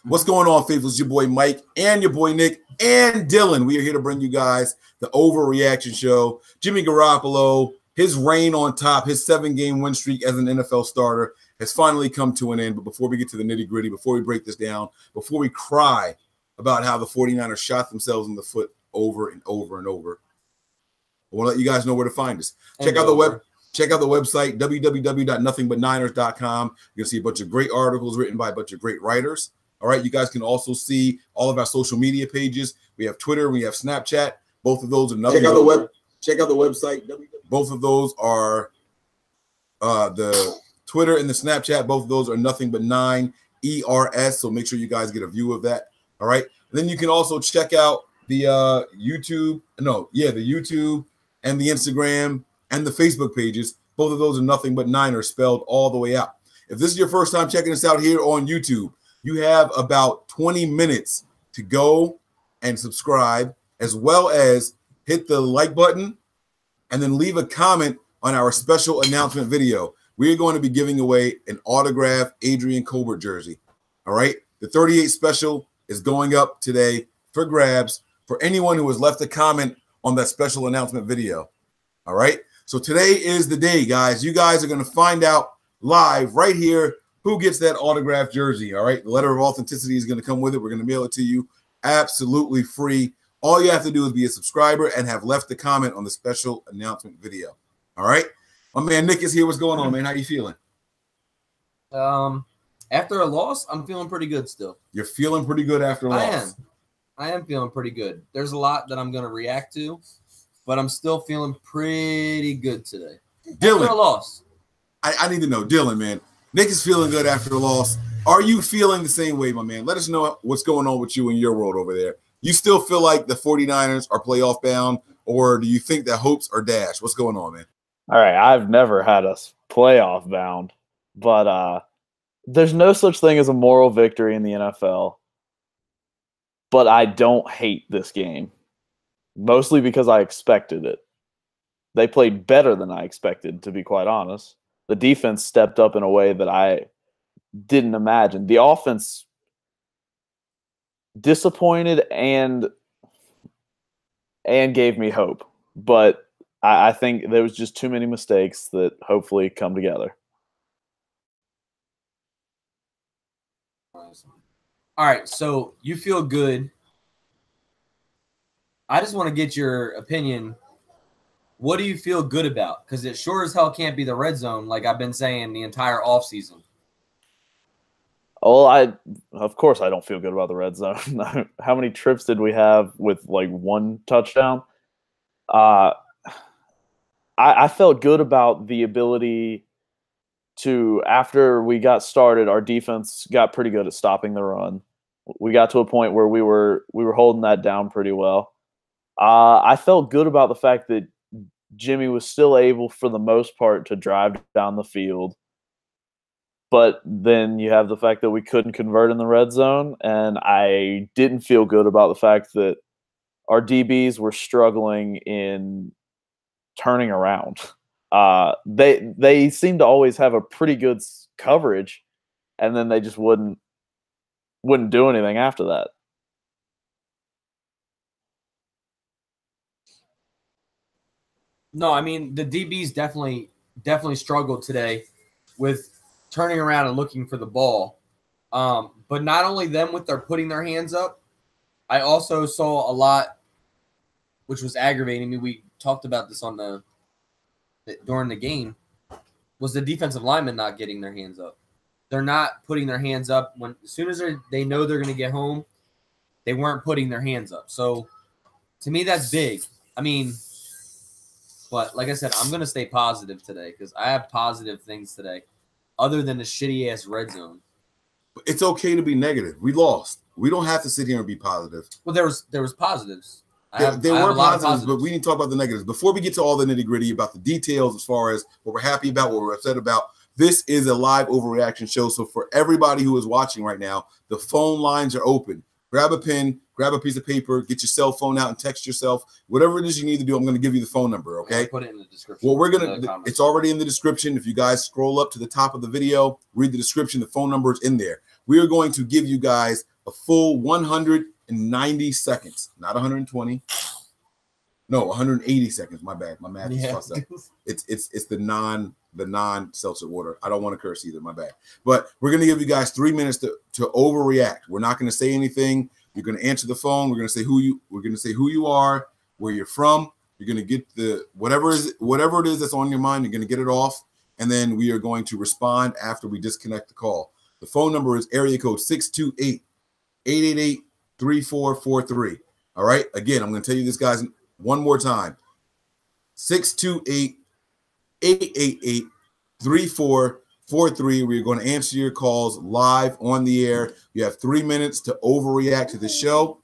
What's going on, faithful? It's your boy Mike and your boy Nick and Dylan. We are here to bring you guys the Overreaction show. Jimmy Garoppolo, his reign on top, his 7-game win streak as an NFL starter has finally come to an end. But before we get to the nitty-gritty, before we break this down, before we cry about how the 49ers shot themselves in the foot over and over and over, I want to let you guys know where to find us. Check out the website, www.nothingbutniners.com. You're going to see a bunch of great articles written by a bunch of great writers. All right, you guys can also see all of our social media pages. We have Twitter, we have Snapchat. Both of those are nothing. Check out the website. Both of those are the Twitter and the Snapchat. Both of those are nothing but 9 ERS. So make sure you guys get a view of that. All right. And then you can also check out the YouTube and the Instagram and the Facebook pages. Both of those are nothing but Niners spelled all the way out. If this is your first time checking us out here on YouTube, you have about 20 minutes to go and subscribe, as well as hit the like button and then leave a comment on our special announcement video. We're going to be giving away an autographed Adrian Colbert jersey. All right. The 38 special is going up today for grabs for anyone who has left a comment on that special announcement video. All right. So today is the day, guys. You guys are going to find out live right here who gets that autographed jersey. All right. The letter of authenticity is going to come with it. We're going to mail it to you absolutely free. All you have to do is be a subscriber and have left a comment on the special announcement video. All right. My man Nick is here. What's going on, man? How you feeling? After a loss, I'm feeling pretty good still. You're feeling pretty good after a loss? I am feeling pretty good. There's a lot that I'm going to react to, but I'm still feeling pretty good today. Dylan, after a loss. I need to know, Dylan, man. Nick is feeling good after a loss. Are you feeling the same way, my man? Let us know what's going on with you in your world over there. You still feel like the 49ers are playoff bound, or do you think that hopes are dashed? What's going on, man? All right, I've never had us playoff bound, but there's no such thing as a moral victory in the NFL. But I don't hate this game, mostly because I expected it. They played better than I expected, to be quite honest. The defense stepped up in a way that I didn't imagine. The offense disappointed and gave me hope. But I think there was just too many mistakes that hopefully come together. All right, so you feel good. I just want to get your opinion. What do you feel good about? Because it sure as hell can't be the red zone, like I've been saying the entire offseason. Well, of course I don't feel good about the red zone. How many trips did we have with like one touchdown? I felt good about the ability to, after we got started, our defense got pretty good at stopping the run. We got to a point where we were holding that down pretty well. I felt good about the fact that Jimmy was still able, for the most part, to drive down the field. But then you have the fact that we couldn't convert in the red zone, and I didn't feel good about the fact that our DBs were struggling in turning around. They seem to always have a pretty good coverage, and then they just wouldn't do anything after that. No, I mean the DBs definitely struggled today with turning around and looking for the ball. But not only them with their putting their hands up, I also saw a lot, which was aggravating me. We talked about this during the game, was the defensive linemen not getting their hands up. They're not putting their hands up as soon as they know they're going to get home. They weren't putting their hands up. So to me, that's big. I mean, but like I said, I'm going to stay positive today because I have positive things today other than the shitty-ass red zone. It's okay to be negative. We lost. We don't have to sit here and be positive. Well, there was positives. There were positives, but we need to talk about the negatives. Before we get to all the nitty-gritty about the details as far as what we're happy about, what we're upset about, this is a live overreaction show. So for everybody who is watching right now, the phone lines are open. Grab a pen, grab a piece of paper, get your cell phone out and text yourself. Whatever it is you need to do, I'm going to give you the phone number, okay? Put it in the description. Well, it's already in the description. If you guys scroll up to the top of the video, read the description, the phone number is in there. We are going to give you guys a full 190 seconds, not 120. No, 180 seconds. My bad. My math is fussed up. It's the non-seltzer water. I don't want to curse either. My bad. But we're going to give you guys 3 minutes to overreact. We're not going to say anything. You're going to answer the phone. We're going to say who you are, where you're from. You're going to get the whatever it is that's on your mind. You're going to get it off, and then we are going to respond after we disconnect the call. The phone number is area code 628-888-3443. All right. Again, I'm going to tell you this, guys, one more time. 628-888-3443. We're going to answer your calls live on the air. You have 3 minutes to overreact to the show.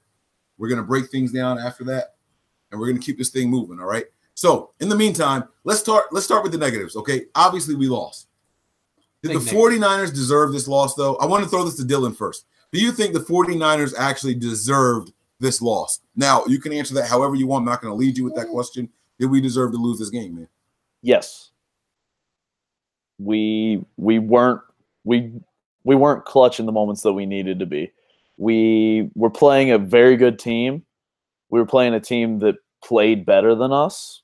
We're going to break things down after that, and we're going to keep this thing moving, all right? So, in the meantime, let's start with the negatives, okay? Obviously, we lost. Did the 49ers deserve this loss, though? I want to throw this to Dylan first. Do you think the 49ers actually deserved this loss? Now, you can answer that however you want. I'm not going to lead you with that question. Did we deserve to lose this game, man? Yes. We weren't clutch in the moments that we needed to be. We were playing a very good team. We were playing a team that played better than us.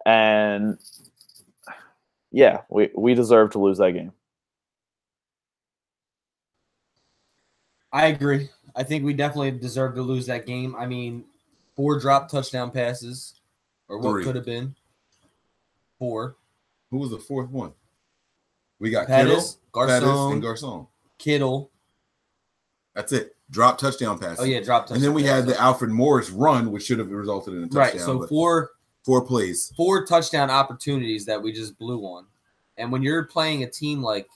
And yeah, we deserve to lose that game. I agree. I think we definitely deserve to lose that game. I mean, 4 drop touchdown passes, or what could have been 4. Who was the fourth one? We got Pettis, Kittle, and Garcon. Kittle. That's it. Drop touchdown passes. Oh, yeah, drop touchdown. And then we had the Alfred Morris run, which should have resulted in a touchdown. Right, so 4 plays. 4 touchdown opportunities that we just blew on. And when you're playing a team like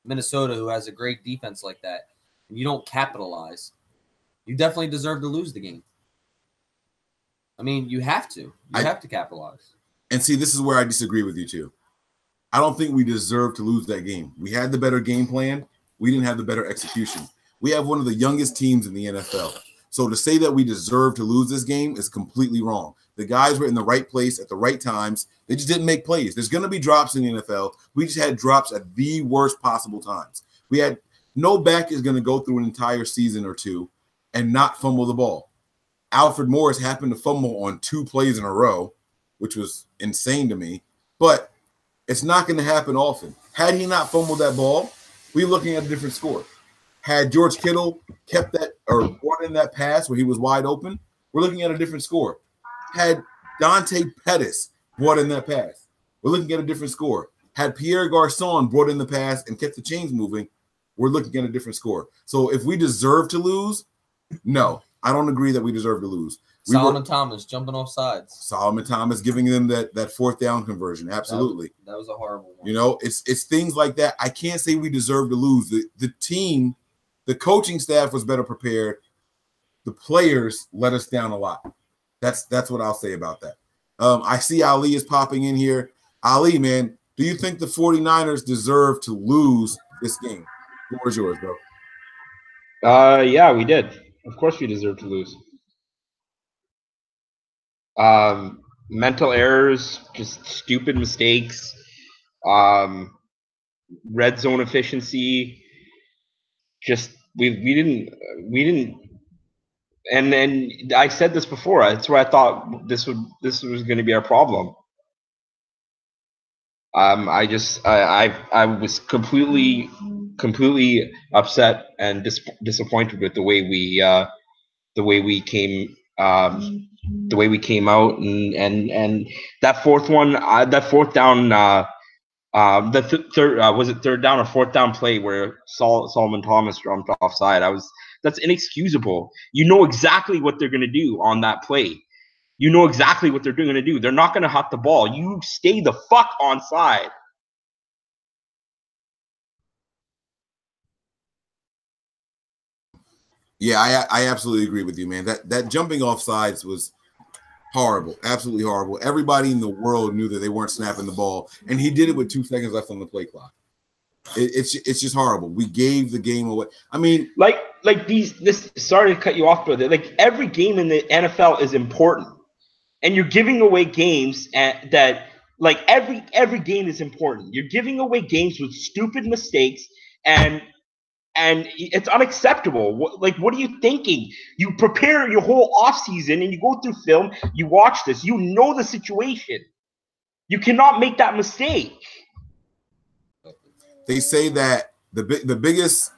Minnesota, who has a great defense like that, and you don't capitalize, you definitely deserve to lose the game. I mean, you have to. You have to capitalize. And see, this is where I disagree with you, too. I don't think we deserve to lose that game. We had the better game plan. We didn't have the better execution. We have one of the youngest teams in the NFL. So to say that we deserve to lose this game is completely wrong. The guys were in the right place at the right times. They just didn't make plays. There's going to be drops in the NFL. We just had drops at the worst possible times. We had no back is going to go through an entire season or two and not fumble the ball. Alfred Morris happened to fumble on 2 plays in a row, which was insane to me. But it's not going to happen often. Had he not fumbled that ball, we're looking at a different score. Had George Kittle kept that or brought in that pass where he was wide open, we're looking at a different score. Had Dante Pettis brought in that pass, we're looking at a different score. Had Pierre Garcon brought in the pass and kept the chains moving, we're looking at a different score. So if we deserve to lose, no, I don't agree that we deserve to lose. Solomon Thomas jumping off sides. Solomon Thomas giving them that fourth down conversion. Absolutely. That was a horrible one. You know, it's things like that. I can't say we deserve to lose. The team, the coaching staff was better prepared. The players let us down a lot. That's what I'll say about that. I see Ali is popping in here. Ali, man, do you think the 49ers deserve to lose this game? The floor is yours, bro. Yeah, we did. Of course we deserve to lose. Mental errors, just stupid mistakes, red zone efficiency. Just we didn't. And then I said this before. That's where I thought this was going to be our problem. I was completely upset and disappointed with the way we came out, and that fourth down, was it third down or fourth down play where Solomon Thomas jumped offside. That's inexcusable. You know exactly what they're going to do on that play. You know exactly what they're going to do. They're not going to huck the ball. You stay the fuck onside. Yeah, I absolutely agree with you, man. That jumping off sides was horrible, absolutely horrible. Everybody in the world knew that they weren't snapping the ball, and he did it with 2 seconds left on the play clock. It's just horrible. We gave the game away. I mean, sorry to cut you off, brother. Like, every game in the NFL is important, and you're giving away games that, like, every game is important. You're giving away games with stupid mistakes and it's unacceptable. What are you thinking? You prepare your whole offseason and you go through film, you watch this, you know the situation. You cannot make that mistake. They say that the biggest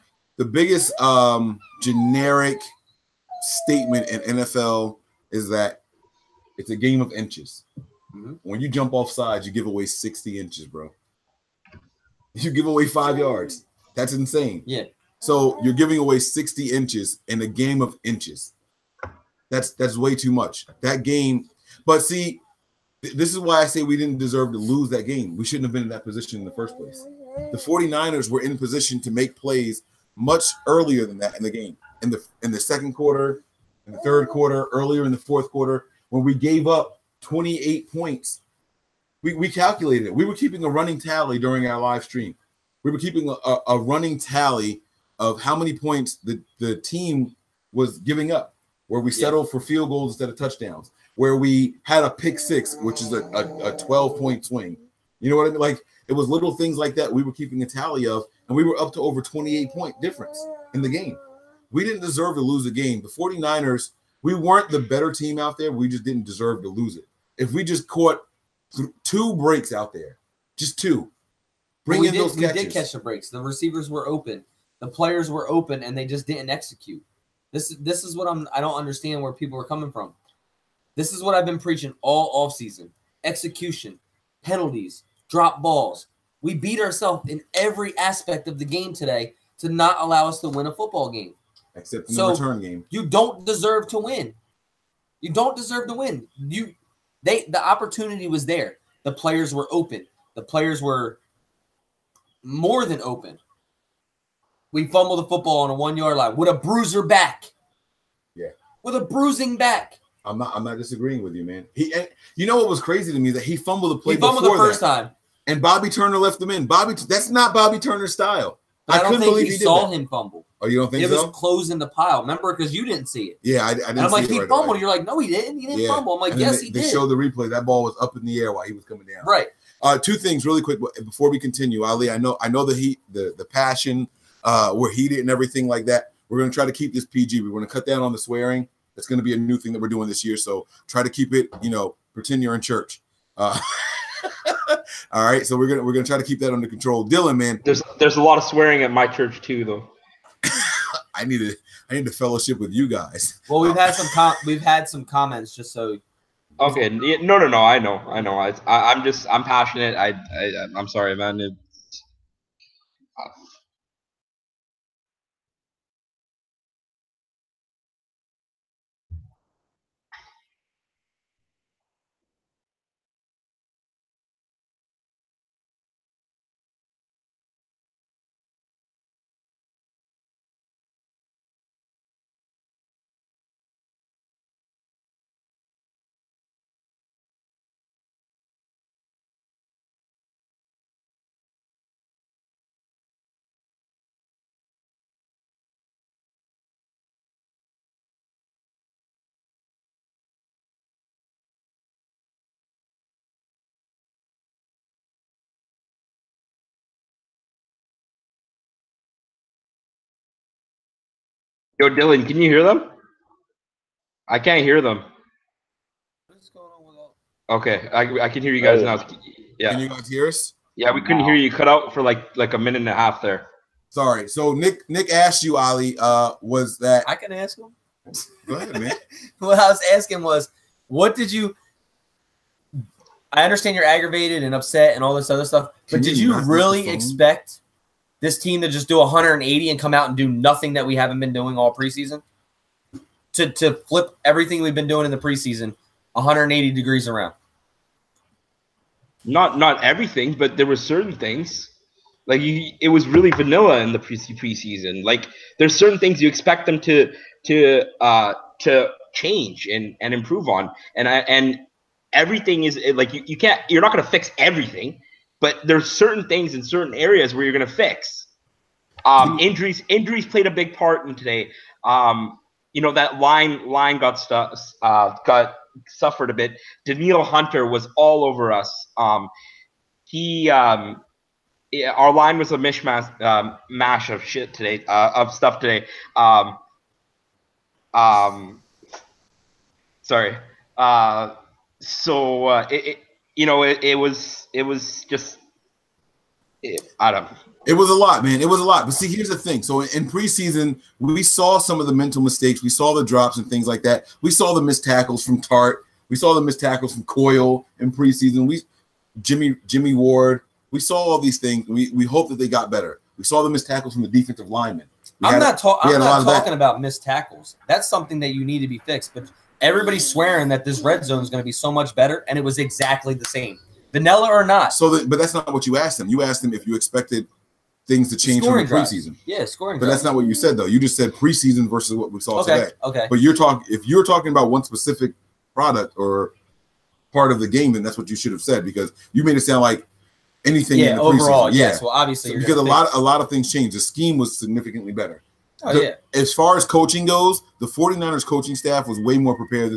generic statement in NFL is that it's a game of inches. Mm-hmm. When you jump off sides, you give away 60 inches, bro. You give away 5 yards. That's insane. Yeah. So you're giving away 60 inches in a game of inches. That's way too much. That game, but see, this is why I say we didn't deserve to lose that game. We shouldn't have been in that position in the first place. The 49ers were in position to make plays much earlier than that in the game. In the second quarter, in the third quarter, earlier in the fourth quarter, when we gave up 28 points, we calculated it. We were keeping a running tally during our live stream. We were keeping a running tally of how many points the team was giving up, where we settled for field goals instead of touchdowns, where we had a pick six, which is a 12-point swing. You know what I mean? Like, it was little things like that we were keeping a tally of, and we were up to over 28-point difference in the game. We didn't deserve to lose the game. The 49ers, we weren't the better team out there. We just didn't deserve to lose it. If we just caught 2 breaks out there, just 2, bring in those catches. We did catch the breaks. The receivers were open. The players were open, and they just didn't execute. This is what I don't understand where people are coming from. This is what I've been preaching all offseason. Execution, penalties, drop balls. We beat ourselves in every aspect of the game today to not allow us to win a football game. Except in the return game. You don't deserve to win. You don't deserve to win. The opportunity was there. The players were open. The players were more than open. We fumbled the football on a 1-yard line with a bruiser back. Yeah. With a bruising back. I'm not disagreeing with you, man. You know what was crazy to me that he fumbled the play. He fumbled the first time, and Bobby Turner left him in. That's not Bobby Turner's style. I don't think he saw him fumble. Oh, you don't think so? It was closing the pile. Remember, because you didn't see it. Yeah, I didn't. And I'm like, he fumbled. Away. You're like, no, he didn't. He didn't fumble. I'm like, yes, he did. They showed the replay. That ball was up in the air while he was coming down. Right. 2 things really quick before we continue, Ali. I know the heat, the passion. We're heated and everything like that. We're going to try to keep this PG. We're going to cut down on the swearing. It's going to be a new thing that we're doing this year. So try to keep it, pretend you're in church. All right. So we're gonna try to keep that under control. Dylan, man. There's a lot of swearing at my church too, though. I need to fellowship with you guys. Well, we've had some comments just so. Okay. No. I know. I'm passionate. I'm sorry, man. Yo, Dylan, can you hear them? I can't hear them. What's going on with that? Okay, I can hear you guys now. Yeah. Can you guys hear us? Yeah, we couldn't hear you. Cut out for like a minute and a half there. Sorry. So Nick asked you, Ali, was that I can ask him? Go ahead, man. What I was asking was, what did you I understand you're aggravated and upset and all this other stuff, but did you really expect this team to just do 180 and come out and do nothing that we haven't been doing all preseason? To flip everything we've been doing in the preseason 180 degrees around? Not everything, but there were certain things. Like it was really vanilla in the preseason. Like there's certain things you expect them to change and improve on, and everything is like you're not going to fix everything, but there's certain things in certain areas where you're going to fix. Injuries played a big part in today. That line got suffered a bit. Daniil Hunter was all over us. Yeah, our line was a mishmash mash of shit today, of stuff today. Sorry. So it was just I don't know. It was a lot, man. It was a lot. But see, here's the thing. So in preseason, we saw some of the mental mistakes. We saw the drops and things like that. We saw the missed tackles from Tart. We saw the missed tackles from Coyle in preseason. Jimmy Ward. We saw all these things. We hope that they got better. We saw the missed tackles from the defensive linemen. I'm not talking about missed tackles. That's something that you need to be fixed. But everybody's swearing that this red zone is going to be so much better, and it was exactly the same. Vanilla or not. But that's not what you asked him. You asked him if you expected things to change from the preseason. Yeah, scoring. But that's not what you said, though. You just said preseason versus what we saw today. Okay. But if you're talking about one specific product or part of the game, then that's what you should have said, because you made it sound like anything in the overall, preseason. yes. Well, obviously, because a lot of things changed. The scheme was significantly better. Oh, As far as coaching goes, the 49ers coaching staff was way more prepared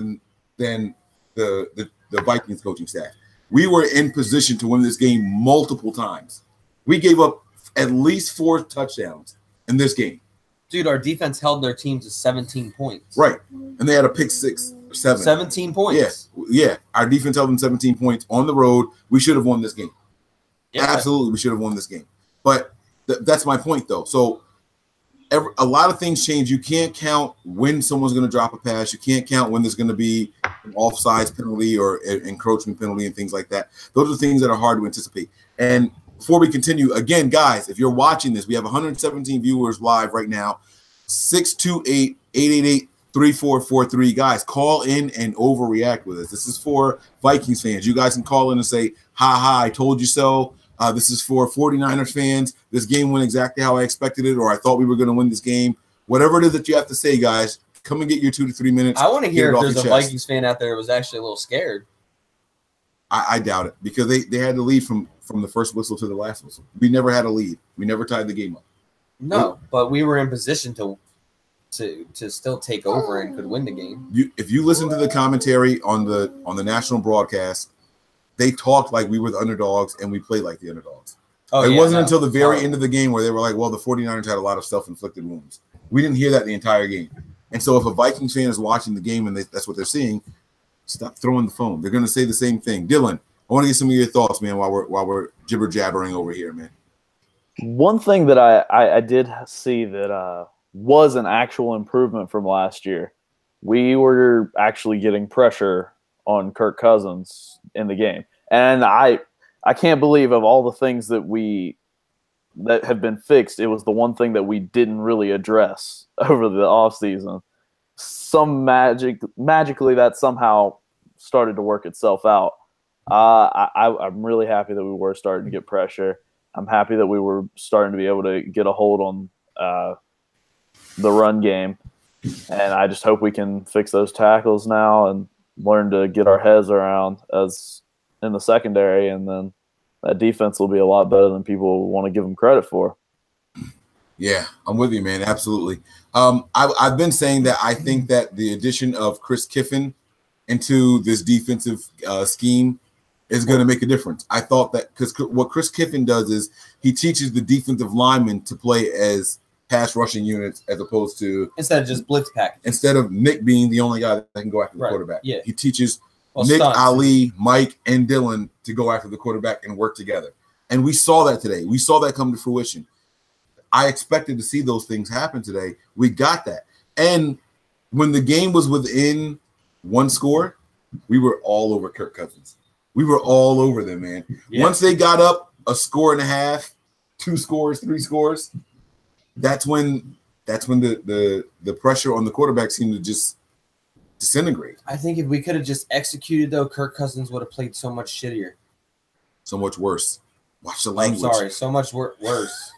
than the Vikings coaching staff. We were in position to win this game multiple times. We gave up at least 4 touchdowns in this game. Dude, our defense held their team to 17 points. Right. And they had a pick 6 or 7. 17 points. Yeah. Our defense held them 17 points on the road. We should have won this game. Yeah. Absolutely, we should have won this game. But that's my point, though. So a lot of things change. You can't count when someone's going to drop a pass. You can't count when there's going to be an offsides penalty or an encroachment penalty and things like that. Those are things that are hard to anticipate. And before we continue, again, guys, if you're watching this, we have 117 viewers live right now. 628-888-3443. Guys, call in and overreact with us. This is for Vikings fans. You guys can call in and say, ha, I told you so. This is for 49ers fans. This game went exactly how I expected it, or I thought we were going to win this game. Whatever it is that you have to say, guys, come and get your 2 to 3 minutes. I want to hear if there's a Vikings fan out there who was actually a little scared. I doubt it, because they had the lead from the first whistle to the last whistle. We never had a lead. We never tied the game up. No, but we were in position to still take over and could win the game. If you listen to the commentary on the national broadcast, they talked like we were the underdogs and we played like the underdogs. It wasn't until the very end of the game where they were like, well, the 49ers had a lot of self-inflicted wounds. We didn't hear that the entire game. And so if a Vikings fan is watching the game and that's what they're seeing, stop throwing the phone. They're going to say the same thing. Dylan, I want to get some of your thoughts, man, while we're jibber-jabbering over here, man. One thing that I did see that was an actual improvement from last year, we were actually getting pressure on Kirk Cousins in the game. And I can't believe, of all the things that have been fixed, it was the one thing that we didn't really address over the offseason. Magically that somehow started to work itself out. I'm really happy that we were starting to get pressure. I'm happy that we were starting to be able to get a hold on the run game. And I just hope we can fix those tackles now and learn to get our heads around as in the secondary, and then that defense will be a lot better than people want to give them credit for. Yeah, I'm with you, man. Absolutely. I've been saying that I think that the addition of Chris Kiffin into this defensive scheme is going to make a difference. I thought that because what Chris Kiffin does is he teaches the defensive linemen to play as pass rushing units as opposed to instead of just blitz pack. Instead of Nick being the only guy that can go after the quarterback. Yeah. He teaches Nick, Ali, Mike, and Dylan to go after the quarterback and work together. And we saw that today. We saw that come to fruition. I expected to see those things happen today. We got that. And when the game was within 1 score, we were all over Kirk Cousins. We were all over them, man. Yeah. Once they got up a score and a half, 2 scores, 3 scores, that's when the pressure on the quarterback seemed to just disintegrate. I think if we could have just executed, though, Kirk Cousins would have played so much shittier. So much worse. Watch the language. I'm sorry, so much worse.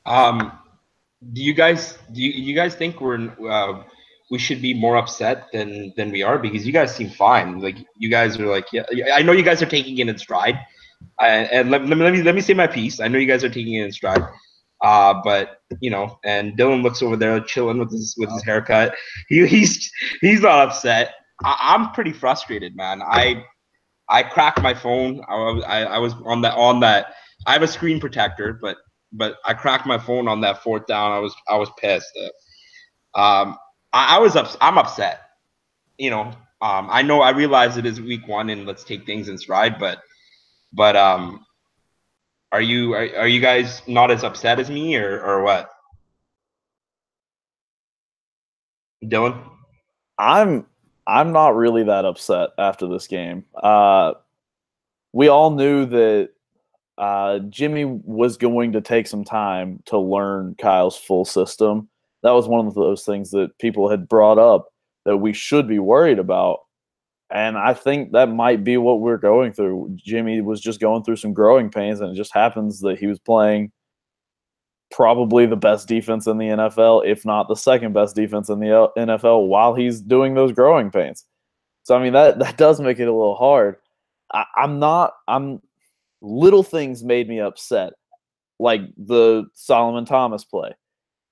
Do you guys think we should be more upset than we are? Because you guys seem fine. Like, you guys are like, yeah, I know you guys are taking it in stride. And let me say my piece. I know you guys are taking it in stride. But and Dylan looks over there chilling with his haircut. He's not upset. I'm pretty frustrated, man. I cracked my phone. I was on that I have a screen protector, but I cracked my phone on that 4th down. I was pissed. I'm upset. You know, I realize it is week 1 and let's take things in stride, but are you guys not as upset as me or what? Dylan? I'm not really that upset after this game. We all knew that Jimmy was going to take some time to learn Kyle's full system. That was one of those things that people had brought up that we should be worried about. And I think that might be what we're going through. Jimmy was just going through some growing pains, and it just happens that he was playing probably the best defense in the NFL, if not the second best defense in the NFL, while he's doing those growing pains. So, I mean, that does make it a little hard. Little things made me upset, like the Solomon Thomas play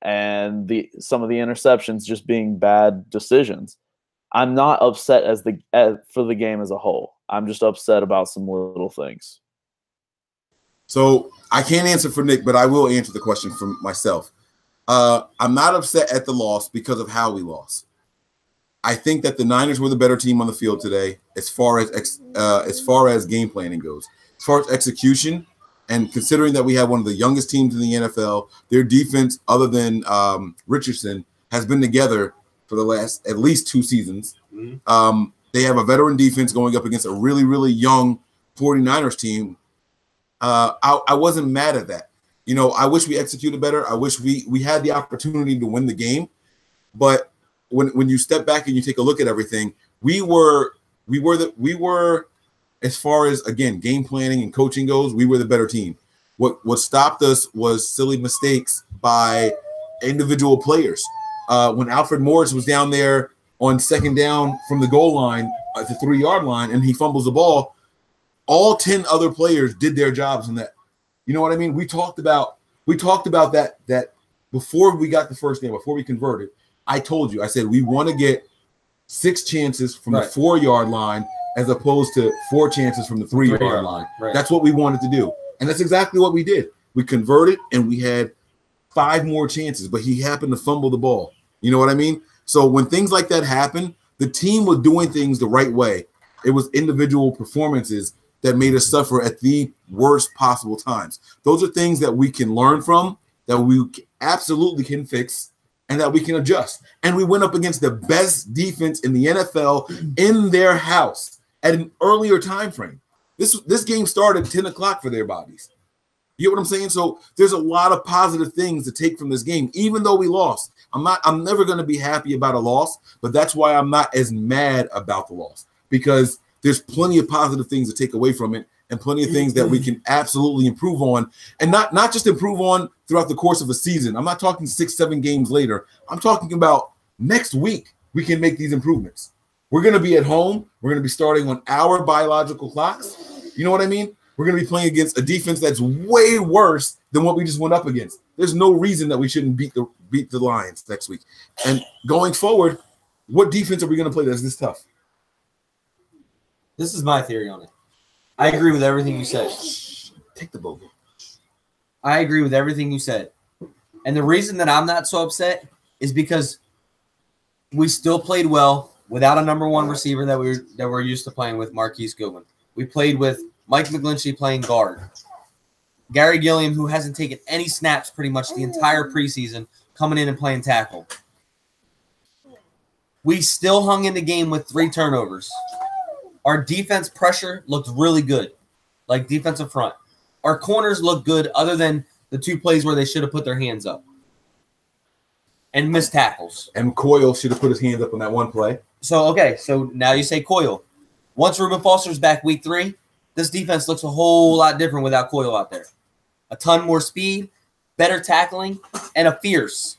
and some of the interceptions just being bad decisions. I'm not upset for the game as a whole. I'm just upset about some little things. So I can't answer for Nick, but I will answer the question for myself. I'm not upset at the loss because of how we lost. I think that the Niners were the better team on the field today as far as game planning goes. As far as execution, and considering that we have one of the youngest teams in the NFL, their defense, other than Richardson, has been together for the last at least 2 seasons. Mm-hmm. They have a veteran defense going up against a really, really young 49ers team. I wasn't mad at that. You know, I wish we executed better. I wish we had the opportunity to win the game. But when you step back and you take a look at everything, we were as far as, again, game planning and coaching goes, we were the better team. What stopped us was silly mistakes by individual players. When Alfred Morris was down there on 2nd down from the goal line at the 3-yard line and he fumbles the ball, all 10 other players did their jobs in that. You know what I mean? We talked about that before we got the first game, before we converted. I told you, I said we want to get 6 chances from the 4-yard line as opposed to 4 chances from the 3-yard line. Right. That's what we wanted to do. And that's exactly what we did. We converted and we had 5 more chances, but he happened to fumble the ball. You know what I mean? So when things like that happen, the team was doing things the right way. It was individual performances that made us suffer at the worst possible times. Those are things that we can learn from, that we absolutely can fix, and that we can adjust. And we went up against the best defense in the NFL in their house at an earlier time frame. This game started 10 o'clock for their bodies. You get what I'm saying? So there's a lot of positive things to take from this game, even though we lost. I'm never going to be happy about a loss, but that's why I'm not as mad about the loss, because there's plenty of positive things to take away from it and plenty of things that we can absolutely improve on, and not just improve on throughout the course of a season. I'm not talking 6-7 games later. I'm talking about next week we can make these improvements. We're going to be at home. We're going to be starting on our biological clocks. You know what I mean? We're going to be playing against a defense that's way worse than what we just went up against. There's no reason that we shouldn't beat the Lions next week. And going forward, what defense are we going to play that's this tough? This is my theory on it. I agree with everything you said. Take the bogey. I agree with everything you said. And the reason that I'm not so upset is because we still played well without a number 1 receiver that we're used to playing with, Marquise Goodwin. We played with Mike McGlinchey playing guard. Gary Gilliam, who hasn't taken any snaps pretty much the entire preseason, coming in and playing tackle. We still hung in the game with 3 turnovers. Our defense pressure looked really good, like defensive front. Our corners looked good other than the 2 plays where they should have put their hands up and missed tackles. And Coyle should have put his hands up on that one play. So now you say Coyle. Once Reuben Foster's back week 3, this defense looks a whole lot different without Coyle out there. A ton more speed, better tackling, and a fierce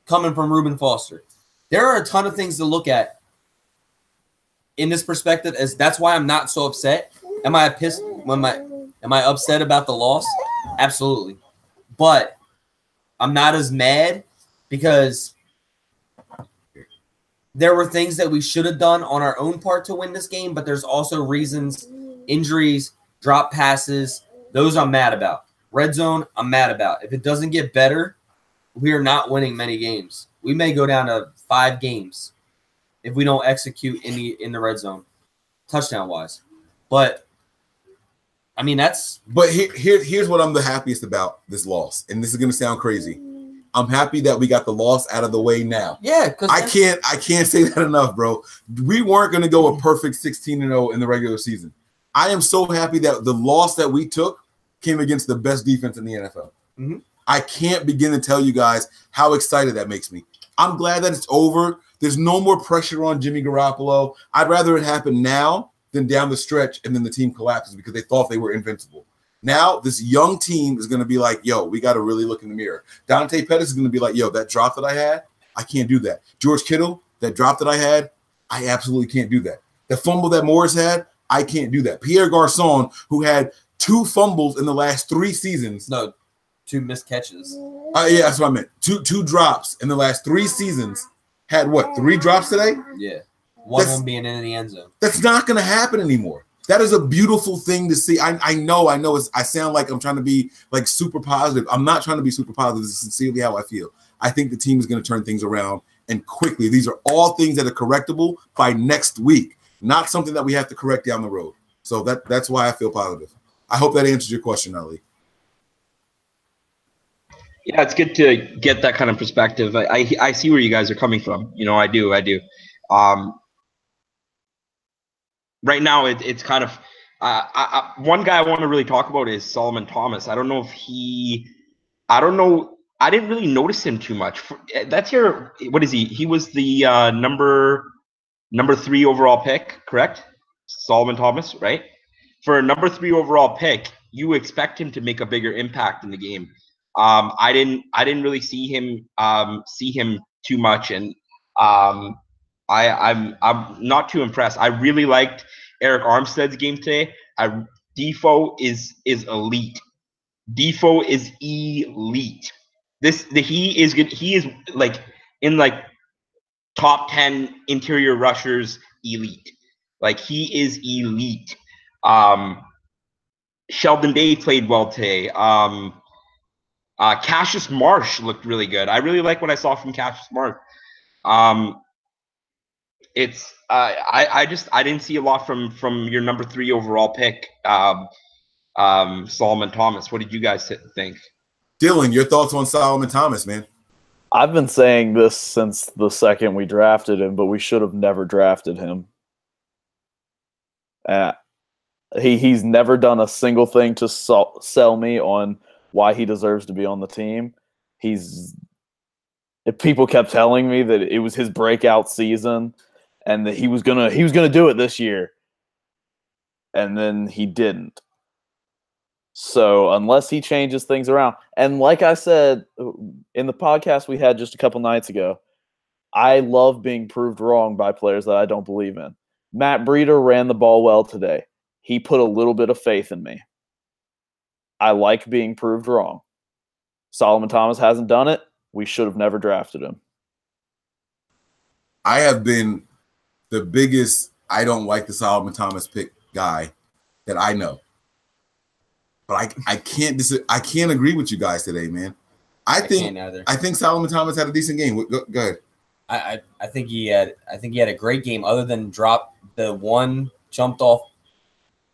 coming from Reuben Foster. There are a ton of things to look at in this perspective, as that's why I'm not so upset. Am I pissed? Am I upset about the loss? Absolutely. But I'm not as mad because there were things that we should have done on our own part to win this game, but there's also reasons, injuries, drop passes, Those I'm mad about. Red zone, I'm mad about. If it doesn't get better, we are not winning many games. We may go down to 5 games if we don't execute in the red zone, touchdown-wise. But, I mean, that's – But here's what I'm the happiest about this loss, and this is going to sound crazy. I'm happy that we got the loss out of the way now. Yeah, because I can't say that enough, bro. We weren't going to go a perfect 16-0 in the regular season. I am so happy that the loss that we took came against the best defense in the NFL. Mm-hmm. I can't begin to tell you guys how excited that makes me. I'm glad that it's over. There's no more pressure on Jimmy Garoppolo. I'd rather it happen now than down the stretch and then the team collapses because they thought they were invincible. Now this young team is going to be like, yo, we got to really look in the mirror. Dante Pettis is going to be like, yo, that drop that I had, I can't do that. George Kittle, that drop that I had, I absolutely can't do that. The fumble that Morris had, I can't do that. Pierre Garçon, who had 2 fumbles in the last 3 seasons. No, 2 missed catches. Yeah, that's what I meant. Two drops in the last 3 seasons. Had what, 3 drops today? Yeah. One of them being in the end zone. That's not going to happen anymore. That is a beautiful thing to see. I know. I sound like I'm trying to be like super positive. I'm not trying to be super positive. This is sincerely how I feel. I think the team is going to turn things around and quickly. These are all things that are correctable by next week, not something that we have to correct down the road. So that's why I feel positive. I hope that answers your question, Ali. Yeah, it's good to get that kind of perspective. I see where you guys are coming from. You know, I do. Right now, it's kind of one guy I want to really talk about is Solomon Thomas. I don't know. I didn't really notice him too much. That's your – what is he? He was the number 3 overall pick, correct? Solomon Thomas, right? For a number 3 overall pick, you expect him to make a bigger impact in the game. I didn't really see him too much, and I'm not too impressed. I really liked Eric Armstead's game today. Defoe is elite. Defoe is elite. He is good. He is like in like top 10 interior rushers elite. Like he is elite. Sheldon Day played well today. Cassius Marsh looked really good. I really like what I saw from Cassius Marsh. I didn't see a lot from your number 3 overall pick, Solomon Thomas. What did you guys think? Dylan, your thoughts on Solomon Thomas, man? I've been saying this since the second we drafted him, but we should have never drafted him. He's never done a single thing to sell me on why he deserves to be on the team. People kept telling me that it was his breakout season and that he was gonna do it this year, and then he didn't. So unless he changes things around, and like I said in the podcast we had just a couple nights ago, I love being proved wrong by players that I don't believe in. Matt Breida ran the ball well today. He put a little bit of faith in me. I like being proved wrong. Solomon Thomas hasn't done it. We should have never drafted him. I have been the biggest I don't like the Solomon Thomas pick guy that I know. But I can't agree with you guys today, man. I think Solomon Thomas had a decent game. Go ahead. I think he had a great game other than drop the one jumped off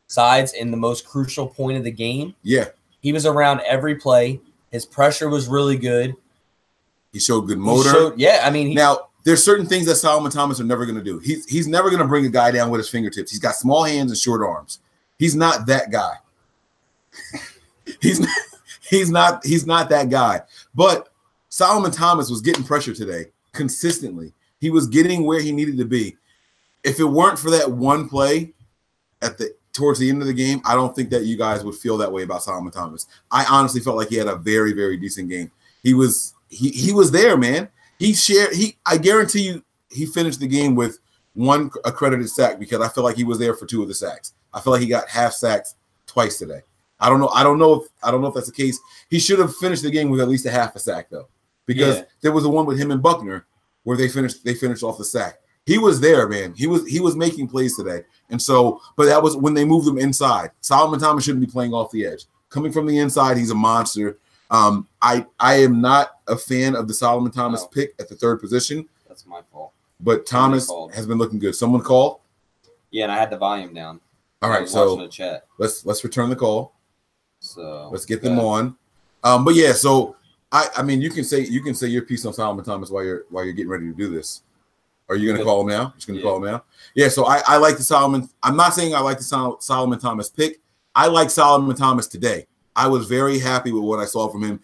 sides in the most crucial point of the game. Yeah. He was around every play. His pressure was really good. He showed good motor. Now there's certain things that Solomon Thomas are never going to do. He's never going to bring a guy down with his fingertips. He's got small hands and short arms. He's not that guy. He's not that guy. But Solomon Thomas was getting pressure today consistently. He was getting where he needed to be. If it weren't for that one play towards the end of the game, I don't think that you guys would feel that way about Solomon Thomas. I honestly felt like he had a very, very decent game. He was there, man. I guarantee you he finished the game with 1 accredited sack because I feel like he was there for 2 of the sacks. I feel like he got half sacks twice today. I don't know if that's the case. He should have finished the game with at least a half a sack though, because there was the one with him and Buckner where they finished off the sack. He was there, man. He was making plays today, and so but that was when they moved him inside. Solomon Thomas shouldn't be playing off the edge. Coming from the inside, he's a monster. I am not a fan of the Solomon Thomas pick at the 3rd position. That's my fault. But Thomas has been looking good. Someone call? Yeah, and I had the volume down. All right, so the chat. let's return the call. So let's get them on. But yeah, so I mean you can say your piece on Solomon Thomas while you're getting ready to do this. Are you gonna call him now? Just gonna call him now? Yeah, so I like the Solomon. I'm not saying I like the Solomon Thomas pick. I like Solomon Thomas today. I was very happy with what I saw from him.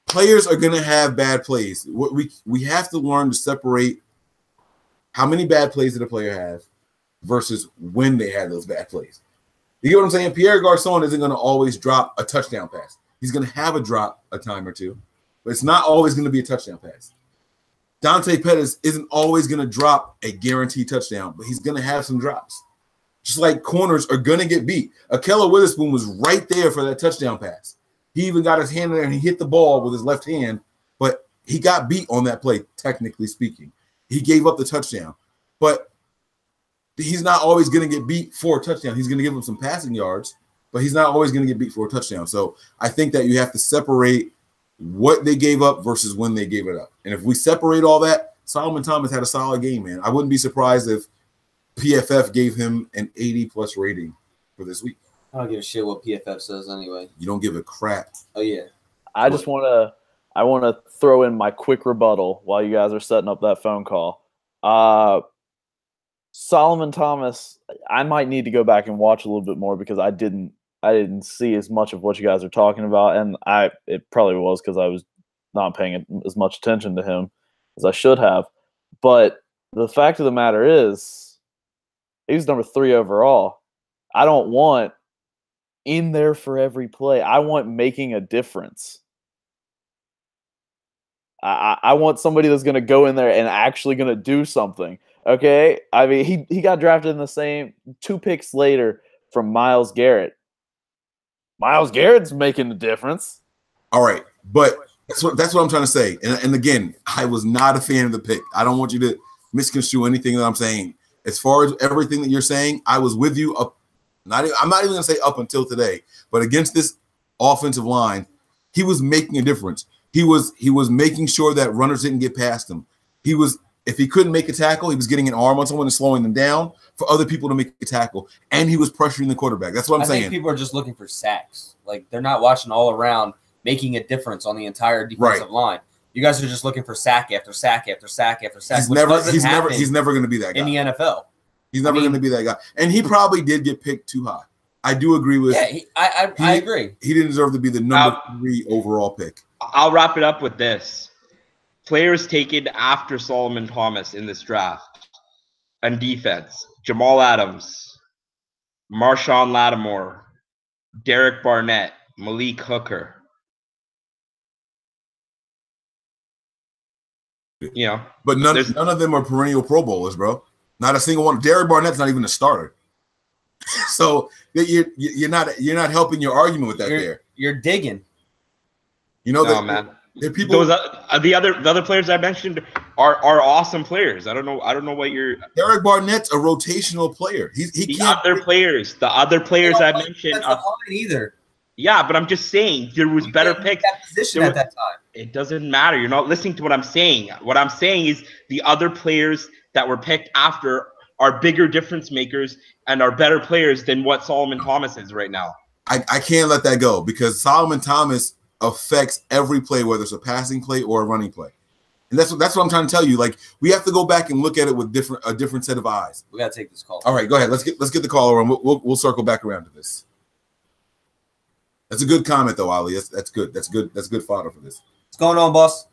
Players are gonna have bad plays. We have to learn to separate how many bad plays did a player have versus when they had those bad plays. You get what I'm saying? Pierre Garçon isn't going to always drop a touchdown pass. He's going to have a drop a time or two, but it's not always going to be a touchdown pass. Dante Pettis isn't always going to drop a guaranteed touchdown, but he's going to have some drops. Just like corners are going to get beat. Akella Witherspoon was right there for that touchdown pass. He even got his hand in there and he hit the ball with his left hand, but he got beat on that play, technically speaking. He gave up the touchdown, but he's not always going to get beat for a touchdown. He's going to give him some passing yards, but he's not always going to get beat for a touchdown. So I think that you have to separate what they gave up versus when they gave it up. And if we separate all that, Solomon Thomas had a solid game, man. I wouldn't be surprised if PFF gave him an 80+ rating for this week. I don't give a shit what PFF says anyway. You don't give a crap. Oh, yeah. I want to throw in my quick rebuttal while you guys are setting up that phone call. Solomon Thomas, I might need to go back and watch a little bit more because I didn't see as much of what you guys are talking about, and it probably was because I was not paying as much attention to him as I should have. But the fact of the matter is, he was number 3 overall. I don't want in there for every play. I want making a difference. I want somebody that's going to go in there and actually going to do something. Okay? I mean, he got drafted in the same 2 picks later from Myles Garrett. Myles Garrett's making a difference. All right. But that's what I'm trying to say. And again, I was not a fan of the pick. I don't want you to misconstrue anything that I'm saying. As far as everything that you're saying, I was with you up. I'm not even going to say up until today, but against this offensive line, he was making a difference. He was making sure that runners didn't get past him. If he couldn't make a tackle, he was getting an arm on someone and slowing them down for other people to make a tackle, and he was pressuring the quarterback. That's what I'm saying. I think people are just looking for sacks. Like, they're not watching all around, making a difference on the entire defensive line. You guys are just looking for sack after sack after sack after sack. He's never going to be that guy in the NFL. He's never going to be that guy, and he probably did get picked too high. I do agree with. Yeah, I agree. He didn't deserve to be the number 3 overall pick. I'll wrap it up with this: players taken after Solomon Thomas in this draft on defense: Jamal Adams, Marshawn Lattimore, Derek Barnett, Malik Hooker. You know, but none of them are perennial Pro Bowlers, bro. Not a single one. Derek Barnett's not even a starter. So you're not helping your argument with that. You're digging. You know that, man. People. Those the other players I mentioned are awesome players. I don't know what you're. Derek Barnett's a rotational player. The other players I mentioned. That's not either. Yeah, but I'm just saying there was better picks. Position at that time. It doesn't matter. You're not listening to what I'm saying. What I'm saying is the other players that were picked after are bigger difference makers and are better players than what Solomon Thomas is right now. I can't let that go because Solomon Thomas affects every play, whether it's a passing play or a running play. And that's what I'm trying to tell you. Like, we have to go back and look at it with a different set of eyes. We gotta take this call. All right, go ahead. Let's get the caller on. We'll circle back around to this. That's a good comment though, Ali. That's good. That's good fodder for this. What's going on, boss?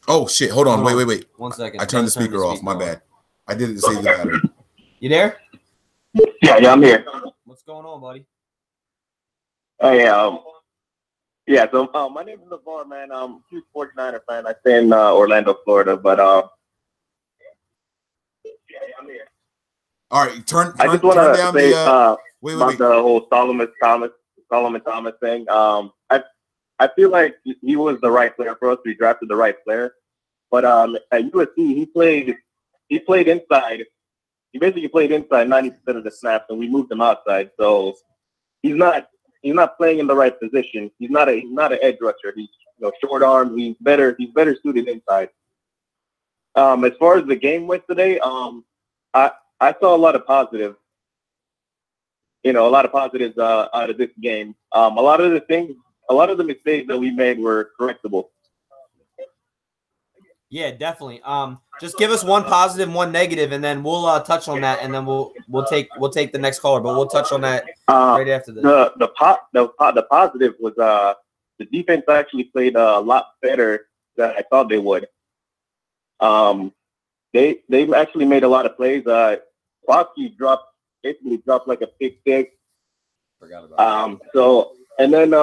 Oh shit! Hold on. Wait. 1 second. I turned the speaker off. My bad. I did it to save the battery. You there? Yeah, I'm here. What's going on, buddy? Hey, so my name is LeVar, man. I'm a huge 49er fan. I stay in Orlando, Florida, but I'm here. All right, I just want to say about the whole Solomon Thomas thing. I feel like he was the right player for us. We drafted the right player, but at USC he played inside. He basically played inside 90% of the snaps, and we moved him outside. So he's not not playing in the right position. He's not an edge rusher. He's short arm. He's better suited inside. As far as the game went today, I saw a lot of positives. A lot of positives out of this game. A lot of the mistakes that we made were correctable. Yeah, definitely. Just give us one positive, one negative, and then we'll touch on that, and then we'll take the next caller, but we'll touch on that right after this. The positive was the defense actually played a lot better than I thought they would. They actually made a lot of plays. Foskey basically dropped like a pick six. Forgot about that. So and then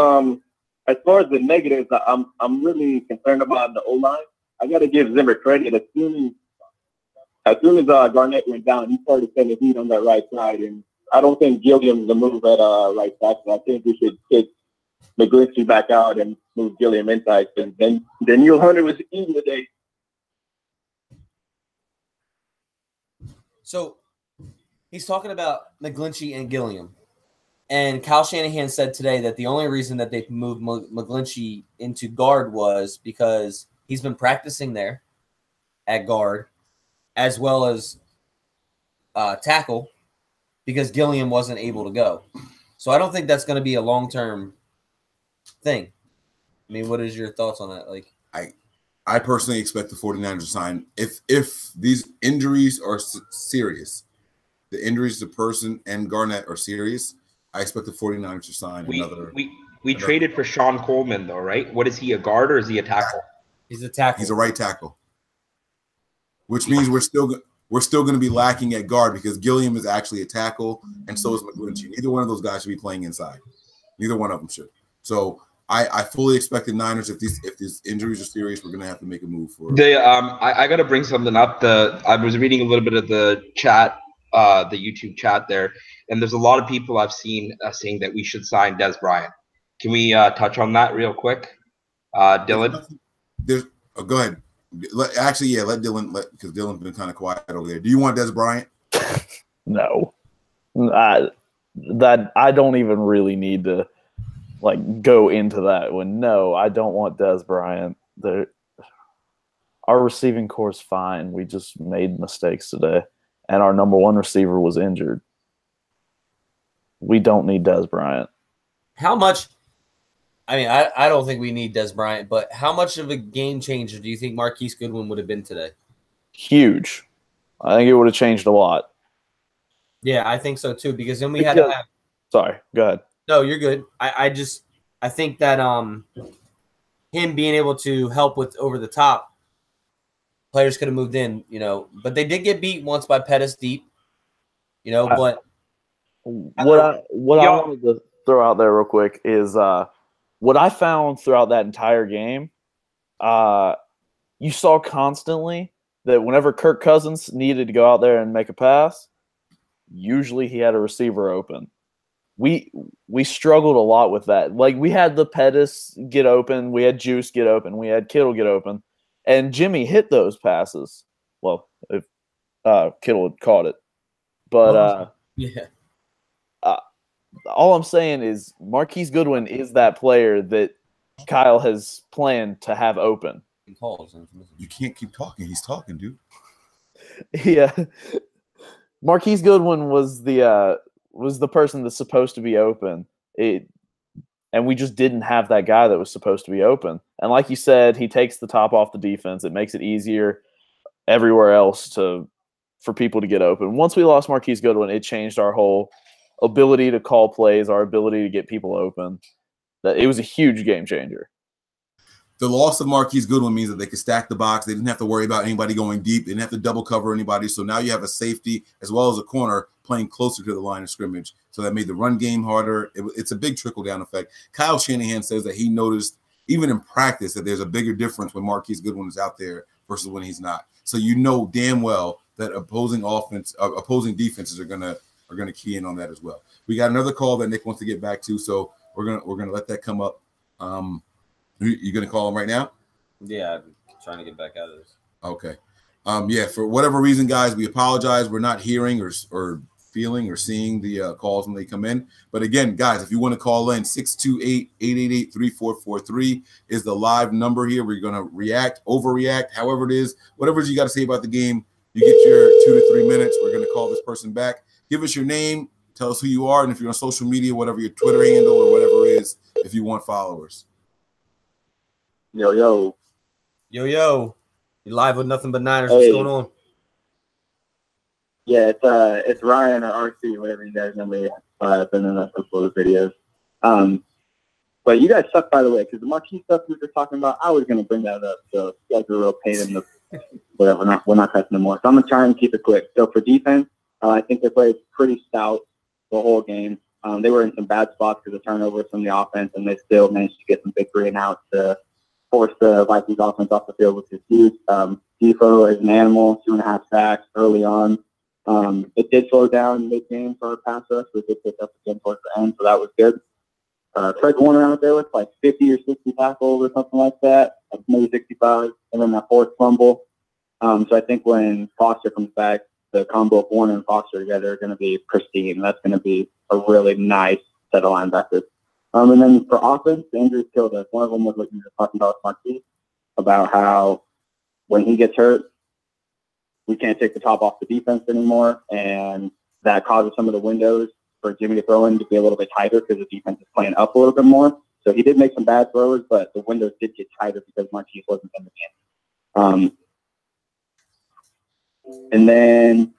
as far as the negatives, I'm really concerned about the O-line. I got to give Zimmer credit. As soon as Garnett went down, he started sending heat on that right side, and I don't think Gilliam's the move at right tackle. I think we should take McGlinchey back out and move Gilliam inside. And then Daniel Hunter was eating today. So he's talking about McGlinchey and Gilliam. And Kyle Shanahan said today that the only reason that they moved McGlinchey into guard was because he's been practicing there at guard as well as tackle because Gilliam wasn't able to go. So I don't think that's going to be a long-term thing. I mean, what is your thoughts on that? Like, I personally expect the 49ers to sign if these injuries are serious, the injuries to Person and Garnett are serious, I expect the 49ers to sign another. We traded for Sean Coleman though, right? What is he, a guard or is he a tackle? He's a tackle. He's a right tackle, which means we're still going to be lacking at guard because Gilliam is actually a tackle, and so is McGlinchey. Neither one of those guys should be playing inside. Neither one of them should. So I fully expect the Niners, if these injuries are serious, we're going to have to make a move for it. I got to bring something up. I was reading a little bit of the chat, the YouTube chat there, and there's a lot of people I've seen saying that we should sign Des Bryant. Can we touch on that real quick, Dylan? Go ahead. Let Dylan, because Dylan's been kind of quiet over there. Do you want Des Bryant? No, I don't even really need to go into that one. No, I don't want Des Bryant. Our receiving core is fine. We just made mistakes today, and our number one receiver was injured. We don't need Des Bryant. How much? I mean, I don't think we need Des Bryant, but how much of a game changer do you think Marquise Goodwin would have been today? Huge. I think it would have changed a lot. Yeah, I think so too, because then we had to have – Sorry, go ahead. No, you're good. I think that him being able to help with over the top, players could have moved in, but they did get beat once by Pettis deep, but what I wanted to throw out there real quick is what I found throughout that entire game, you saw constantly that whenever Kirk Cousins needed to go out there and make a pass, usually he had a receiver open. We struggled a lot with that. Like, we had the Pettis get open, we had Juice get open, we had Kittle get open, and Jimmy hit those passes. Well, if Kittle had caught it. But yeah. All I'm saying is Marquise Goodwin is that player that Kyle has planned to have open. You can't keep talking. He's talking, dude. Yeah. Marquise Goodwin was the person that's supposed to be open. And we just didn't have that guy that was supposed to be open. And like you said, he takes the top off the defense. It makes it easier everywhere else for people to get open. Once we lost Marquise Goodwin, it changed our whole ability to call plays, our ability to get people open. That it was a huge game changer. The loss of Marquise Goodwin means that they could stack the box. They didn't have to worry about anybody going deep. They didn't have to double cover anybody. So now you have a safety as well as a corner playing closer to the line of scrimmage. So that made the run game harder. It's a big trickle-down effect. Kyle Shanahan says that he noticed, even in practice, that there's a bigger difference when Marquise Goodwin is out there versus when he's not. So you know damn well that opposing defenses are gonna key in on that as well. We got another call that Nick wants to get back to, so we're gonna let that come up. You gonna call him right now? Yeah, I'm trying to get back out of this. Okay. Yeah, for whatever reason, guys, we apologize. We're not hearing or feeling or seeing the calls when they come in. But again, guys, if you want to call in, 628-888-3443 is the live number here. We're going to react, overreact, however it is, whatever you got to say about the game. You get your 2 to 3 minutes. We're going to call this person back. Give us your name. Tell us who you are. And if you're on social media, whatever your Twitter handle or whatever it is, if you want followers. Yo, yo. Yo, yo. You live with Nothing But Niners. Hey. What's going on? Yeah, it's Ryan or RC, whatever you guys know me. I've been in a couple of videos. But you guys suck, by the way, because the marquee stuff we were talking about, I was going to bring that up. So you guys are a real pain in the whatever. We're not pressing anymore. So I'm going to try and keep it quick. So for defense, I think they played pretty stout the whole game. They were in some bad spots because of turnovers from the offense, and they still managed to get some big 3 and outs to force the Vikings offense off the field, which is huge. Defo is an animal, 2.5 sacks early on. It did slow down mid-game for our pass rush. We did pick up again towards the end, so that was good. Fred Warner out there with like 50 or 60 tackles or something like that, maybe 65, and then that 4th fumble. So I think when Foster comes back, the combo of Warner and Foster together are going to be pristine. That's going to be a really nice set of linebackers. And then for offense, the injuries killed us. One of them was what you were talking about with Marquis, about how when he gets hurt, we can't take the top off the defense anymore, and that causes some of the windows for Jimmy to throw in to be a little bit tighter because the defense is playing up a little bit more. So he did make some bad throws, but the windows did get tighter because Marquis wasn't in the game. And then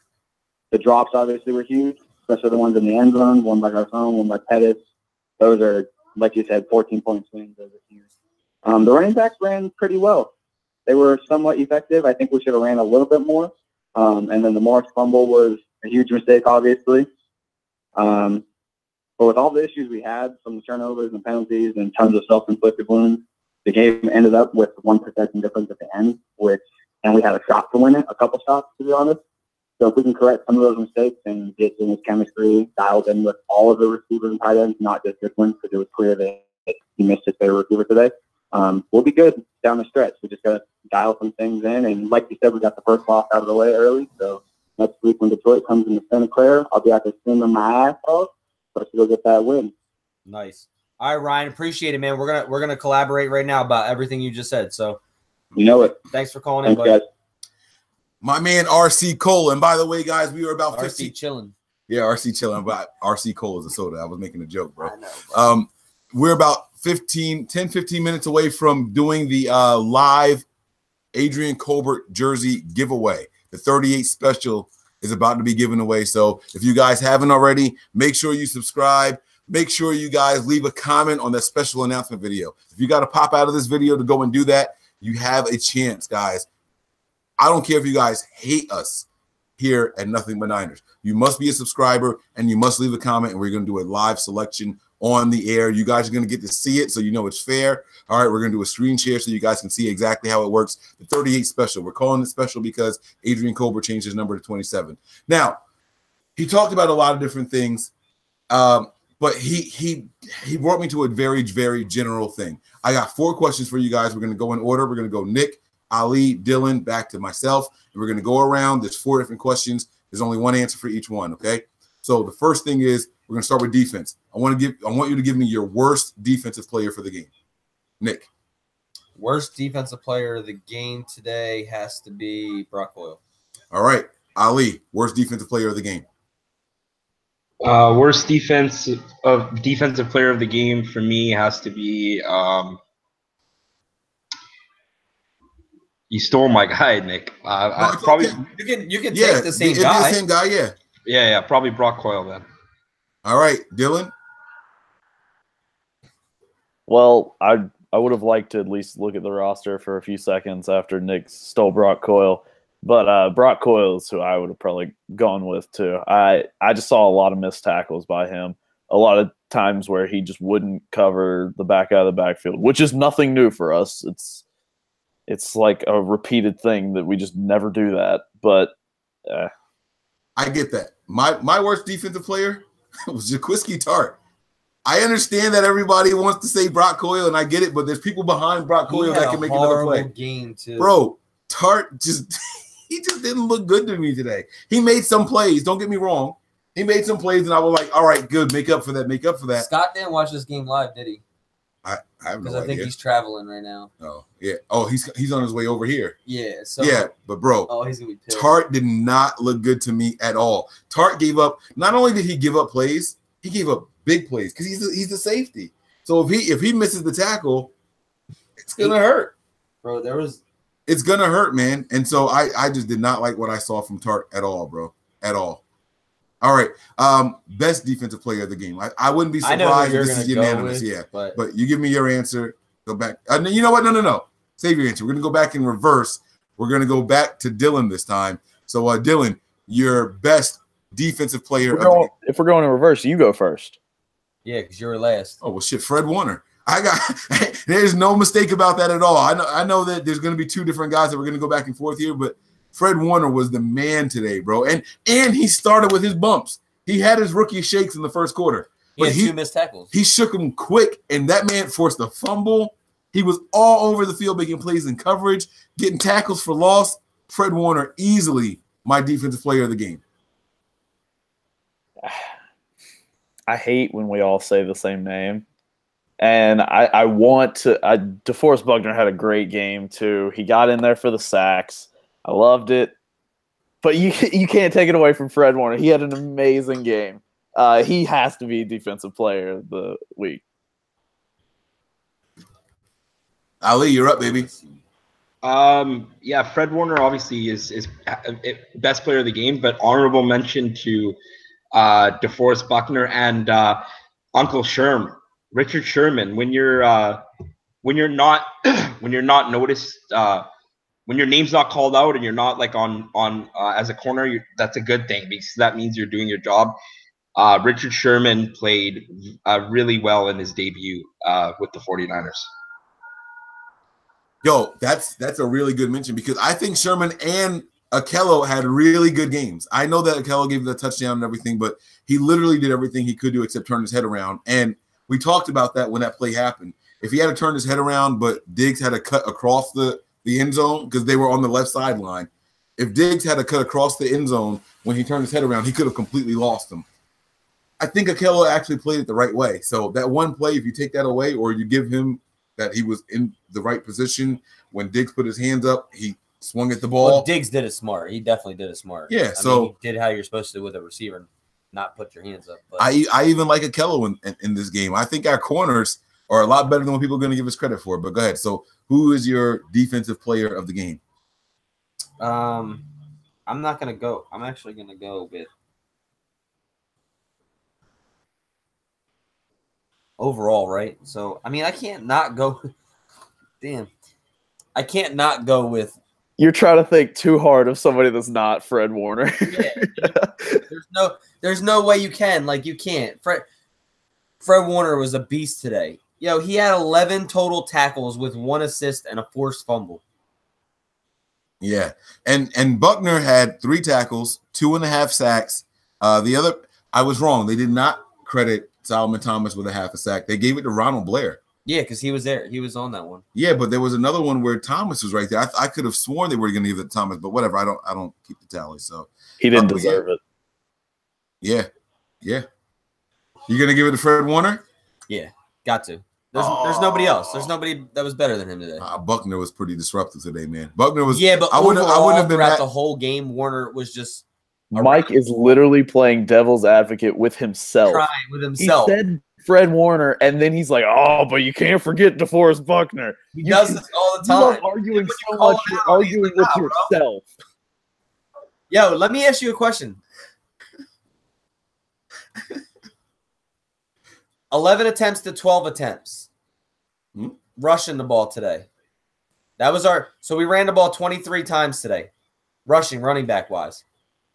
the drops obviously were huge, especially the ones in the end zone, one by Garcon, one by Pettis. Those are, like you said, 14-point swings. Those are huge. The running backs ran pretty well. They were somewhat effective. I think we should have ran a little bit more. And then the Morris fumble was a huge mistake, obviously. But with all the issues we had from the turnovers and penalties and tons of self-inflicted wounds, the game ended up with 1 possession difference at the end, and we had a shot to win it, a couple shots, to be honest. So if we can correct some of those mistakes and get in his chemistry dialed in with all of the receivers and tight ends, not just Goodwin, because it was clear that he missed his favorite receiver today, we'll be good down the stretch. We just got to dial some things in. And like you said, we got the first loss out of the way early. So next week when Detroit comes into Santa Clara, I'll be out there singing my ass off. Let's go get that win. Nice. All right, Ryan, appreciate it, man. We're gonna collaborate right now about everything you just said. So you know it. Thanks for calling in, buddy. Guys. My man RC Cole. And by the way, guys, we were about 15 chilling. Yeah, RC chilling. But RC Cole is a soda. I was making a joke, bro. I know, bro. We're about 15 minutes away from doing the live Adrian Colbert jersey giveaway. The 38 special is about to be given away. So if you guys haven't already, make sure you subscribe. Make sure you guys leave a comment on that special announcement video. If you got to pop out of this video to go and do that, you have a chance, guys. I don't care if you guys hate us here at Nothing But Niners. You must be a subscriber, and you must leave a comment, and we're going to do a live selection on the air. You guys are going to get to see it, so you know it's fair. All right, we're going to do a screen share so you guys can see exactly how it works. The 38 special. We're calling it special because Adrian Colbert changed his number to 27. Now, he talked about a lot of different things, but he brought me to a very, very general thing. I got 4 questions for you guys. We're going to go in order. We're going to go Nick, Ali, Dylan, back to myself, and we're going to go around. There's 4 different questions. There's only one answer for each one, okay? So the first thing is we're going to start with defense. I want you to give me your worst defensive player for the game. Nick. Worst defensive player of the game today has to be Brock Boyle. All right. Ali, worst defensive player of the game. Worst defensive player of the game for me has to be you stole my guy, Nick. No, probably okay. You can take the same guy. The same guy, yeah. Yeah, probably Brock Coyle then. All right, Dylan. Well, I would have liked to at least look at the roster for a few seconds after Nick stole Brock Coyle. But Brock Coyle is who I would have probably gone with too. I just saw a lot of missed tackles by him. A lot of times where he just wouldn't cover the back out of the backfield, which is nothing new for us. It's like a repeated thing that we just never do that. But I get that. My worst defensive player was Jaquiski Tart. I understand that everybody wants to say Brock Coyle, and I get it, but there's people behind Brock Coyle that can make another play. Game too. Bro, Tart just he just didn't look good to me today. He made some plays, don't get me wrong, He made some plays, and I was like, all right, good. Make up for that. Make up for that. Scott didn't watch this game live, did he? I have no idea. Because I think he's traveling right now. Oh, yeah. Oh, he's on his way over here. Yeah. So yeah, but bro, he's gonna be pissed. Tart did not look good to me at all. Tart gave up. Not only did he give up plays, he gave up big plays because he's the safety. So if he misses the tackle, it's gonna hurt, bro. It's gonna hurt, man. And so I just did not like what I saw from Tart at all, bro. At all. All right. Best defensive player of the game. I wouldn't be surprised if this is unanimous. Yeah. But you give me your answer. Go back. You know what? No. Save your answer. We're going to go back in reverse. We're going to go back to Dylan this time. So, Dylan, your best defensive player of the game. If we're going in reverse, you go first. Yeah, because you were last. Oh, well, shit. Fred Warner. There's no mistake about that at all. I know that there's going to be two different guys that we're going to go back and forth here, but Fred Warner was the man today, bro. And he started with his bumps. He had his rookie shakes in the first quarter. But he had 2 missed tackles. He shook him quick, and that man forced a fumble. He was all over the field making plays in coverage, getting tackles for loss. Fred Warner, easily my defensive player of the game. I hate when we all say the same name. And I want to – DeForest Buckner had a great game too. He got in there for the sacks. I loved it. But you can't take it away from Fred Warner. He had an amazing game. He has to be defensive player of the week. Ali, you're up, baby. Yeah, Fred Warner obviously is best player of the game, but honorable mention to DeForest Buckner and Uncle Sherm, Richard Sherman. When you're not noticed. When your name's not called out and you're not like on as a corner, that's a good thing because that means you're doing your job. Richard Sherman played really well in his debut with the 49ers. Yo, that's a really good mention because I think Sherman and Akello had really good games. I know that Akello gave the touchdown and everything, but he literally did everything he could do except turn his head around. And we talked about that when that play happened. If he had to turn his head around, but Diggs had to cut across the end zone because they were on the left sideline. If Diggs had to cut across the end zone when he turned his head around, he could have completely lost him. I think Akello actually played it the right way. So that one play, if you take that away or you give him that he was in the right position when Diggs put his hands up, he swung at the ball. Well, Diggs did it smart. He definitely did it smart. Yeah, I mean, he did how you're supposed to with a receiver, not put your hands up. But I even like Akello in this game. I think our corners are a lot better than what people are going to give us credit for. But go ahead. So who is your defensive player of the game? I'm not going to go. I'm actually going to go with overall, right? So, I mean, I can't not go. Damn. I can't not go with. You're trying to think too hard of somebody that's not Fred Warner. Yeah. There's no way you can. Like, you can't. Fred Warner was a beast today. Yo, he had 11 total tackles with 1 assist and a forced fumble. Yeah, and Buckner had 3 tackles, 2.5 sacks. The other, I was wrong. They did not credit Solomon Thomas with a half a sack. They gave it to Ronald Blair. Yeah, because he was there. He was on that one. Yeah, but there was another one where Thomas was right there. I could have sworn they were going to give it to Thomas, but whatever. I don't keep the tally. So he didn't deserve it. Yeah. You gonna give it to Fred Warner? Yeah, got to. There's nobody else. There's nobody that was better than him today. Buckner was pretty disruptive today, man. Buckner was. Yeah, but I wouldn't have been throughout the whole game. Warner was just. Mike is literally playing devil's advocate with himself. Trying with himself. He said Fred Warner, and then he's like, "Oh, but you can't forget DeForest Buckner." He does this all the time. You are arguing so much. You're arguing with yourself. Yo, let me ask you a question. 11 attempts to 12 attempts. Rushing the ball today. That was so we ran the ball 23 times today. Rushing, running back wise.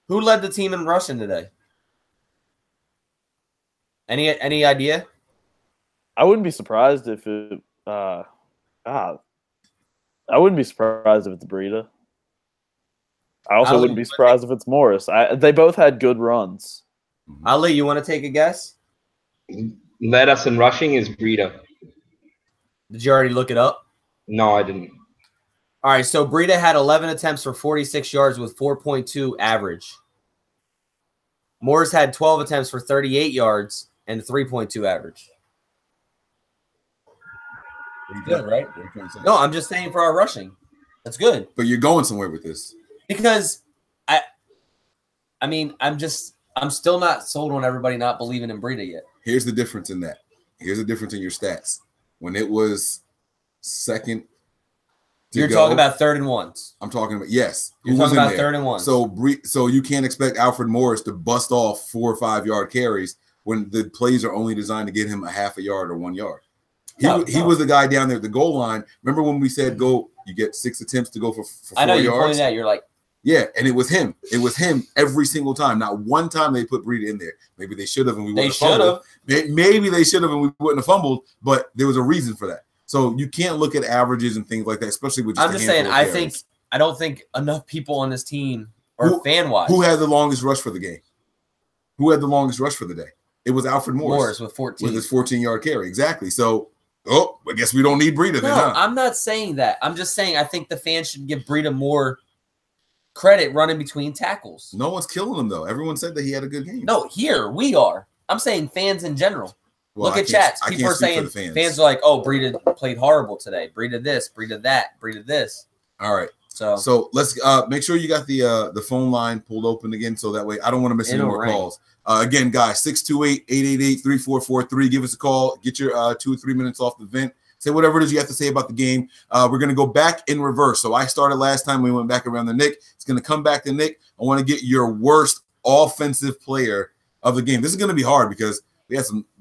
Who led the team in rushing today? Any idea? I wouldn't be surprised if it I wouldn't be surprised if it's Breida. I also wouldn't be surprised if it's Morris. They both had good runs. Ali, you want to take a guess? Led us in rushing is Breida. Did you already look it up? No, I didn't. All right, so Breida had 11 attempts for 46 yards with 4.2 average. Morris had 12 attempts for 38 yards and a 3.2 average. Good, right? No, I'm just saying for our rushing. That's good. But you're going somewhere with this. Because I mean, I'm still not sold on everybody not believing in Breida yet. Here's the difference in that. Here's the difference in your stats. When it was second You're talking about 3rd and 1s. I'm talking about, yes. You're talking about 3rd and 1s. So you can't expect Alfred Morris to bust off 4 or 5 yard carries when the plays are only designed to get him a half a yard or 1 yard. He was the guy down there at the goal line. Remember when we said go, you get 6 attempts to go for 4 yards? I know you pointed that. You're like, yeah, and it was him. It was him every single time. Not one time they put Breida in there. Maybe they should have, and we wouldn't have fumbled. Maybe they should have, and we wouldn't have fumbled. But there was a reason for that. So you can't look at averages and things like that, especially with. I'm just saying. I don't think enough people on this team or fan-wise. Who had the longest rush for the game? Who had the longest rush for the day? It was Alfred Morris with 14 with his 14-yard carry. Exactly. So, I guess we don't need Breida then. Huh? I'm not saying that. I'm just saying I think the fans should give Breida more credit running between tackles. No one's killing him though. Everyone said that he had a good game. No, here we are. I'm saying fans in general. Well, look at chats. People are saying fans are like, "Oh, Breida played horrible today. Breida this, Breida that, Breida this." All right. So let's make sure you got the phone line pulled open again, so that way I don't want to miss any more calls. Again, guys, 628-888-3443. Give us a call. Get your 2 or 3 minutes off the vent. Say whatever it is you have to say about the game. We're going to go back in reverse. So I started last time. We went back around to Nick. It's going to come back to Nick. I want to get your worst offensive player of the game. This is going to be hard because we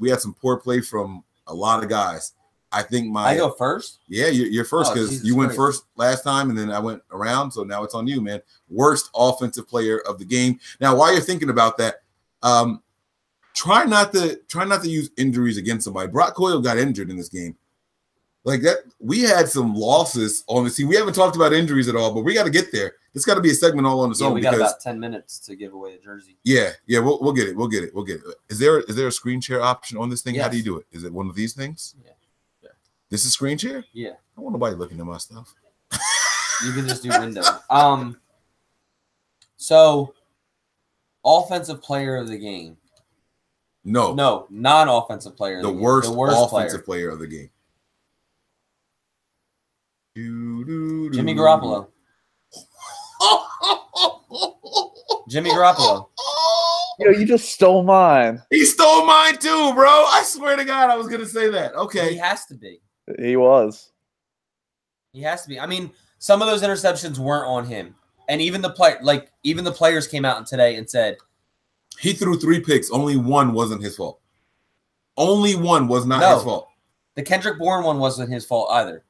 had some poor play from a lot of guys. I think I go first? Yeah, you're first because you went first last time, and then I went around. So now it's on you, man. Worst offensive player of the game. Now, while you're thinking about that, try not to use injuries against somebody. Brock Coyle got injured in this game. Like that, we had some losses on the team. We haven't talked about injuries at all, but we got to get there. It's got to be a segment all on its own. We got about 10 minutes to give away the jersey. Yeah, we'll get it. Is there a screen share option on this thing? Yes. How do you do it? Is it one of these things? Yeah. This is screen share? Yeah. I don't want nobody looking at my stuff. You can just do window. So offensive player of the game. No, non-offensive player. The worst offensive player of the game. Jimmy Garoppolo. Jimmy Garoppolo. You just stole mine. He stole mine too, bro. I swear to God, I was gonna say that. Okay, he has to be. He was. He has to be. I mean, some of those interceptions weren't on him, and even the players came out today and said he threw 3 picks. Only one wasn't his fault. Only one was not his fault. The Kendrick Bourne one wasn't his fault either.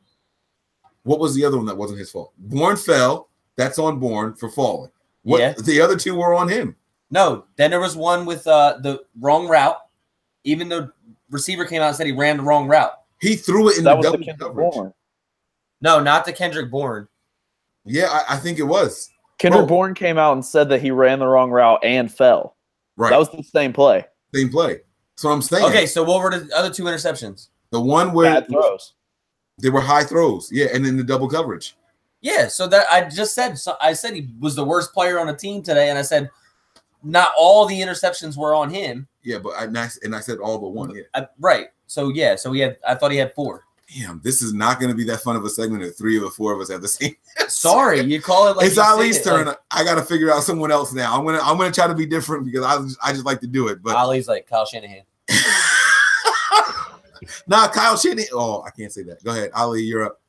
What was the other one that wasn't his fault? Bourne fell. That's on Bourne for falling. The other 2 were on him. No. Then there was one with the wrong route. Even though receiver came out and said he ran the wrong route. He threw it in the double coverage. Bourne. No, not the Kendrick Bourne. Yeah, I think it was. Kendrick Bourne came out and said that he ran the wrong route and fell. Right. That was the same play. Same play. That's what I'm saying. Okay, so what were the other 2 interceptions? The one where bad throws. They were high throws, yeah, and then the double coverage. Yeah, so that I just said. So I said he was the worst player on the team today, and I said not all the interceptions were on him. Yeah, but I said all but one. Yeah, right. So yeah, I thought he had 4. Damn, this is not going to be that fun of a segment if 3 or the 4 of us have the same. Sorry, you call it like it's Ali's turn. Like, I got to figure out someone else now. I'm gonna try to be different because I just like to do it. But Ali's like Kyle Shanahan. Nah, Kyle Shanahan. Oh, I can't say that. Go ahead, Ali. You're up.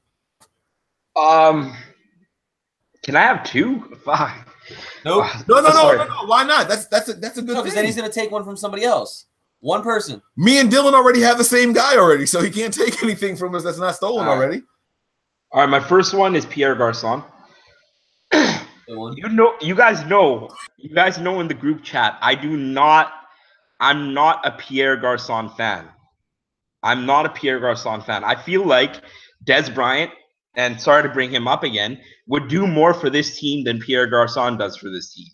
Can I have 2? Fuck. Nope. No. Why not? That's a good thing. Because then he's gonna take one from somebody else. One person. Me and Dylan already have the same guy already, so he can't take anything from us that's not stolen already. All right, my first one is Pierre Garçon. You guys know in the group chat, I'm not a Pierre Garçon fan. I'm not a Pierre Garçon fan. I feel like Des Bryant, and sorry to bring him up again, would do more for this team than Pierre Garçon does for this team.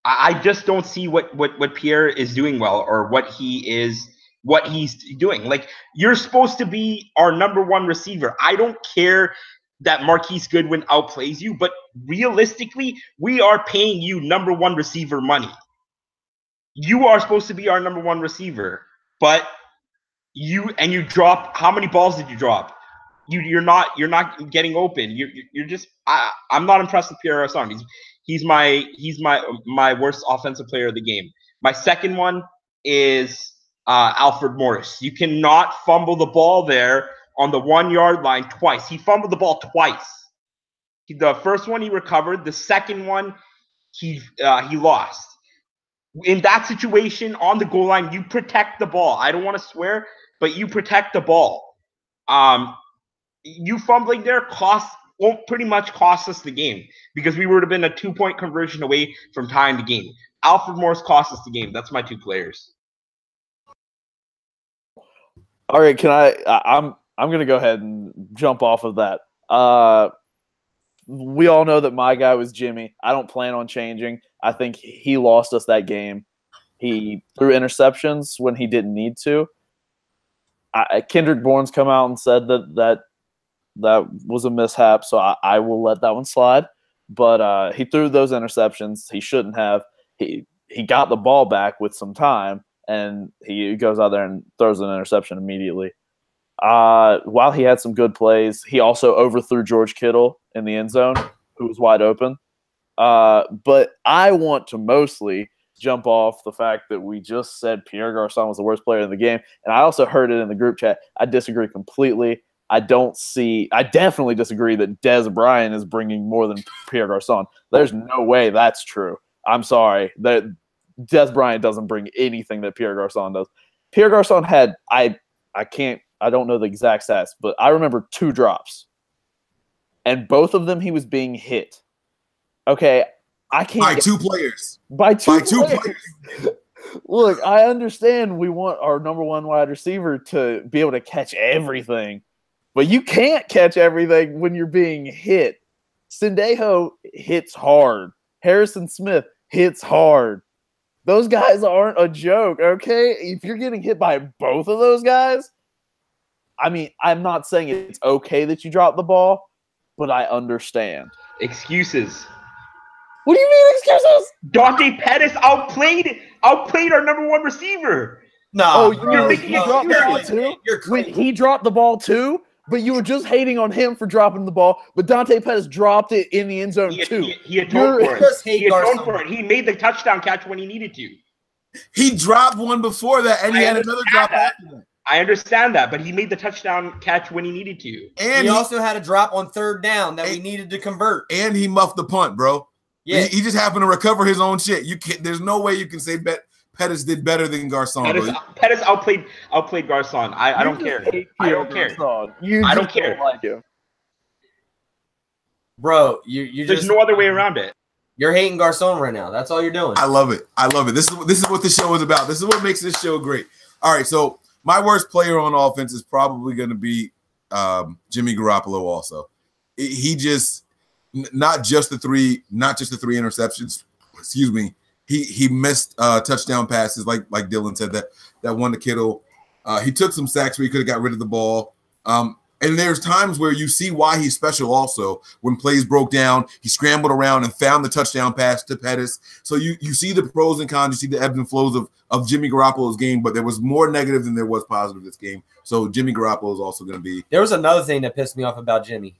I just don't see what Pierre is doing well or what he's doing. Like, you're supposed to be our number 1 receiver. I don't care that Marquise Goodwin outplays you, but realistically, we are paying you number 1 receiver money. You are supposed to be our number one receiver, but you drop. How many balls did you drop? You're not getting open. You're just. I'm not impressed with Pierre Garçon. He's my worst offensive player of the game. My second one is Alfred Morris. You cannot fumble the ball there on the 1 yard line twice. He fumbled the ball twice. The first one he recovered. The second one he lost. In that situation on the goal line, you protect the ball. I don't want to swear, but you protect the ball. You fumbling there won't pretty much cost us the game because we would have been a 2-point conversion away from tying the game. Alfred Morris cost us the game. That's my two players. All right, I'm going to go ahead and jump off of that. We all know that my guy was Jimmy. I don't plan on changing. I think he lost us that game. He threw interceptions when he didn't need to. Kendrick Bourne's come out and said that was a mishap, so I will let that one slide. But he threw those interceptions. He shouldn't have. He got the ball back with some time, and he goes out there and throws an interception immediately. While he had some good plays, he also overthrew George Kittle in the end zone, who was wide open. But I want to mostly jump off the fact that we just said Pierre Garçon was the worst player in the game. And I also heard it in the group chat. I disagree completely. I definitely disagree that Des Bryant is bringing more than Pierre Garçon. There's no way that's true. I'm sorry. That Des Bryant doesn't bring anything that Pierre Garçon does. Pierre Garçon had, I don't know the exact stats, but I remember 2 drops. And both of them he was being hit. Okay, I can't. By 2 players. By two players. Look, I understand we want our number one wide receiver to be able to catch everything, but you can't catch everything when you're being hit. Sendejo hits hard. Harrison Smith hits hard. Those guys aren't a joke, okay? If you're getting hit by both of those guys, I mean, I'm not saying it's okay that you drop the ball, but I understand. Excuses. What do you mean excuses? Dante Pettis outplayed our number one receiver. No, you're making it serious. When he dropped the ball too, but you were just hating on him for dropping the ball, but Dante Pettis dropped it in the end zone too. He atoned for it. He atoned for it. He made the touchdown catch when he needed to. He dropped one before that, and he had another drop after that. I understand that, but he made the touchdown catch when he needed to. And he also had a drop on 3rd down that we needed to convert. And he muffed the punt, bro. Yeah, he just happened to recover his own shit. You can't. There's no way you can say Pettis did better than Garçon. Pettis outplayed Garçon. I don't care. I don't care. I don't care. Like you. Bro, you there's no other way around it. You're hating Garçon right now. That's all you're doing. I love it. I love it. This is what the show is about. This is what makes this show great. All right, so my worst player on offense is probably going to be Jimmy Garoppolo. Also, he just not just the three interceptions. Excuse me. He missed touchdown passes like Dylan said that one to Kittle. He took some sacks where he could have got rid of the ball. And there's times where you see why he's special also. When plays broke down, he scrambled around and found the touchdown pass to Pettis. So you see the pros and cons. You see the ebbs and flows of Jimmy Garoppolo's game, but there was more negative than there was positive this game. So Jimmy Garoppolo is also going to be. There was another thing that pissed me off about Jimmy.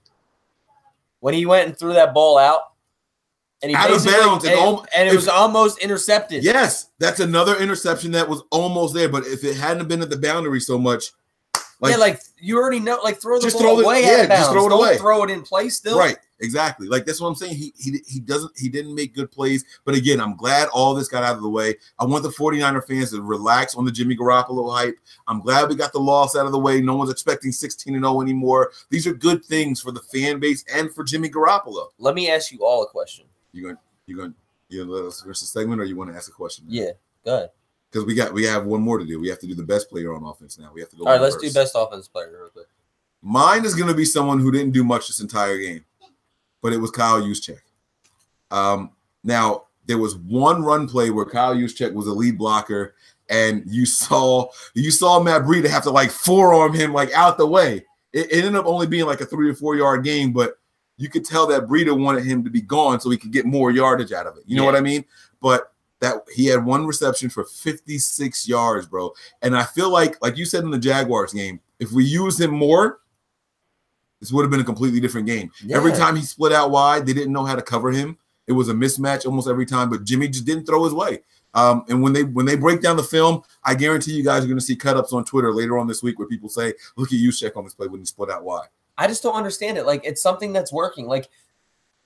When he went and threw that ball out, and he out of bounds, and it was almost intercepted. Yes, that's another interception that was almost there. But if it hadn't been at the boundary so much. You already know. Throw the ball away. Yeah, just throw it away. Don't throw it in place still. Right, exactly. That's what I'm saying. He didn't make good plays. But again, I'm glad all this got out of the way. I want the 49er fans to relax on the Jimmy Garoppolo hype. I'm glad we got the loss out of the way. No one's expecting 16-0 anymore. These are good things for the fan base and for Jimmy Garoppolo. Let me ask you all a question. You going to let us finish the segment, or you want to ask a question? Yeah, go ahead. Because we have one more to do. We have to do the best player on offense now. We have to go. All right, let's do best offense player real quick. Mine is going to be someone who didn't do much this entire game, but it was Kyle Juszczyk. Now there was one run play where Kyle Juszczyk was a lead blocker, and you saw Matt Breida have to forearm him out the way. It ended up only being a 3 or 4 yard game, but you could tell that Breida wanted him to be gone so he could get more yardage out of it. You know what I mean? But that he had one reception for 56 yards, bro. And I feel like you said in the Jaguars game, if we use him more, this would have been a completely different game. Yeah. Every time he split out wide, they didn't know how to cover him. It was a mismatch almost every time, but Jimmy just didn't throw his way. And when they break down the film, I guarantee you guys are going to see cut-ups on Twitter later on this week where people say, look at Juszczyk on this play when he split out wide. I just don't understand it. Like, it's something that's working. Like,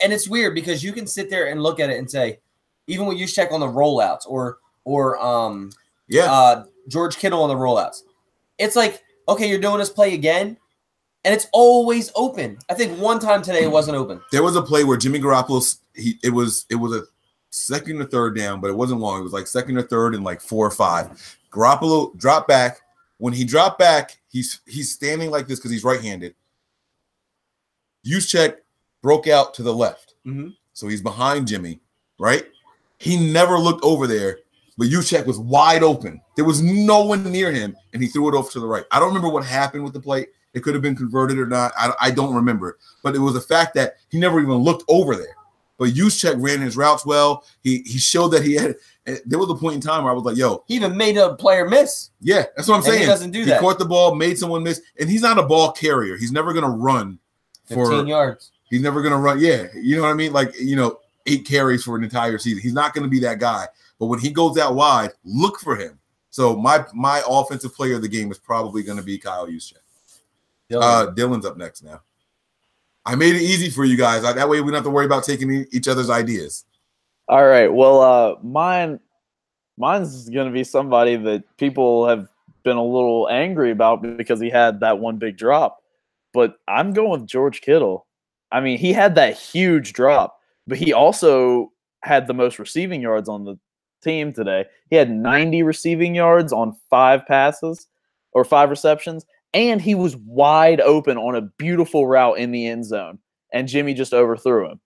and it's weird because you can sit there and look at it and say, even with Juszczyk on the rollouts or George Kittle on the rollouts, it's like, okay, you're doing this play again, and it's always open. I think one time today it wasn't open. There was a play where Jimmy Garoppolo, it was a second or third down, but it wasn't long. It was like second or third and like 4 or 5. Garoppolo dropped back. When he dropped back, he's standing like this because he's right-handed. Juszczyk broke out to the left. Mm-hmm. So he's behind Jimmy, right? He never looked over there, but Juszczyk was wide open. There was no one near him, and he threw it over to the right. I don't remember what happened with the play. It could have been converted or not. I don't remember. But it was the fact that he never even looked over there. But Juszczyk ran his routes well. He showed that he had – there was a point in time where I was like, yo. He even made a player miss. Yeah, that's what I'm saying. He doesn't do that. He caught the ball, made someone miss, and he's not a ball carrier. He's never going to run for – 15 yards. He's never going to run. Yeah, you know what I mean? Like, 8 carries for an entire season. He's not going to be that guy. But when he goes out wide, look for him. So my offensive player of the game is probably going to be Kyle Juszczyk. Dylan's up next now. I made it easy for you guys. That way we don't have to worry about taking each other's ideas. All right. Well, mine's going to be somebody that people have been a little angry about because he had that one big drop. But I'm going with George Kittle. I mean, he had that huge drop, but he also had the most receiving yards on the team today. He had 90 receiving yards on 5 passes or 5 receptions. And he was wide open on a beautiful route in the end zone, and Jimmy just overthrew him.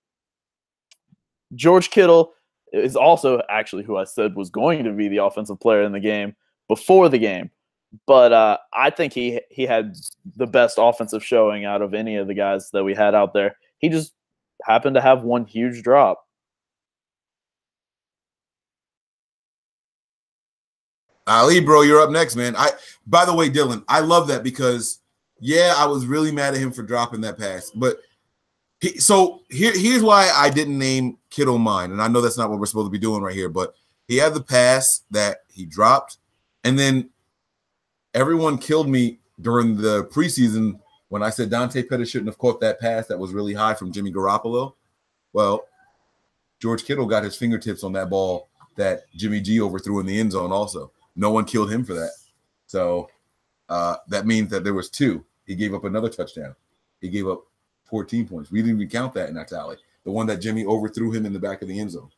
George Kittle is also actually who I said was going to be the offensive player in the game before the game. But I think he had the best offensive showing out of any of the guys that we had out there. He just happened to have one huge drop. Ali, bro, you're up next, man. By the way, Dylan, I love that because, I was really mad at him for dropping that pass. But here's why I didn't name Kittle mine, and I know that's not what we're supposed to be doing right here, but he had the pass that he dropped, and then everyone killed me during the preseason when I said Dante Pettis shouldn't have caught that pass that was really high from Jimmy Garoppolo. Well, George Kittle got his fingertips on that ball that Jimmy G overthrew in the end zone also. No one killed him for that. So that means that there was 2. He gave up another touchdown. He gave up 14 points. We didn't even count that in that tally. The one that Jimmy overthrew him in the back of the end zone.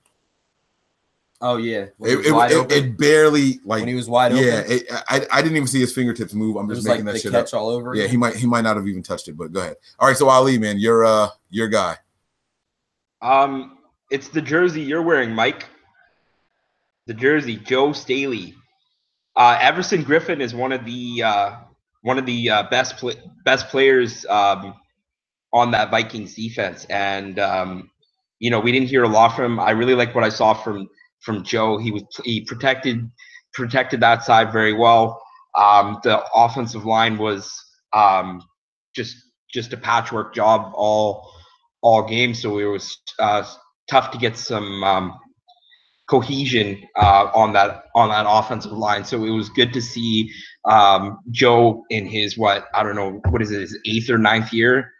Oh, yeah. It barely – like when he was wide open? Yeah. I didn't even see his fingertips move. I'm just making that shit up. Catch all over Yeah, he might not have even touched it, but go ahead. All right, so Ali, man, you're your guy. It's the jersey you're wearing, Mike. The jersey, Joe Staley. Everson Griffin is one of the best players on that Vikings defense, and we didn't hear a lot from him. I really like what I saw from Joe. He protected that side very well. The offensive line was just a patchwork job all game, so it was tough to get some cohesion on that offensive line. So it was good to see Joe in his what is it, his 8th or 9th year,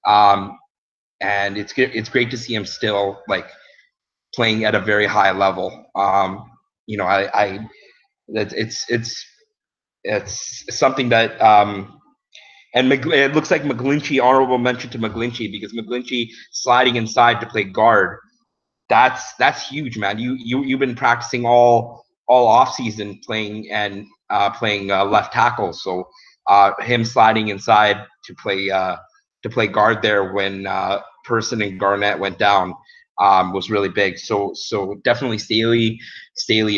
and it's great to see him still like playing at a very high level. It's something that and it looks like McGlinchey, honorable mention to McGlinchey, because McGlinchey sliding inside to play guard. That's huge, man. You've been practicing all off season playing left tackle. So him sliding inside to play guard there when Person and Garnett went down was really big. So definitely Staley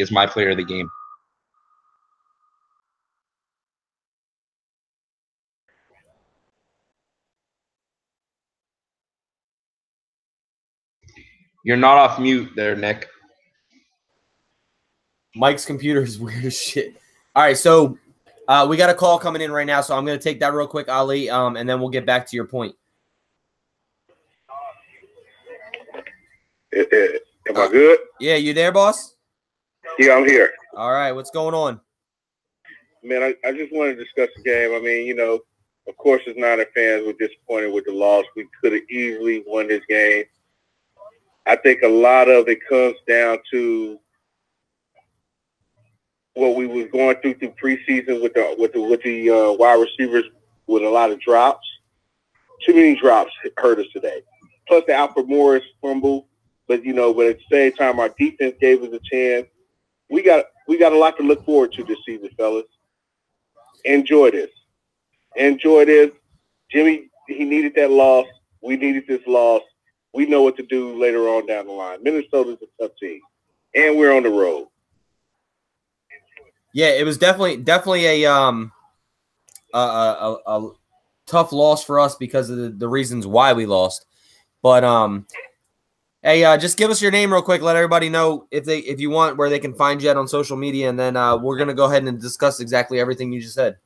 is my player of the game. You're not off mute there, Nick. Mike's computer is weird as shit. All right, so we got a call coming in right now, so I'm going to take that real quick, Ali, and then we'll get back to your point. Am I good? Yeah, you there, boss? Yeah, I'm here. All right, what's going on? Man, I just want to discuss the game. I mean, you know, of course, as Niner fans, we're disappointed with the loss. We could have easily won this game. I think a lot of it comes down to what we was going through preseason with the wide receivers with a lot of drops. Too many drops hurt us today. Plus the Alfred Morris fumble. But, you know, but at the same time, our defense gave us a chance. We got a lot to look forward to this season, fellas. Enjoy this. Enjoy this. Jimmy, he needed that loss. We needed this loss. We know what to do later on down the line. Minnesota's a tough team, and we're on the road. Yeah, it was definitely a tough loss for us because of the reasons why we lost. But hey, just give us your name real quick. Let everybody know if you want where they can find you at on social media, and then we're gonna go ahead and discuss exactly everything you just said.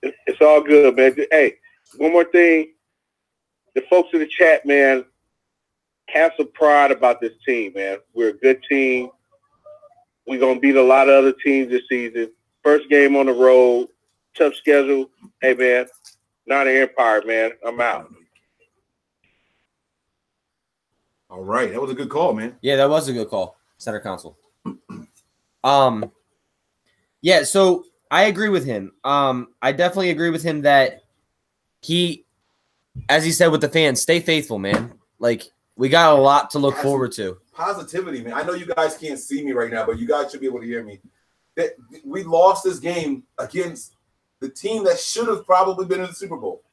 It's all good, man. Hey, one more thing. The folks in the chat, man, have some pride about this team, man. We're a good team. We're going to beat a lot of other teams this season. First game on the road, tough schedule. Hey, man, not an empire, man. I'm out. All right. That was a good call, man. Yeah, that was a good call, Center Council. Yeah, so I agree with him. I definitely agree with him that he, as he said with the fans, stay faithful, man. Like, we got a lot to look forward to. Positivity, man. I know you guys can't see me right now, but you guys should be able to hear me. That we lost this game against the team that should have probably been in the Super Bowl.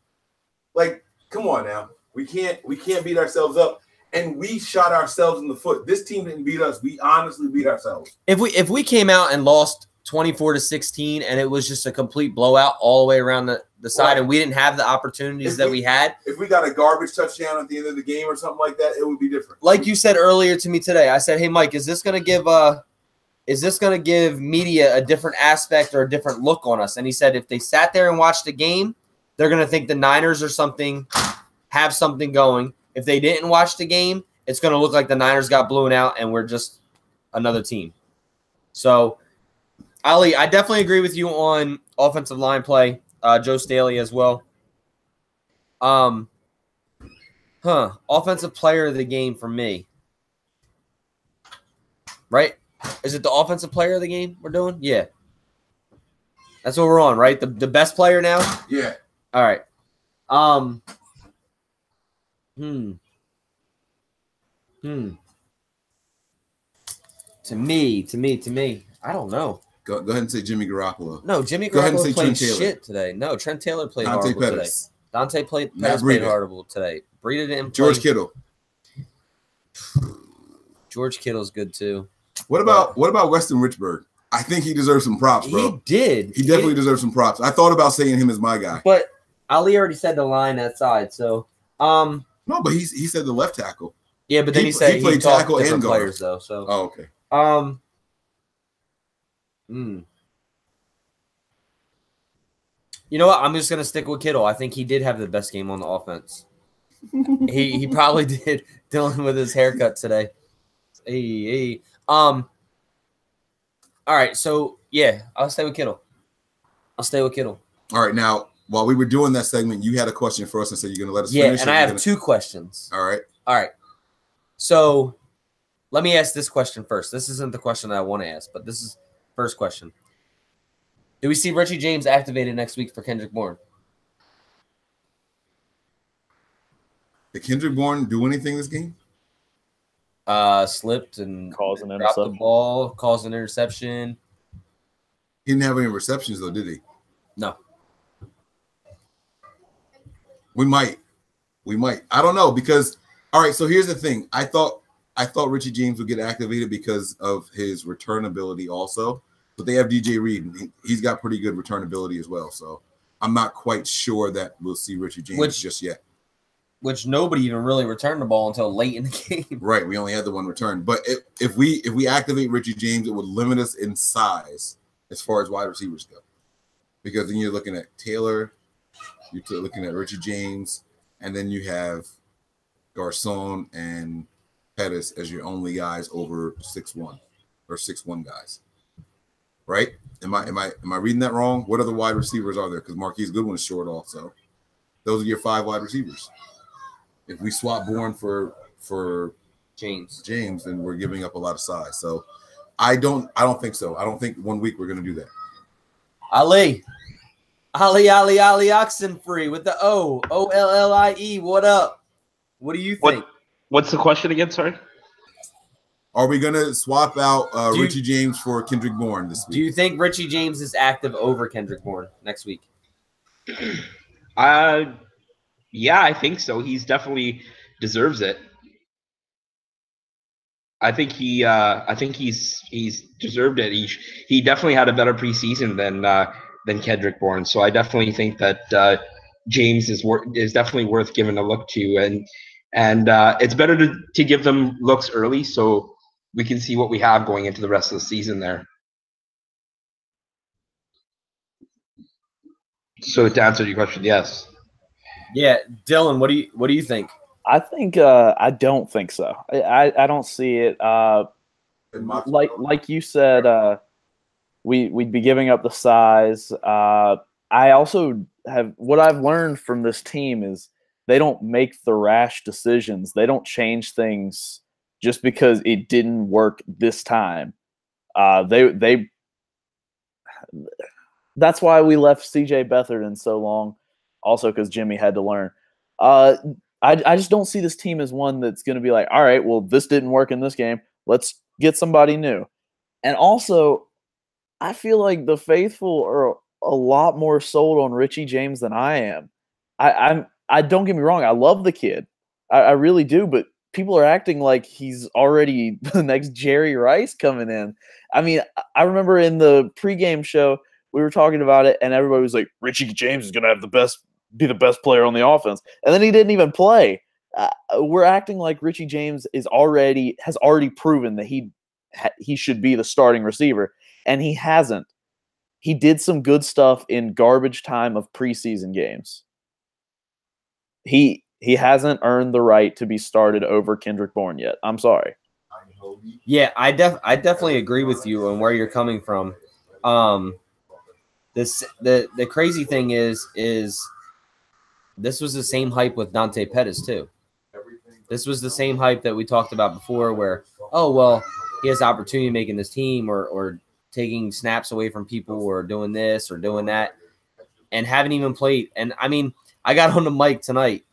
Like, come on now. We can't beat ourselves up. And we shot ourselves in the foot. This team didn't beat us. We honestly beat ourselves. If we came out and lost 24-16 and it was just a complete blowout all the way around the side, right, and we didn't have the opportunities that we had. If we got a garbage touchdown at the end of the game or something like that, it would be different. Like you said earlier to me today, I said, "Hey Mike, is this going to give media a different aspect or a different look on us?" And he said if they sat there and watched the game, they're going to think the Niners have something going. If they didn't watch the game, it's going to look like the Niners got blown out and we're just another team. So, Ali, I definitely agree with you on offensive line play. Joe Staley as well. Offensive player of the game for me. Right? Is it the offensive player of the game we're doing? Yeah. That's what we're on, right? The best player now? Yeah. All right. To me. I don't know. Go ahead and say Jimmy Garoppolo. No, Jimmy Garoppolo played shit today. No, Trent Taylor played horrible today. Dante played horrible today. Breida didn't play. George Kittle. George Kittle's good too. What about Weston Richburg? I think he deserves some props, bro. He did. He definitely deserves some props. I thought about saying him as my guy. But Ali already said the line that side, so no, but he said the left tackle. Yeah, but then he said he played tackle and guard. Players though. So okay. You know what? I'm just gonna stick with Kittle. I think he did have the best game on the offense. he probably did, dealing with his haircut today. All right, so yeah, I'll stay with Kittle. All right, now while we were doing that segment, you had a question for us and said you're gonna let us finish. Yeah, and I have two questions. All right. So let me ask this question first. This isn't the question that I want to ask, but this is first question. Do we see Richie James activated next week for Kendrick Bourne? Did Kendrick Bourne do anything this game? Slipped and caused an dropped the ball, caused an interception. He didn't have any receptions though, did he? No. We might. I don't know because all right, so here's the thing. I thought Richie James would get activated because of his return ability also. But they have DJ Reed, and he's got pretty good return ability as well. So I'm not quite sure that we'll see Richie James just yet. which nobody even really returned the ball until late in the game. Right, we only had the one return. But if we activate Richie James, it would limit us in size as far as wide receivers go. Because then you're looking at Taylor, you're looking at Richie James, and then you have Garcon and Pettis as your only guys over 6'1" or 6'1" guys. Right? Am I reading that wrong? What other wide receivers are there? Because Marquise Goodwin is short also. Those are your 5 wide receivers. If we swap Bourne for James, then we're giving up a lot of size. So I don't think so. I don't think 1 week we're going to do that. Ali Oxenfree with the Ollie. What up? What do you think? What's the question again? Sorry. Are we going to swap out Richie James for Kendrick Bourne this week? Do you think Richie James is active over Kendrick Bourne next week? Yeah, I think so. He's definitely deserves it. I think he's deserved it. He definitely had a better preseason than Kendrick Bourne. So I definitely think that James is definitely worth giving a look to, and it's better to give them looks early so we can see what we have going into the rest of the season there. So to answer your question, yes. Yeah, Dylan, what do you think? I think I don't think so. I don't see it. Like you said, we'd be giving up the size. I also have what I've learned from this team is they don't make the rash decisions. They don't change things just because it didn't work this time. They that's why we left CJ Beathard in so long. Also because Jimmy had to learn. I just don't see this team as one that's going to be like, all right, well, this didn't work in this game. Let's get somebody new. And also, I feel like the faithful are a lot more sold on Richie James than I am. I don't get me wrong. I love the kid. I really do. But people are acting like he's already the next Jerry Rice coming in. I mean, I remember in the pregame show, we were talking about it, and everybody was like, Richie James is going to have be the best player on the offense. And then he didn't even play. We're acting like Richie James has already proven that he should be the starting receiver, and he hasn't. He did some good stuff in garbage time of preseason games. He hasn't earned the right to be started over Kendrick Bourne yet. I'm sorry. Yeah, I definitely agree with you on where you're coming from. The crazy thing is this was the same hype with Dante Pettis too. This was the same hype that we talked about before where, oh, well, he has the opportunity of making this team or taking snaps away from people or doing this or doing that and haven't even played. And, I mean, I got on to Mike tonight,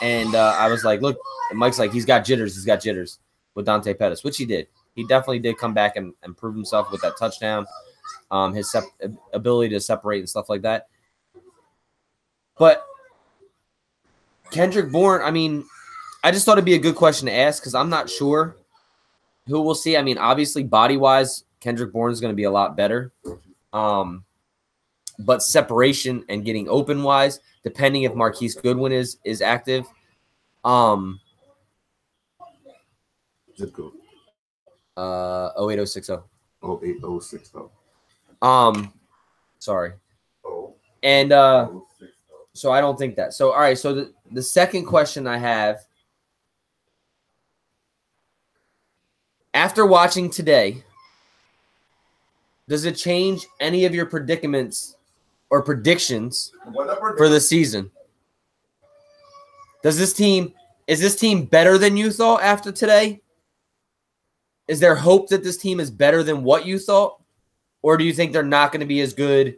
and I was like, look, and Mike's like, he's got jitters with Dante Pettis, which he did. He definitely did come back and prove himself with that touchdown, his ability to separate and stuff like that. But Kendrick Bourne, I mean, I just thought it'd be a good question to ask because I'm not sure who we'll see. I mean, obviously, body-wise, Kendrick Bourne is going to be a lot better. But separation and getting open-wise, depending if Marquise Goodwin is active. Zip code. 08060. 08060. Sorry. Oh. And so I don't think that. So, all right, so the second question I have, after watching today, does it change any of your predicaments or predictions for the season? Is this team better than you thought after today? Is there hope that this team is better than what you thought? Or do you think they're not going to be as good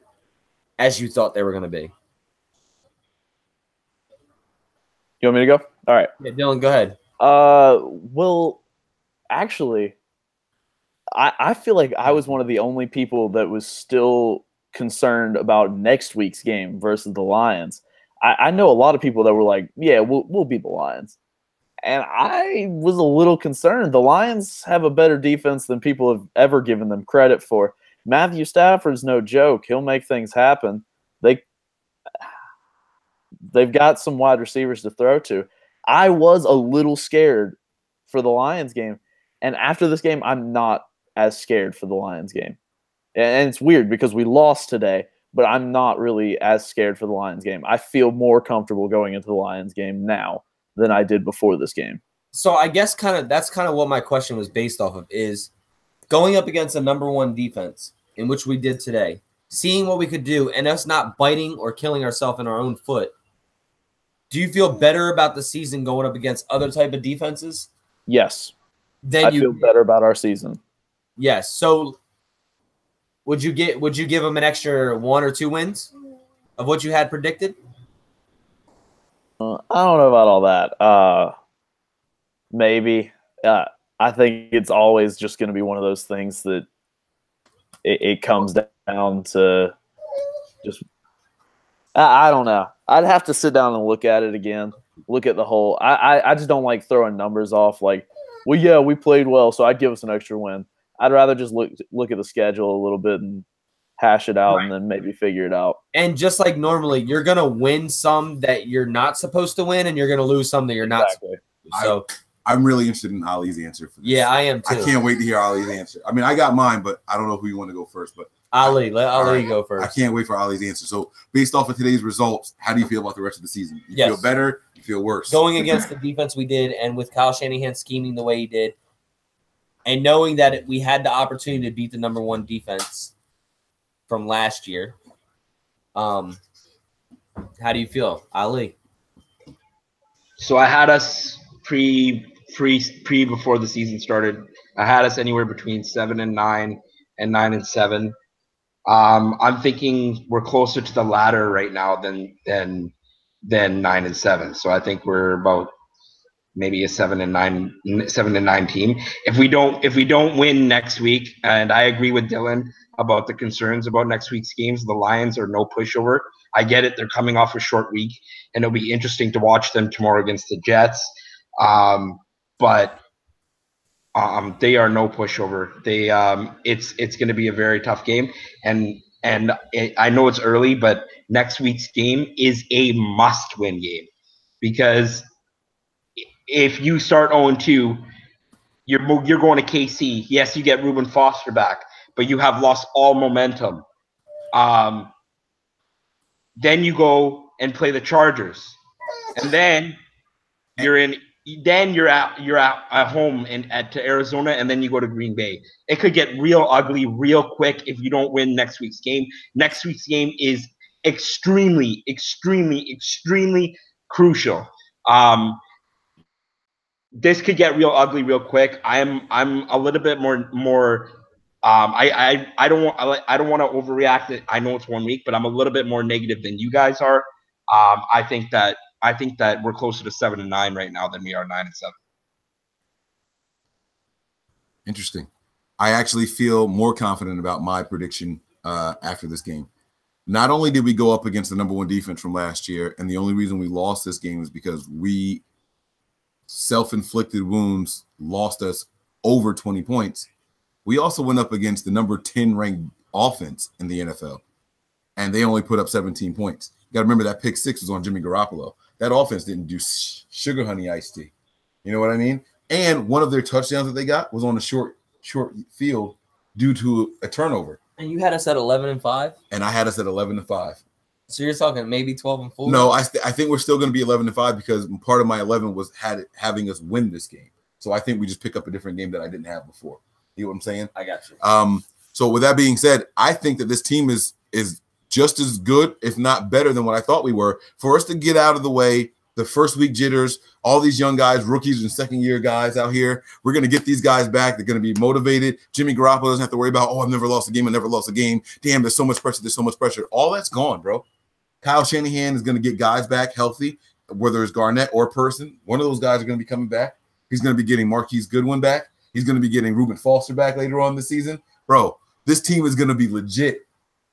as you thought they were going to be? You want me to go? All right. Yeah, Dylan, go ahead. Well, actually, I feel like I was one of the only people that was still concerned about next week's game versus the Lions. I know a lot of people that were like, yeah, we'll beat the Lions. And I was a little concerned. The Lions have a better defense than people have ever given them credit for. Matthew Stafford's no joke. He'll make things happen. they've got some wide receivers to throw to. I was a little scared for the Lions game, and after this game, I'm not as scared for the Lions game. And it's weird because we lost today, but I'm not really as scared for the Lions game. I feel more comfortable going into the Lions game now than I did before this game. So I guess that's kind of what my question was based off of, is going up against a #1 defense, in which we did today, seeing what we could do and us not biting or killing ourselves in our own foot. Do you feel better about the season going up against other type of defenses? Yes. I feel better about our season. Yes. So would you give them an extra 1 or 2 wins of what you had predicted? I don't know about all that. Maybe. I think it's always just going to be one of those things that it comes down to just – I don't know. I'd have to sit down and look at it again, look at the whole – I just don't like throwing numbers off like, well, yeah, we played well, so I'd give us an extra win. I'd rather just look at the schedule a little bit and hash it out, right, and then maybe figure it out. And just like normally, you're going to win some that you're not supposed to win, and you're going to lose some that you're not supposed to. So I'm really interested in Ali's answer for this. Yeah, I am too. I can't wait to hear Ali's answer. I mean, I got mine, but I don't know who you want to go first. But Ali, let Ali go first. I can't wait for Ali's answer. So based off of today's results, how do you feel about the rest of the season? You feel better? You feel worse? Going against the defense we did, and with Kyle Shanahan scheming the way he did, and knowing that we had the opportunity to beat the #1 defense from last year, how do you feel, Ali? So I had us pre before the season started. I had us anywhere between 7-9 and 9-7. I'm thinking we're closer to the latter right now than 9-7. So I think we're about maybe a 7-9 team. If we don't win next week, and I agree with Dylan about the concerns about next week's games, the Lions are no pushover. I get it; they're coming off a short week, and it'll be interesting to watch them tomorrow against the Jets. But they are no pushover. They it's going to be a very tough game, and I know it's early, but next week's game is a must-win game, because if you start 0-2, you're going to KC. Yes, you get Reuben Foster back, but you have lost all momentum. Then you go and play the Chargers, and then you're at home to Arizona, and then you go to Green Bay. It could get real ugly real quick if you don't win next week's game. Next week's game is extremely, extremely, extremely crucial. This could get real ugly real quick. I'm a little bit more. I don't want to overreact. I know it's 1 week, but I'm a little bit more negative than you guys are. I think that we're closer to 7-9 right now than we are 9-7. Interesting. I actually feel more confident about my prediction after this game. Not only did we go up against the #1 defense from last year, and the only reason we lost this game is because we self-inflicted wounds lost us over 20 points. We also went up against the number 10 ranked offense in the NFL, and they only put up 17 points. You got to remember that pick 6 was on Jimmy Garoppolo. That offense didn't do sugar honey iced tea. You know what I mean? And one of their touchdowns that they got was on a short field due to a turnover. And you had us at 11-5? And I had us at 11-5. So you're talking maybe 12-4? No, I think we're still going to be 11-5 because part of my 11 was having us win this game. So I think we just pick up a different game that I didn't have before. You know what I'm saying? I got you. So with that being said, I think that this team is just as good, if not better than what I thought we were. For us to get out of the way, the first week jitters, all these young guys, rookies and second-year guys out here, we're going to get these guys back. They're going to be motivated. Jimmy Garoppolo doesn't have to worry about, I've never lost a game. I never lost a game. Damn, there's so much pressure. There's so much pressure. All that's gone, bro. Kyle Shanahan is going to get guys back healthy, whether it's Garnett or Person. One of those guys are going to be coming back. He's going to be getting Marquise Goodwin back. He's going to be getting Reuben Foster back later on this season. Bro, this team is going to be legit.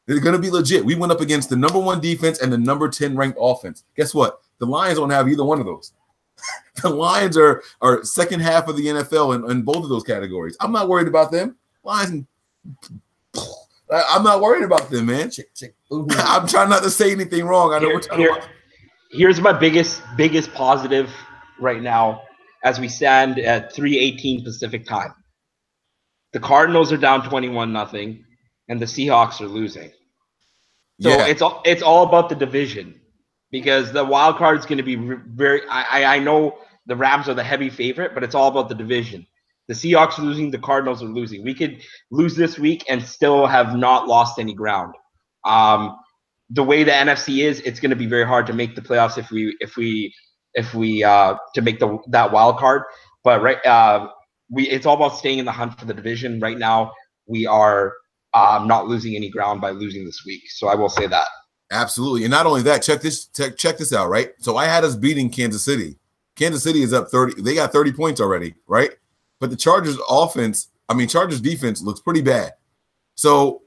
They're going to be legit. We went up against the #1 defense and the number 10 ranked offense. Guess what? The Lions don't have either one of those. The Lions are second half of the NFL in both of those categories. I'm not worried about them. Lions, I'm not worried about them, man. I'm trying not to say anything wrong. I know we're trying to watch. Here's my biggest positive right now as we stand at 3:18 Pacific time. The Cardinals are down 21-0, and the Seahawks are losing. So it's all about the division, because the wild card is going to be very. I know the Rams are the heavy favorite, but it's all about the division. The Seahawks are losing, the Cardinals are losing. We could lose this week and still have not lost any ground. The way the NFC is, it's going to be very hard to make the playoffs if we to make that wild card. But it's all about staying in the hunt for the division. Right now, we are not losing any ground by losing this week. So I will say that. Absolutely. And not only that, check this out, right? So I had us beating Kansas City. Kansas City is up 30. They got 30 points already, right? But the Chargers defense looks pretty bad. So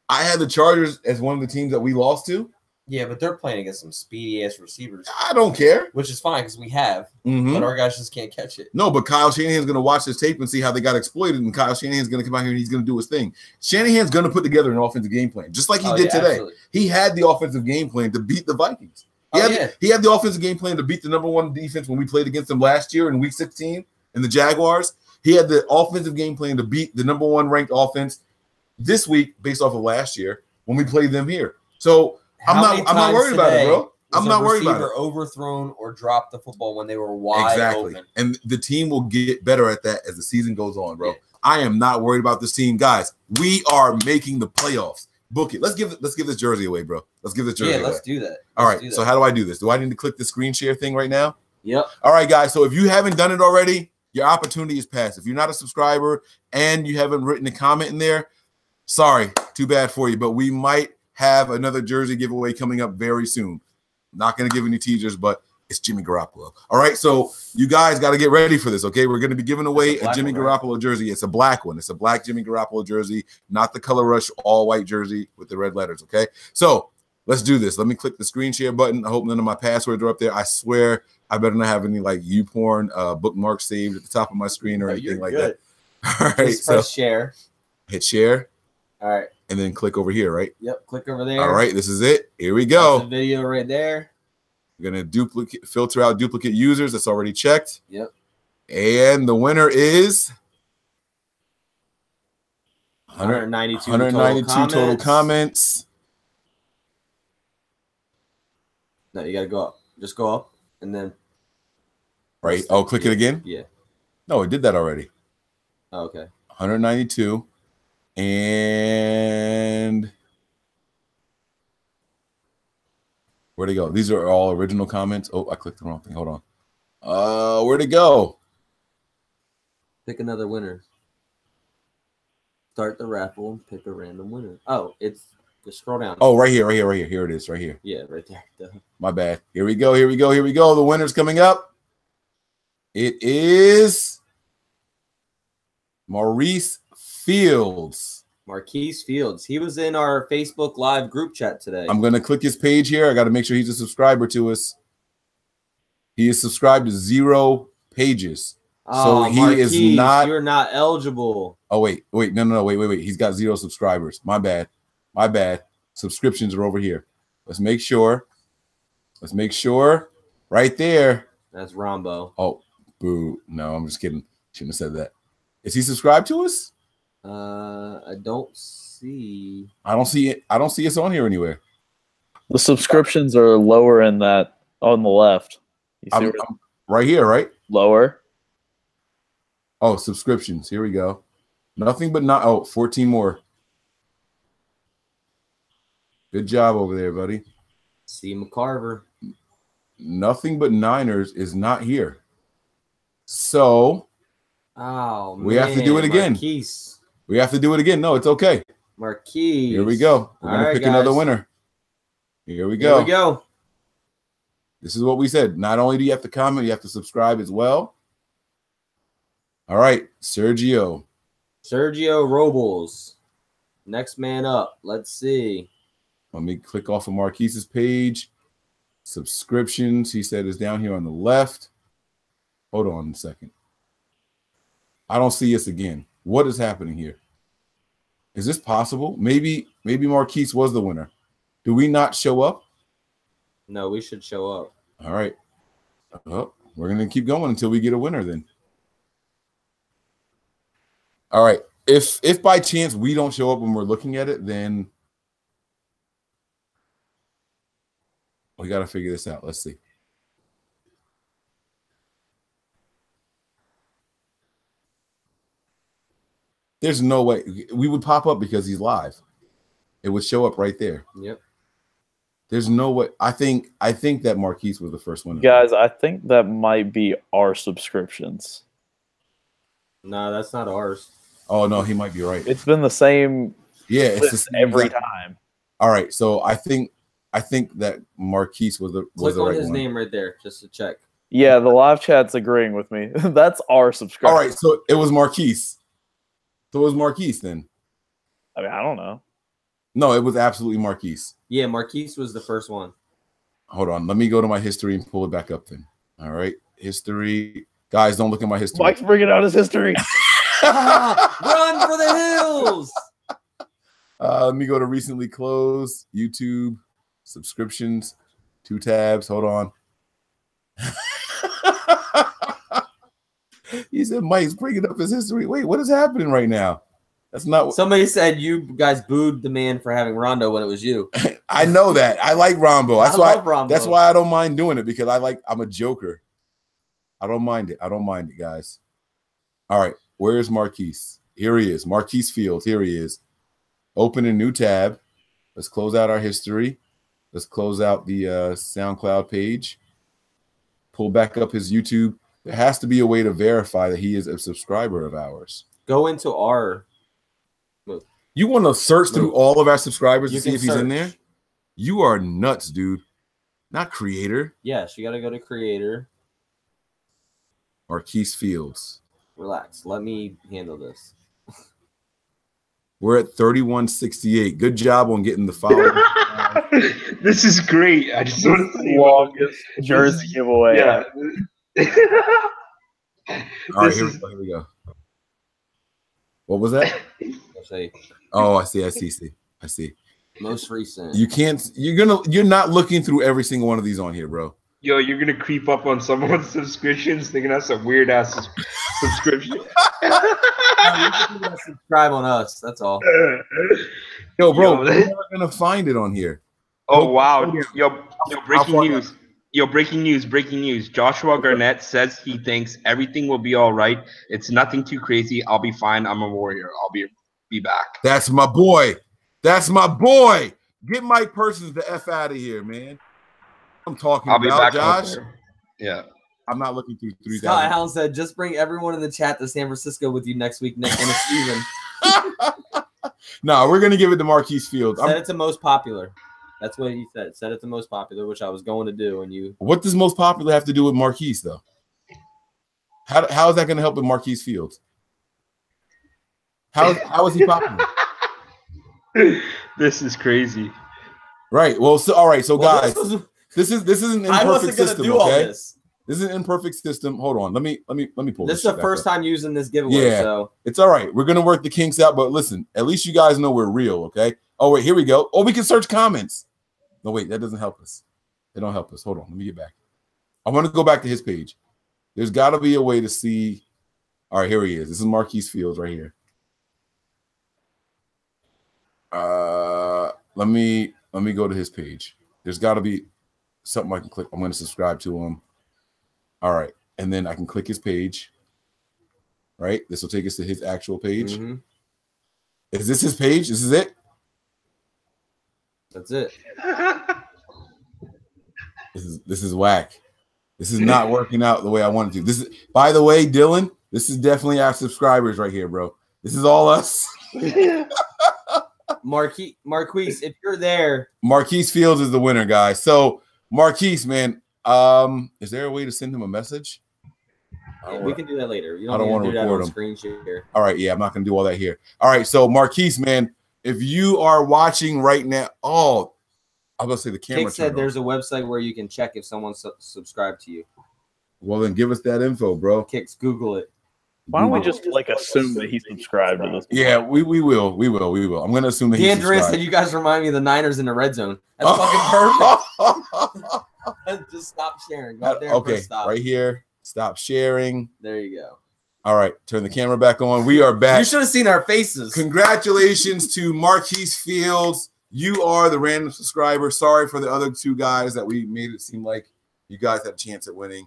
I had the Chargers as one of the teams that we lost to. Yeah, but they're playing against some speedy-ass receivers. I don't care. Which is fine because we have. But our guys just can't catch it. No, but Kyle Shanahan's going to watch this tape and see how they got exploited, and Kyle Shanahan's going to come out here and he's going to do his thing. Shanahan's going to put together an offensive game plan, just like he did today. Absolutely. He had the offensive game plan to beat the Vikings. He had the offensive game plan to beat the #1 defense when we played against them last year in Week 16 in the Jaguars. He had the offensive game plan to beat the #1 ranked offense this week based off of last year when we played them here. So I'm not worried about it, bro. I'm not worried about it. Overthrown or dropped the football when they were wide open. And the team will get better at that as the season goes on, bro. Yeah. I am not worried about this team, guys. We are making the playoffs. Book it. Let's give this jersey away, bro. Let's give this jersey away. Yeah, let's do that. All right. So how do I do this? Do I need to click the screen share thing right now? Yep. All right, guys. So if you haven't done it already, your opportunity is passed. If you're not a subscriber and you haven't written a comment in there, sorry, too bad for you. But we might have another jersey giveaway coming up very soon. Not going to give any teasers, but it's Jimmy Garoppolo. All right, so you guys got to get ready for this, okay? We're going to be giving away a Jimmy Garoppolo jersey. It's a black one. It's a black Jimmy Garoppolo jersey, not the Color Rush all-white jersey with the red letters, okay? So let's do this. Let me click the screen share button. I hope none of my passwords are up there. I swear I better not have any, like, YouPorn bookmarks saved at the top of my screen or anything like that. All right, just press share. Hit share. All right. And then click over here, right? Yep, click over there. All right, this is it. Here we go. That's the video right there. We're going to filter out duplicate users. That's already checked. Yep. And the winner is 192 total comments. No, you got to go up. Just go up and then. Right. Oh, click it again? Yeah. No, it did that already. Oh, okay. 192. And where'd it go? These are all original comments. Oh, I clicked the wrong thing. Hold on. Where'd it go? Pick another winner. Start the raffle and pick a random winner. Oh, it's just scroll down. Oh, right here. Here it is, right here. Yeah, right there. Duh. My bad. Here we go. The winner's coming up. It is Marquise Fields. He was in our Facebook Live group chat today. I'm going to click his page here. I got to make sure he's a subscriber to us. He is subscribed to 0 pages. Oh, so he is not. You're not eligible. Oh, wait. No. Wait. He's got 0 subscribers. My bad. Subscriptions are over here. Let's make sure. Right there. That's Rombo. Oh, boo. No, I'm just kidding. Shouldn't have said that. Is he subscribed to us? I don't see. I don't see it. I don't see us on here anywhere. The subscriptions are lower in that on the left. You see I'm right here, right? Lower. Oh, subscriptions. Here we go. Nothing but not. Oh, 14 more. Good job over there, buddy. C. McCarver. Nothing but Niners is not here. So we have to do it again. Marquise. We have to do it again. No, it's okay. Marquise. Here we go. We're going to pick another winner. Here we go. This is what we said. Not only do you have to comment, you have to subscribe as well. All right, Sergio Robles. Next man up. Let's see. Let me click off of Marquise's page. Subscriptions, he said, is down here on the left. Hold on a second. I don't see us again. What is happening here? Is this possible? Maybe Marquise was the winner. Do we not show up? No, we should show up. All right. Oh, we're going to keep going until we get a winner then. All right. If by chance we don't show up when we're looking at it, then we got to figure this out. Let's see. There's no way we would pop up because he's live. It would show up right there. Yep. There's no way. I think that Marquise was the first one. Guys, I think that might be our subscriptions. No, that's not ours. Oh no, he might be right. It's been the same. Yeah, it's the same every exact time. All right, so I think that Marquise was the Click on right his one. name right there just to check. Yeah, the live chat's agreeing with me. That's our subscription. All right, so it was Marquise. So it was Marquise then. I mean, I don't know. No, it was absolutely Marquise. Yeah, Marquise was the first one. Hold on, let me go to my history and pull it back up then. All right, history. Guys, don't look at my history. Mike's bringing out his history. Run for the hills! Let me go to recently closed, YouTube, subscriptions, 2 tabs. Hold on. He said Mike's bringing up his history. Wait, what is happening right now? That's not what Somebody said you guys booed the man for having Rondo when it was you. I know that. I like Rombo. I love Rombo. That's why I don't mind doing it, because I'm a joker. I don't mind it. I don't mind it, guys. All right. Where's Marquise? Here he is. Marquise Fields. Here he is. Open a new tab. Let's close out our history. Let's close out the SoundCloud page. Pull back up his YouTube. There has to be a way to verify that he is a subscriber of ours. Go into our. You want to search through all of our subscribers You to see can if he's in search. there? You are nuts, dude. Not creator. Yes, you got to go to creator. Marquise Fields. Relax. Let me handle this. We're at 3168. Good job on getting the follow. This is great. I just want to see Longest jersey giveaway. Yeah. All right, here we go. What was that? Let's say Oh, I see. most recent. You're not looking through every single one of these on here, bro. Yo, you're gonna creep up on someone's subscriptions, thinking that's a weird ass subscription. Subscribe on us. That's all. Yo, bro, Yo, you're never gonna find it on here. Oh wow! Yo, breaking news! Joshua Garnett says he thinks everything will be all right. It's nothing too crazy. I'll be fine. I'm a warrior. I'll be back. That's my boy. That's my boy. Get Mike Persons the F out of here, man. I'm talking I'll be about back out Josh. there. Yeah. I'm not looking through 3,000. Scott Allen said, just bring everyone in the chat to San Francisco with you next week, Nick, in the season. No, we're gonna give it to Marquise Fields. Said it's the most popular. That's what he said. Said it's the most popular, which I was going to do. And you. What does most popular have to do with Marquise, though? How is that going to help with Marquise Fields? How is he popular? This is crazy. Right. Well, all right. So, Well, guys, this is an I wasn't imperfect going to system. do all Okay, this. this is an imperfect system. Hold on. Let me pull This is shit the back first up. time using this giveaway. Yeah. So It's all right. We're gonna work the kinks out, but listen, at least you guys know we're real. Okay. Oh wait, here we go. Oh, we can search comments. No, wait, that doesn't help us. They don't help us. Hold on. Let me get back. I want to go back to his page. There's got to be a way to see. All right, here he is. This is Marquise Fields right here. Let me go to his page. There's got to be something I can click. I'm going to subscribe to him. All right, and then I can click his page. Right, this will take us to his actual page. mm-hmm. Is this his page? This is it. That's it. This is whack. This is not working out the way I wanted to. This is, by the way, Dylan. This is definitely our subscribers right here, bro. This is all us. Marquise, if you're there, Marquise Fields is the winner, guys. So Marquise, man, is there a way to send him a message? we can do that later. You I don't want to do that record on him. screen share. All right, yeah, I'm not gonna do all that here. All right, so Marquise, man, if you are watching right now, I'm gonna say the camera. Kick said there's a website where you can check if someone's subscribed to you. Well, then give us that info, bro. Kicks, Google it. Why don't we just assume that he subscribed to this? Yeah, we will. I'm gonna assume that he's DeAndrea said subscribed. you guys remind me of the Niners in the red zone. That's fucking perfect. Just stop sharing. Go there. Okay, stop. right here. Stop sharing. There you go. All right, turn the camera back on. We are back. You should have seen our faces. Congratulations to Marquise Fields. You are the random subscriber. Sorry for the other two guys that we made it seem like you guys had a chance at winning.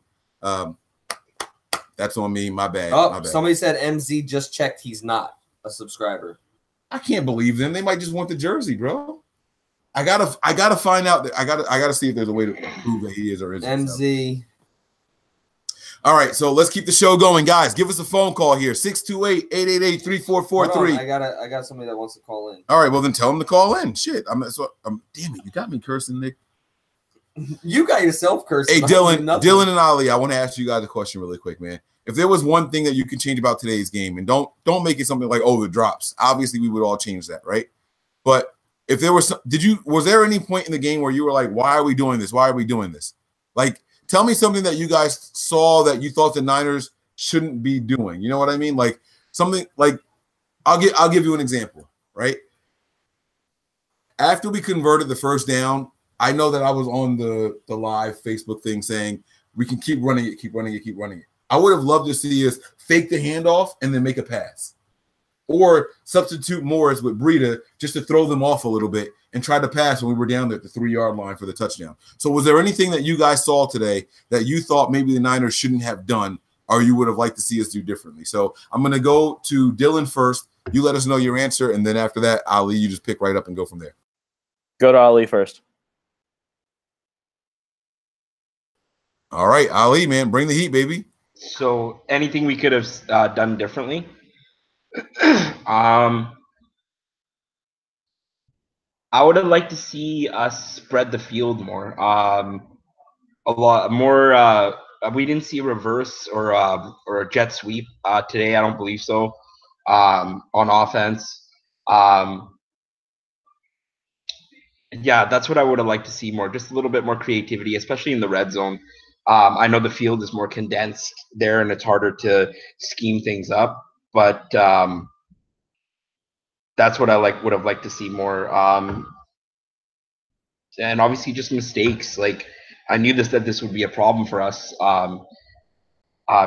That's on me. My bad. Oh, my bad. Somebody said MZ just checked. He's not a subscriber. I can't believe them. They might just want the jersey, bro. I gotta find out. I gotta see if there's a way to prove that he is or isn't. MZ. All right, so let's keep the show going, guys. Give us a phone call here, 628-888-3443. I got somebody that wants to call in. All right, well then tell them to call in. Shit, damn it, you got me cursing, Nick. You got yourself cursing. Hey, Dylan and Ali, I want to ask you guys a question really quick, man. If there was one thing that you could change about today's game, and don't make it something like, oh, the drops. Obviously, we would all change that, right? But if there was was there any point in the game where you were like, why are we doing this? Why are we doing this? Like, tell me something that you guys saw that you thought the Niners shouldn't be doing. You know what I mean? Like something like I'll give you an example, right? After we converted the first down, I know that I was on the live Facebook thing saying we can keep running it, keep running it, keep running it. I would have loved to see us fake the handoff and then make a pass. Or substitute Morris with Breida just to throw them off a little bit and try to pass when we were down there at the 3-yard line for the touchdown. So was there anything that you guys saw today that you thought maybe the Niners shouldn't have done or you would have liked to see us do differently? So I'm going to go to Dylan first. You let us know your answer, and then after that, Ali, you just pick right up and go from there. Go to Ali first. All right, Ali, man, bring the heat, baby. So anything we could have done differently? I would have liked to see us spread the field more. A lot more. We didn't see a reverse or a jet sweep today. I don't believe so. On offense. Yeah, that's what I would have liked to see more. Just a little bit more creativity, especially in the red zone. I know the field is more condensed there, and it's harder to scheme things up. But that's what I would have liked to see more. And obviously, just mistakes. Like I knew that this would be a problem for us.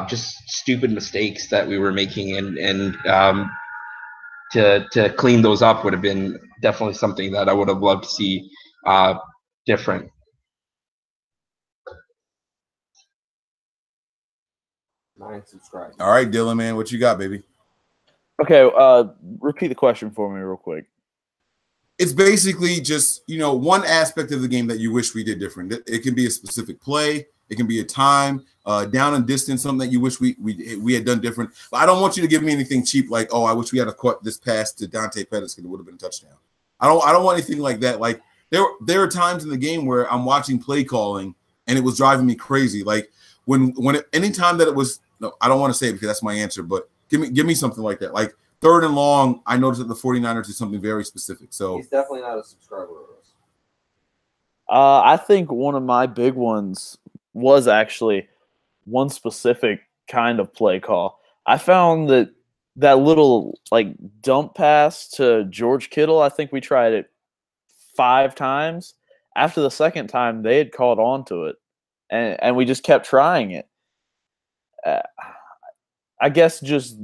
Just stupid mistakes that we were making, and to clean those up would have been definitely something that I would have loved to see different. Subscribe. All right, Dylan, man, what you got, baby? Okay, repeat the question for me real quick. It's basically just, one aspect of the game that you wish we did different. It can be a specific play. It can be a time, down and distance, something that you wish we had done different. But I don't want you to give me anything cheap like, oh, I wish we had caught this pass to Dante Pettis because it would have been a touchdown. I don't want anything like that. Like there are times in the game where I'm watching play calling and it was driving me crazy. Like anytime that it was, no, I don't want to say it because that's my answer, but give me something like that. Like 3rd and long, I noticed that the 49ers did something very specific. So he's definitely not a subscriber of us. I think one of my big ones was actually one specific kind of play call. I found that little dump pass to George Kittle, I think we tried it 5 times. After the second time, they had caught on to it, and we just kept trying it. I guess just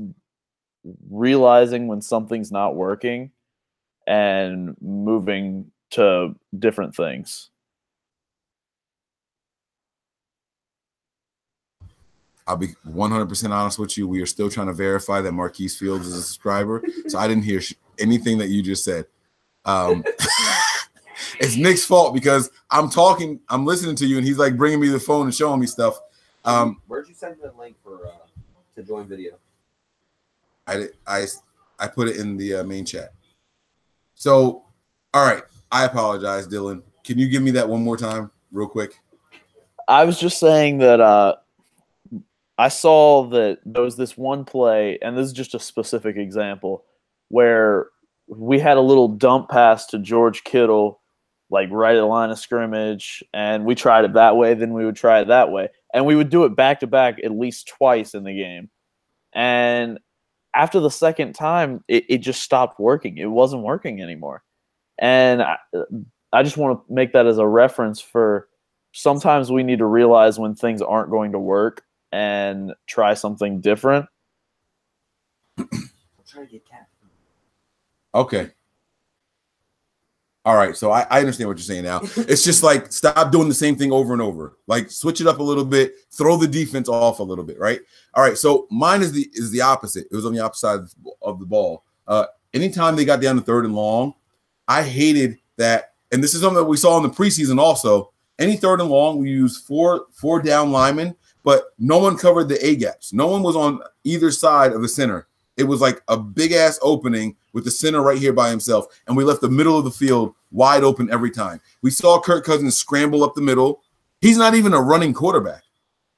realizing when something's not working and moving to different things. I'll be 100% honest with you. We are still trying to verify that Marquise Fields is a subscriber. So I didn't hear anything that you just said. It's Nick's fault because I'm listening to you, and he's like bringing me the phone and showing me stuff. Where'd you send the link for to join video? I put it in the main chat. So, all right. I apologize, Dylan. Can you give me that one more time real quick? I was just saying that I saw that there was this one play, and this is just a specific example, where we had a little dump pass to George Kittle, like right at the line of scrimmage, and we tried it that way, then we would try it that way. And we would do it back-to-back at least twice in the game. And after the second time, it just stopped working. It wasn't working anymore. And I just want to make that as a reference for sometimes we need to realize when things aren't going to work and try something different. Okay. All right, so I understand what you're saying now. It's just like stop doing the same thing over and over. Like switch it up a little bit, throw the defense off a little bit, right? All right, so mine is the opposite. It was on the opposite side of the ball. Anytime they got down to 3rd and long, I hated that. And this is something that we saw in the preseason also. Any 3rd and long, we used four down linemen, but no one covered the A gaps. No one was on either side of the center. It was like a big-ass opening with the center right here by himself, and we left the middle of the field wide open every time. We saw Kirk Cousins scramble up the middle. He's not even a running quarterback.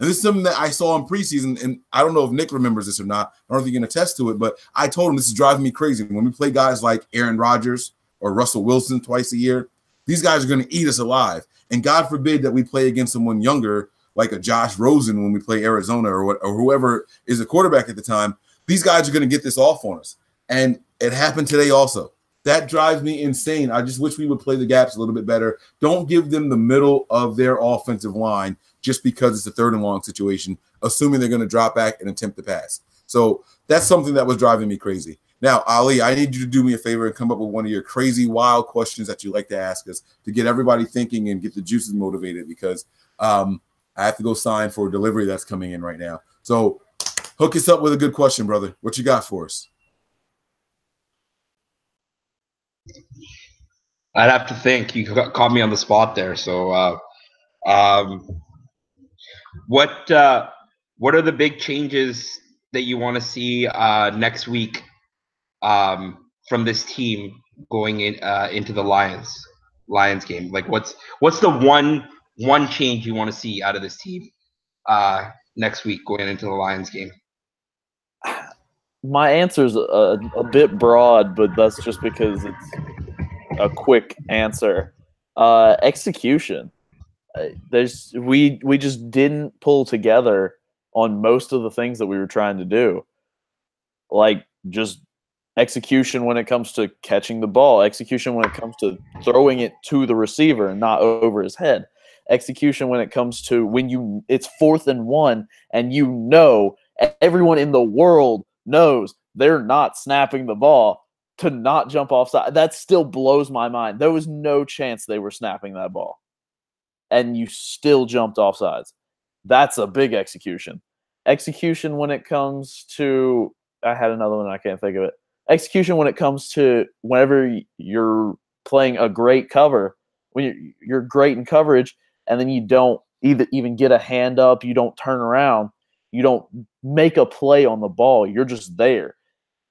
And this is something that I saw in preseason, and I don't know if Nick remembers this or not. I don't know if he can attest to it, but I told him this is driving me crazy. When we play guys like Aaron Rodgers or Russell Wilson twice a year, these guys are going to eat us alive. And God forbid that we play against someone younger like a Josh Rosen when we play Arizona or whoever is the quarterback at the time. These guys are going to get this off on us. And it happened today also. That drives me insane. I just wish we would play the gaps a little bit better. Don't give them the middle of their offensive line just because it's a 3rd and long situation, assuming they're going to drop back and attempt to pass. So that's something that was driving me crazy. Now, Ali, I need you to do me a favor and come up with one of your crazy, wild questions that you like to ask us to get everybody thinking and get the juices motivated because I have to go sign for a delivery that's coming in right now. So hook us up with a good question, brother. What you got for us? I'd have to think. You caught me on the spot there. So, what are the big changes that you want to see next week from this team going into the Lions game? Like, what's the one change you want to see out of this team next week going into the Lions game? My answer is a bit broad, but that's just because it's a quick answer. Execution. We just didn't pull together on most of the things that we were trying to do. Like just execution when it comes to catching the ball, execution when it comes to throwing it to the receiver and not over his head, execution when it comes to when it's 4th and 1 and everyone in the world knows they're not snapping the ball to not jump offside. That still blows my mind. There was no chance they were snapping that ball. And you still jumped offsides. That's a big execution. Execution when it comes to – I had another one. I can't think of it. Execution when it comes to whenever you're playing a great cover, when you're great in coverage, and then you don't even get a hand up, you don't turn around, you don't make a play on the ball. You're just there.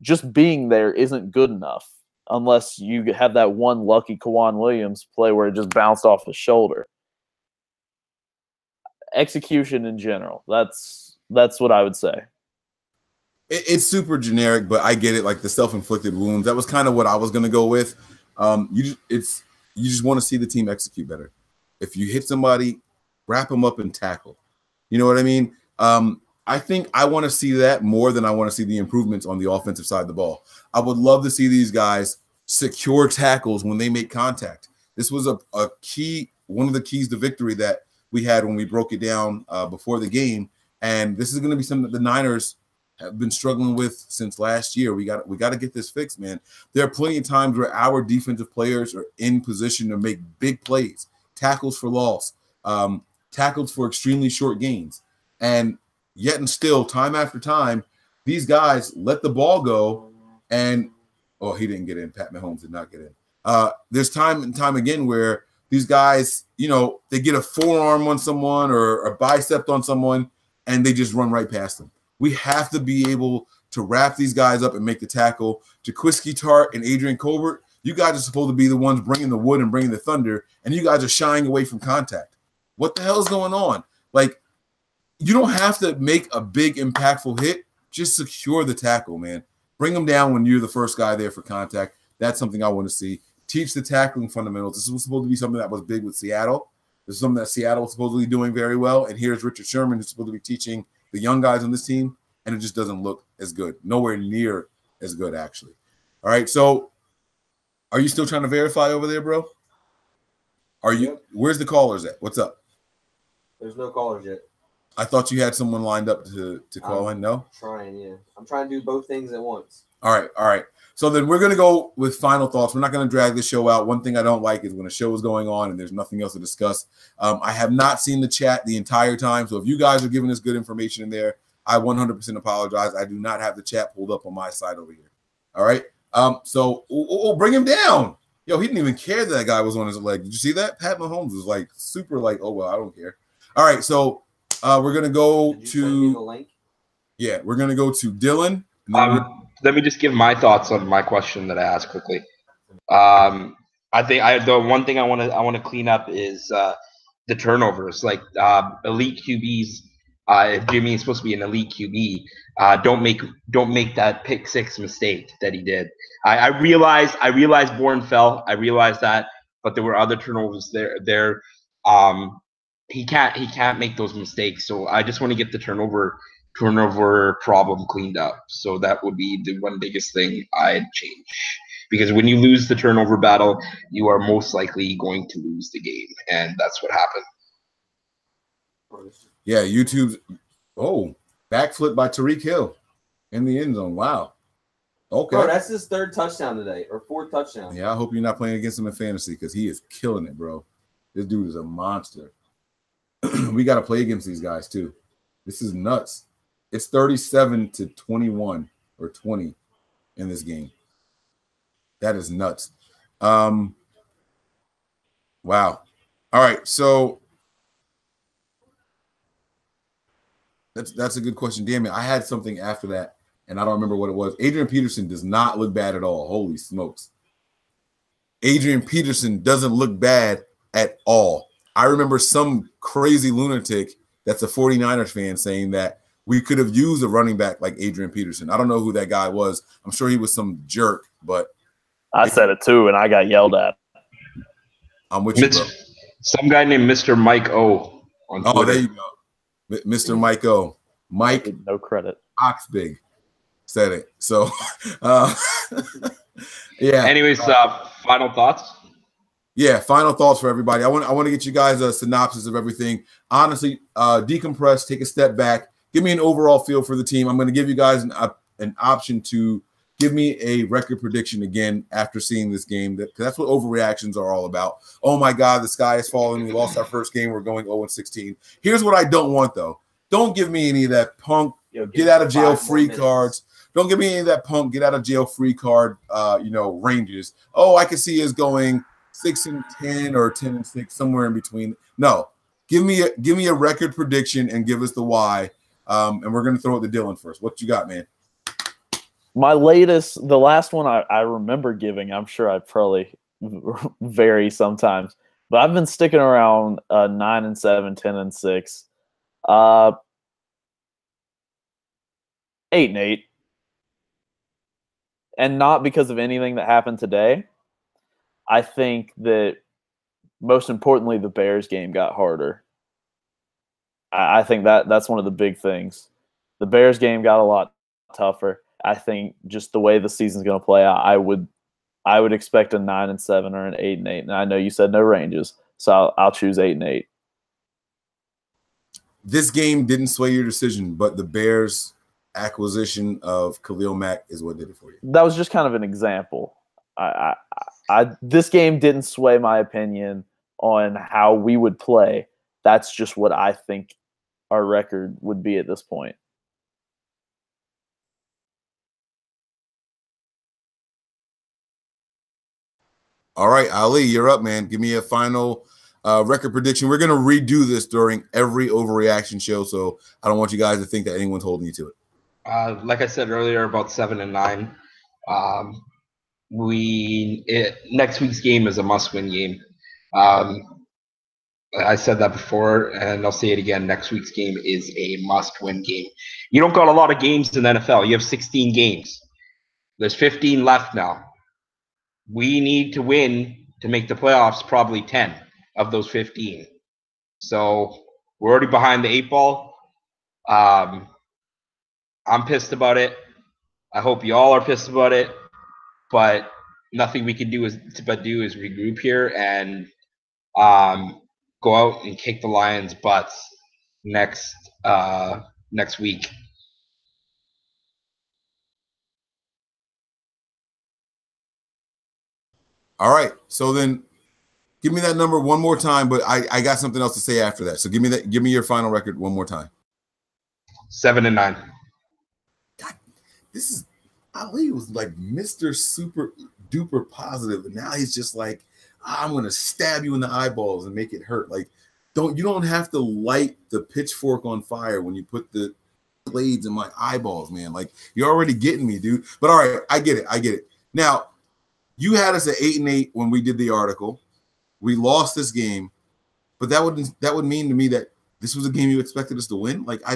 Just being there isn't good enough unless you have that one lucky Kwan Williams play where it just bounced off his shoulder. Execution in general. That's what I would say. It's super generic, but I get it. Like the self-inflicted wounds. That was kind of what I was going to go with. You just want to see the team execute better. If you hit somebody, wrap them up and tackle. You know what I mean? I think I want to see that more than I want to see the improvements on the offensive side of the ball. I would love to see these guys secure tackles when they make contact. This was a key, one of the keys to victory that we had when we broke it down before the game. And this is going to be something that the Niners have been struggling with since last year. We got to get this fixed, man. There are plenty of times where our defensive players are in position to make big plays, tackles for loss, tackles for extremely short gains. And yet and still, time after time, these guys let the ball go and he didn't get in. Pat Mahomes did not get in. There's time and time again where these guys, they get a forearm on someone or a bicep on someone and they just run right past them. We have to be able to wrap these guys up and make the tackle. Jaquiski Tartt and Adrian Colbert, you guys are supposed to be the ones bringing the wood and bringing the thunder, and you guys are shying away from contact. What the hell is going on? Like, you don't have to make a big, impactful hit. Just secure the tackle, man. Bring them down when you're the first guy there for contact. That's something I want to see. Teach the tackling fundamentals. This was supposed to be something that was big with Seattle. This is something that Seattle was supposedly doing very well. And here's Richard Sherman, who's supposed to be teaching the young guys on this team, and it just doesn't look as good. Nowhere near as good, actually. All right, so are you still trying to verify over there, bro? Are you? Yep. Where's the callers at? What's up? There's no callers yet. I thought you had someone lined up to call in. No? Trying, yeah. I'm trying to do both things at once. All right. So then we're going to go with final thoughts. We're not going to drag this show out. One thing I don't like is when a show is going on and there's nothing else to discuss. I have not seen the chat the entire time. So if you guys are giving us good information in there, I 100% apologize. I do not have the chat pulled up on my side over here. All right. So bring him down. Yo, he didn't even care that guy was on his leg. Did you see that? Pat Mahomes was like super like, oh, well, I don't care. All right. So we're going to go to, yeah, we're going to go to Dylan. Let me just give my thoughts on my question that I asked quickly. I think the one thing I want to clean up is the turnovers. Like elite QBs, if Jimmy is supposed to be an elite QB, don't make that pick six mistake that he did. I realized Bourne fell. I realized that, but there were other turnovers there. He can't make those mistakes. So I just want to get the turnover problem cleaned up. So that would be the one biggest thing I'd change. Because when you lose the turnover battle, you are most likely going to lose the game. And that's what happened. Yeah, YouTube's backflip by Tyreek Hill in the end zone. Wow. Okay. Bro, that's his third touchdown today, or fourth touchdown. Yeah, I hope you're not playing against him in fantasy because he is killing it, bro. This dude is a monster. We got to play against these guys too. This is nuts. It's 37-21 or 20 in this game. That is nuts. Wow. All right, so that's a good question. Damn it, I had something after that, and I don't remember what it was. Adrian Peterson does not look bad at all. Holy smokes. Adrian Peterson doesn't look bad at all. I remember some crazy lunatic that's a 49ers fan saying that we could have used a running back like Adrian Peterson. I don't know who that guy was. I'm sure he was some jerk, but I said it too, and I got yelled at. I'm with you, bro. Some guy named Mr. Mike O on Twitter. Oh, there you go. Mr. Mike O. Mike no credit. Oxbig said it. So yeah. Anyways, final thoughts? Yeah, final thoughts for everybody. I want to get you guys a synopsis of everything. Honestly, decompress, take a step back, give me an overall feel for the team. I'm going to give you guys an option to give me a record prediction again after seeing this game. Because that's what overreactions are all about. Oh my God, the sky is falling. We lost our first game. We're going 0-16. Here's what I don't want though. Don't give me any of that punk get out of jail free cards. Don't give me any of that punk get out of jail free card. Ranges. Oh, I can see us going 6-10 or 10-6, somewhere in between. No, give me a record prediction and give us the why. And we're gonna throw it to Dylan first. What you got, man? My latest, the last one I remember giving. I'm sure I probably vary sometimes, but I've been sticking around 9-7, 10-6, 8-8, and not because of anything that happened today. I think that most importantly, the Bears game got harder. I think that's one of the big things. The Bears game got a lot tougher. I think just the way the season's going to play out, I would expect a 9-7 or an 8-8. And I know you said no ranges, so I'll choose 8-8. This game didn't sway your decision, but the Bears' acquisition of Khalil Mack is what did it for you. That was just kind of an example. This game didn't sway my opinion on how we would play. That's just what I think our record would be at this point. All right, Ali, you're up, man. Give me a final record prediction. We're going to redo this during every overreaction show, so I don't want you guys to think that anyone's holding you to it. Like I said earlier, about 7-9. Next week's game is a must-win game. I said that before, and I'll say it again. Next week's game is a must-win game. You don't got a lot of games in the NFL. You have 16 games. There's 15 left now. We need to win to make the playoffs, probably 10 of those 15. So we're already behind the 8 ball. I'm pissed about it. I hope you all are pissed about it. But nothing we can do is regroup here and go out and kick the Lions' butts next week. All right. So then give me that number one more time, but I got something else to say after that. So give me your final record one more time. 7-9. God, this is Ali was like Mr. Super Duper positive, and now he's just like, I'm gonna stab you in the eyeballs and make it hurt. Like, you don't have to light the pitchfork on fire when you put the blades in my eyeballs, man. Like, you're already getting me, dude. But all right, I get it. Now, you had us at 8-8 when we did the article. We lost this game, but that would mean to me that this was a game you expected us to win. Like, I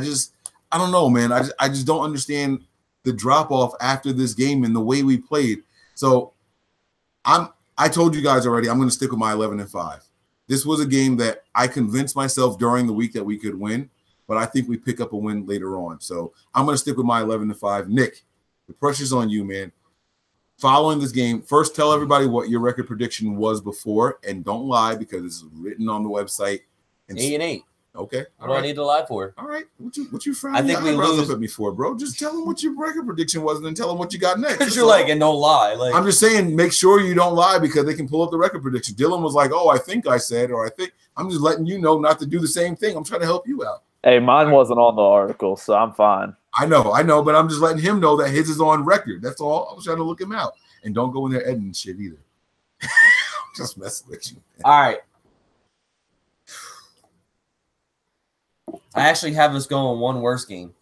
don't know, man. I just don't understand the drop off after this game and the way we played. So I told you guys already, I'm going to stick with my 11-5. This was a game that I convinced myself during the week that we could win, but I think we pick up a win later on. So I'm going to stick with my 11-5. Nick, the pressure's on you, man. Following this game, first tell everybody what your record prediction was before, and don't lie because it's written on the website. 8-8. Okay. What do I need to lie for? All right. What you frowning your eyebrows up at me for, bro? Just tell them what your record prediction was and then tell them what you got next. Because you're like, and don't lie. Like, I'm just saying, make sure you don't lie because they can pull up the record prediction. Dylan was like, oh, I think I said, or I think. I'm just letting you know not to do the same thing. I'm trying to help you out. Hey, mine wasn't on the article, so I'm fine. I know, but I'm just letting him know that his is on record. That's all. I was trying to look him out. And don't go in there editing shit either. Just messing with you, man. All right. I actually have us going one worse game.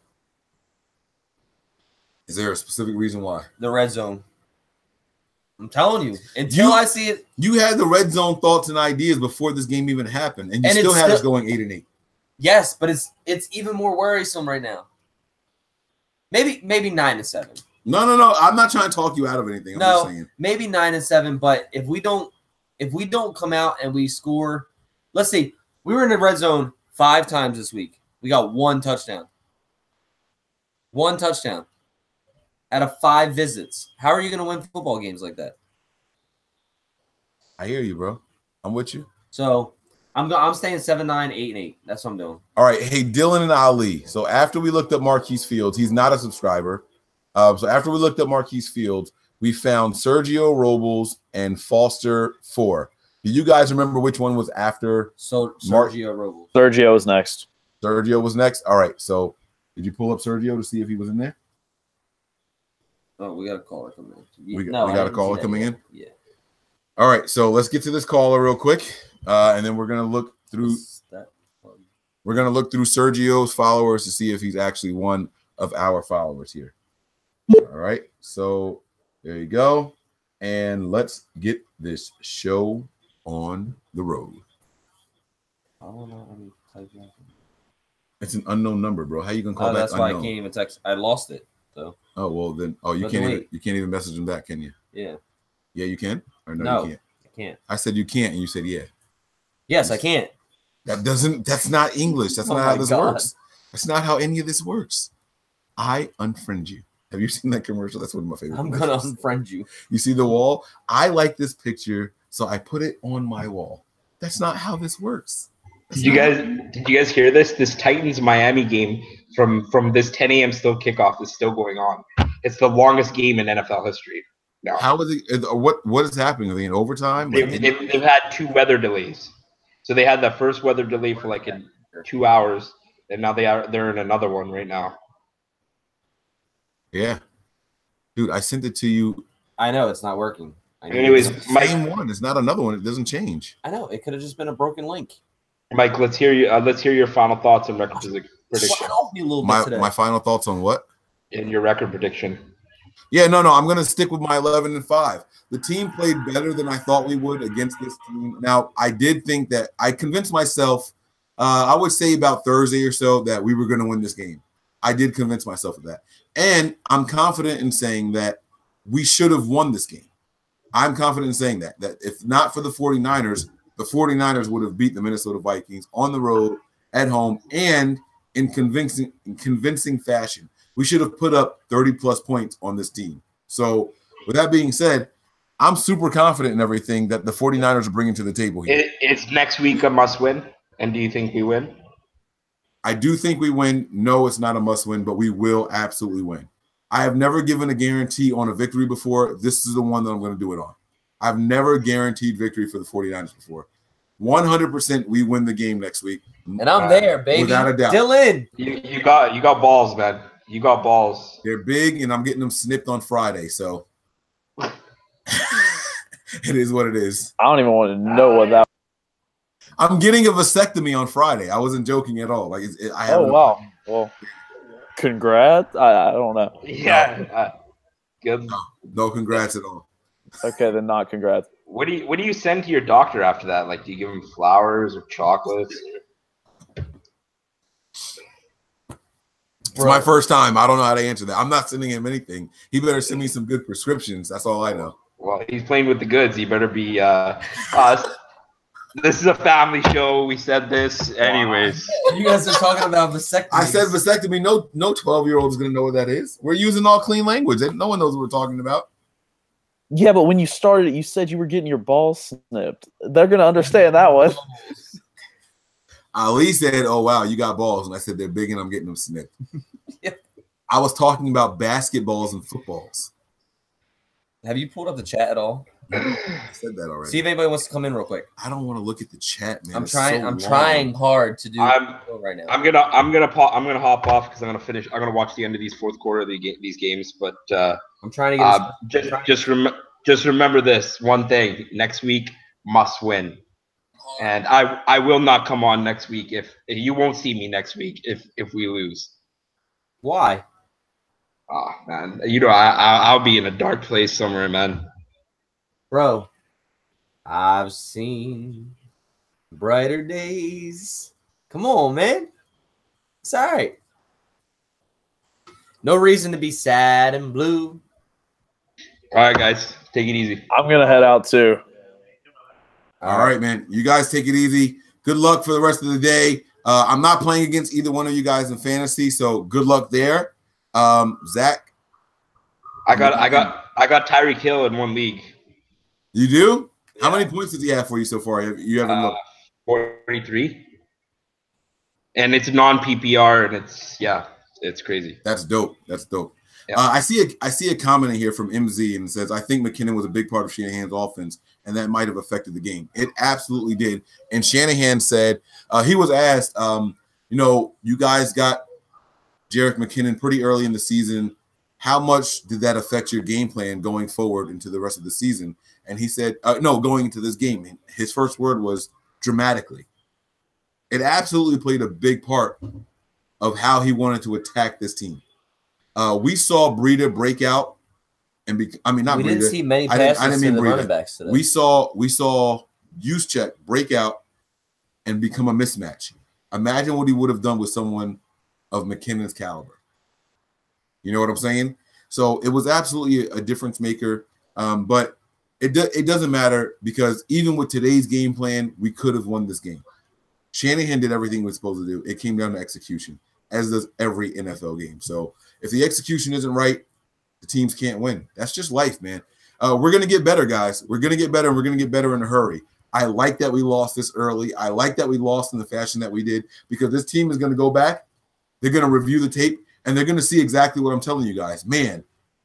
Is there a specific reason why? The red zone. I'm telling you. Until I see it. You had the red zone thoughts and ideas before this game even happened, and you still had us going 8-8. Yes, but it's even more worrisome right now. Maybe 9-7. No. I'm not trying to talk you out of anything. I'm just saying. Maybe 9-7. But if we don't come out and we score, let's see, we were in the red zone 5 times this week. We got 1 touchdown. 1 touchdown out of 5 visits. How are you going to win football games like that? I hear you, bro. I'm with you. So I'm staying 7-9, 8-8. That's what I'm doing. All right. Hey, Dylan and Ali. So after we looked up Marquise Fields, he's not a subscriber. So after we looked up Marquise Fields, we found Sergio Robles and Foster 4. Do you guys remember which one was after? Sergio Robles. Sergio was next. Sergio was next. All right. So did you pull up Sergio to see if he was in there? Oh, we got a caller coming in. We got a caller coming in? Yeah. All right. So let's get to this caller real quick. And then we're going to look through Sergio's followers to see if he's actually one of our followers here. All right. So there you go. And let's get this show on the road. I don't know. It's an unknown number, bro. How you gonna call that? That's why I can't even text. I lost it. So. Oh well, then. Oh, you can't even message him back, can you? Yeah. Yeah, you can. Or no, you can't. I can't. I said you can't, and you said yeah. Yes, I can't. That's not English. That's not how this works. That's not how any of this works. I unfriend you. Have you seen that commercial? That's one of my favorite. I'm gonna unfriend you. You see the wall? I like this picture, so I put it on my wall. That's not how this works. Did you guys hear this? This Titans Miami game from this 10 a.m. still kickoff is still going on. It's the longest game in NFL history. No. How is it? What is happening? Are they in overtime? They've had 2 weather delays. So they had the first weather delay for like in 2 hours, and now they're in another one right now. Yeah, dude, I sent it to you. I know it's not working. Anyways, it's the same one. It's not another one. It doesn't change. I know it could have just been a broken link. Mike, let's hear you. Let's hear your final thoughts and record prediction. Off me a little bit today. My final thoughts on what? In your record prediction. Yeah, no. I'm going to stick with my 11-5. The team played better than I thought we would against this team. Now, I did think that I convinced myself. I would say about Thursday or so that we were going to win this game. I did convince myself of that. And I'm confident in saying that we should have won this game. I'm confident in saying that if not for the 49ers, the 49ers would have beat the Minnesota Vikings on the road, at home, and in convincing fashion. We should have put up 30-plus points on this team. So with that being said, I'm super confident in everything that the 49ers are bringing to the table here. Is next week a must-win? And do you think we win? I do think we win. No, it's not a must-win, but we will absolutely win. I have never given a guarantee on a victory before. This is the one that I'm going to do it on. I've never guaranteed victory for the 49ers before. 100% we win the game next week. And I'm there, baby. Without a doubt. Dylan. You got balls, man. You got balls. They're big, and I'm getting them snipped on Friday, so it is what it is. I don't even want to know what that. I'm getting a vasectomy on Friday. I wasn't joking at all. Like, wow. Well, congrats. I don't know. Yeah. Good. No congrats at all. Okay, then not congrats. What do you send to your doctor after that? Like, do you give him flowers or chocolates? It's my first time. I don't know how to answer that. I'm not sending him anything. He better send me some good prescriptions. That's all I know. Well, he's playing with the goods. He better be This is a family show. We said this. Anyways. You guys are talking about vasectomy. I said vasectomy. No 12-year-old is going to know what that is. We're using all clean language. No one knows what we're talking about. Yeah, but when you started, you said you were getting your balls snipped. They're going to understand that one. Ali said, oh, wow, you got balls. And I said, they're big and I'm getting them snipped. Yeah. I was talking about basketballs and footballs. Have you pulled up the chat at all? I said that already. See if anybody wants to come in real quick. I don't want to look at the chat, man. I'm trying hard to do right now. I'm gonna hop off because I'm gonna watch the end of these fourth quarter of these games. But I'm trying to get just remember this one thing: next week must win, and I will not come on next week if you won't see me next week if we lose. Why? Oh man, I'll be in a dark place somewhere, man. Bro, I've seen brighter days. Come on, man. It's all right. No reason to be sad and blue. All right, guys. Take it easy. I'm going to head out too. All right, man. You guys take it easy. Good luck for the rest of the day. I'm not playing against either one of you guys in fantasy, so good luck there. Zach? I got Tyreek Hill in one league. You do? Yeah. How many points does he have for you so far? You haven't looked. 43. And it's non-PPR, and it's crazy. That's dope. That's dope. Yeah. I see a comment in here from MZ and it says, I think McKinnon was a big part of Shanahan's offense, and that might have affected the game. It absolutely did. And Shanahan said, he was asked, you guys got Jerick McKinnon pretty early in the season. How much did that affect your game plan going forward into the rest of the season? And he said, no, going into this game. His first word was dramatically. It absolutely played a big part of how he wanted to attack this team. We saw Breida break out and we didn't see many passes to the running backs today. We saw Juszczyk break out and become a mismatch. Imagine what he would have done with someone of McKinnon's caliber. You know what I'm saying? So it was absolutely a difference maker. But it doesn't matter because even with today's game plan, we could have won this game. Shanahan did everything he was supposed to do. It came down to execution, as does every NFL game. So if the execution isn't right, the teams can't win. That's just life, man. We're going to get better, guys. We're going to get better, and we're going to get better in a hurry. I like that we lost this early. I like that we lost in the fashion that we did because this team is going to go back. They're going to review the tape, and they're going to see exactly what I'm telling you guys. Man,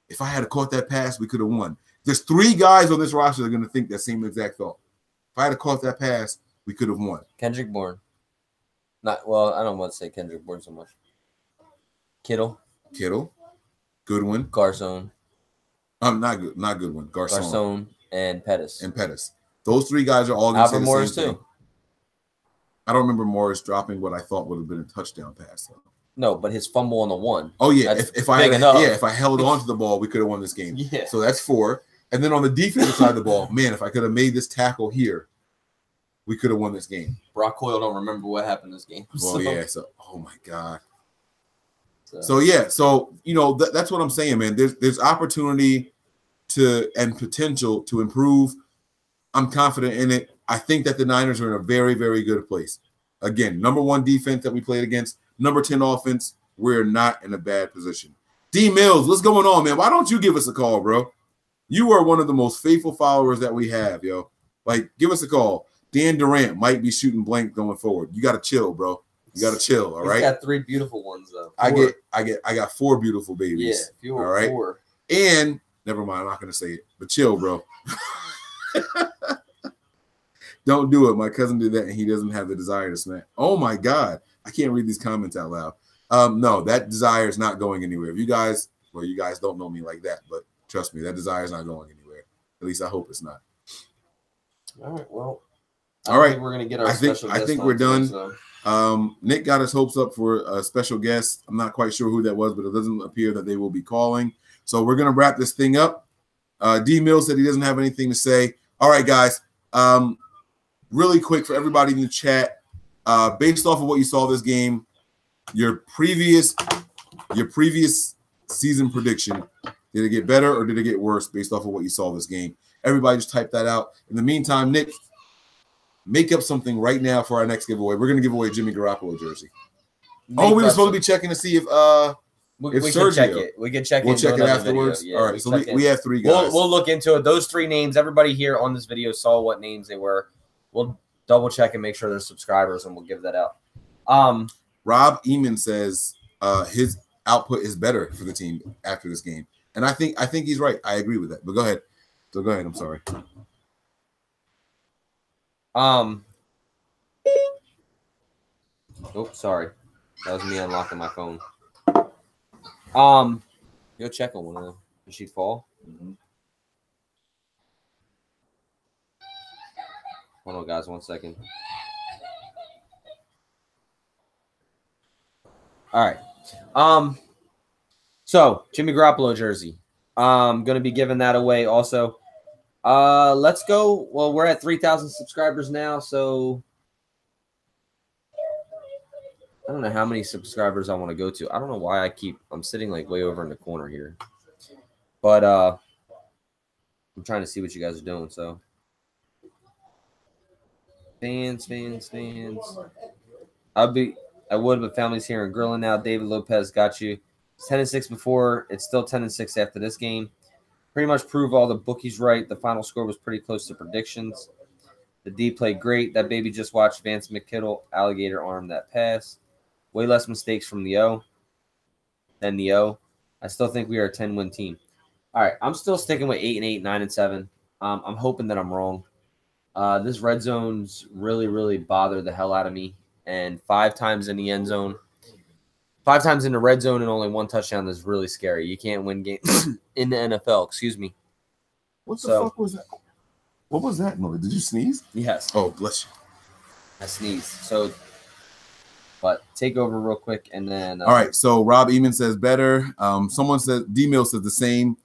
if I had caught that pass, we could have won. There's 3 guys on this roster that are going to think that same exact thought. If I had caught that pass, we could have won. Kendrick Bourne. I don't want to say Kendrick Bourne so much. Kittle. Goodwin. Garcon. Not Goodwin. Garcon and Pettis. Those 3 guys are all going to say the Morris same thing. too. I don't remember Morris dropping what I thought would have been a touchdown pass, though. No, but his fumble on the 1. Oh yeah, if I held on to the ball, we could have won this game. Yeah. So that's 4. And then on the defensive side of the ball, man, if I could have made this tackle here, we could have won this game. Brock Coyle don't remember what happened this game. Well, yeah. So, oh my God. So yeah. So that's what I'm saying, man. There's opportunity and potential to improve. I'm confident in it. I think that the Niners are in a very, very good place. Again, number 1 defense that we played against, number 10 offense. We're not in a bad position. D Mills, what's going on, man? Why don't you give us a call, bro? You are one of the most faithful followers that we have, yo. Like, give us a call. Dan Durant might be shooting blank going forward. You got to chill, bro. You got to chill, all right? He's got 3 beautiful ones, though. I got 4 beautiful babies. Yeah, all right? 4. And, never mind, I'm not going to say it, but chill, bro. Don't do it. My cousin did that, and he doesn't have the desire to smack. Oh, my God. I can't read these comments out loud. No, that desire is not going anywhere. If you guys, well, you guys don't know me like that, but trust me, that desire is not going anywhere. At least I hope it's not. All right, well. All right. We're going to get our special guest. I think we're done. So. Nick got his hopes up for a special guest. I'm not quite sure who that was, but it doesn't appear that they will be calling. So we're going to wrap this thing up. D. Mills said he doesn't have anything to say. All right, guys. Really quick for everybody in the chat, based off of what you saw this game, your previous season prediction, did it get better or did it get worse based off of what you saw this game? Everybody just type that out. In the meantime, Nick, make up something right now for our next giveaway. We're going to give away a Jimmy Garoppolo jersey. We were supposed to be checking to see if we can check it. We can check it. We'll check it afterwards. Yeah, all right, so we have 3 guys. We'll look into it. Those 3 names, everybody here on this video saw what names they were. We'll double check and make sure they're subscribers, and we'll give that out. Rob Eamon says his output is better for the team after this game, and I think he's right. I agree with that. But go ahead. So go ahead. I'm sorry. Oh, sorry. That was me unlocking my phone. Go check on one of them. Did she fall? Mm-hmm. Hold on, guys. 1 second. All right. So Jimmy Garoppolo jersey. Going to be giving that away also. Let's go. Well, we're at 3,000 subscribers now, so I don't know how many subscribers I want to go to. I don't know why I'm sitting like way over in the corner here. But I'm trying to see what you guys are doing, so fans. I would, but family's here and grilling now. David Lopez got you. It's 10-6 before. It's still 10-6 after this game. Pretty much prove all the bookies right. The final score was pretty close to predictions. The D played great. That baby just watched Vance McKittle alligator arm that pass. Way less mistakes from the O than the O. I still think we are a 10-win team. All right, I'm still sticking with 8-8, 9-7. I'm hoping that I'm wrong. This red zone's really, really bothered the hell out of me. And 5 times in the end zone, 5 times in the red zone and only 1 touchdown is really scary. You can't win games in the NFL. Excuse me. What the fuck was that? What was that noise? Did you sneeze? Yes. Oh, bless you. I sneezed. So, but take over real quick and then. All right. So Rob Eamon says better. Someone says D-Mill says the same.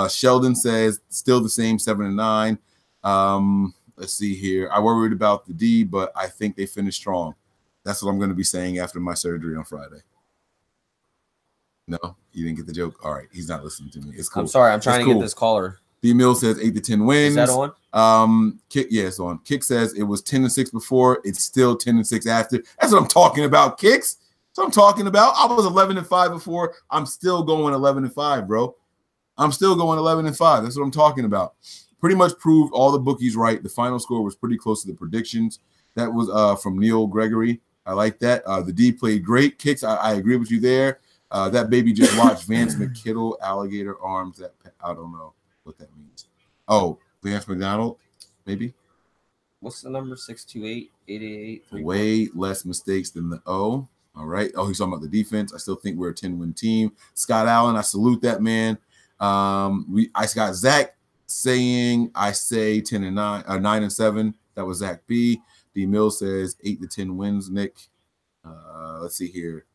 Sheldon says still the same, 7-9. Let's see here. I worried about the D, but I think they finished strong. That's what I'm going to be saying after my surgery on Friday. No, you didn't get the joke. All right, he's not listening to me. It's cool. I'm sorry. I'm trying to get this caller. D-Mill says 8-10 wins. Is that on? Kick, yeah, it's on. Kick says it was 10-6 before. It's still 10-6 after. That's what I'm talking about, Kicks. That's what I'm talking about. I was 11-5 before. I'm still going 11-5, bro. I'm still going 11-5. That's what I'm talking about. Pretty much proved all the bookies right. The final score was pretty close to the predictions. That was from Neil Gregory. I like that. The D played great. Kicks, I agree with you there. That baby just watched Vance McKittle alligator arms. That I don't know what that means. Oh, Vance McDonald, maybe. What's the number? 628-888. Way less mistakes than the O. All right. Oh, he's talking about the defense. I still think we're a 10-win team. Scott Allen, I salute that man. I got Zach saying I say 10-9, 9-7. That was Zach B. D. Mill says 8-10 wins. Nick, let's see here.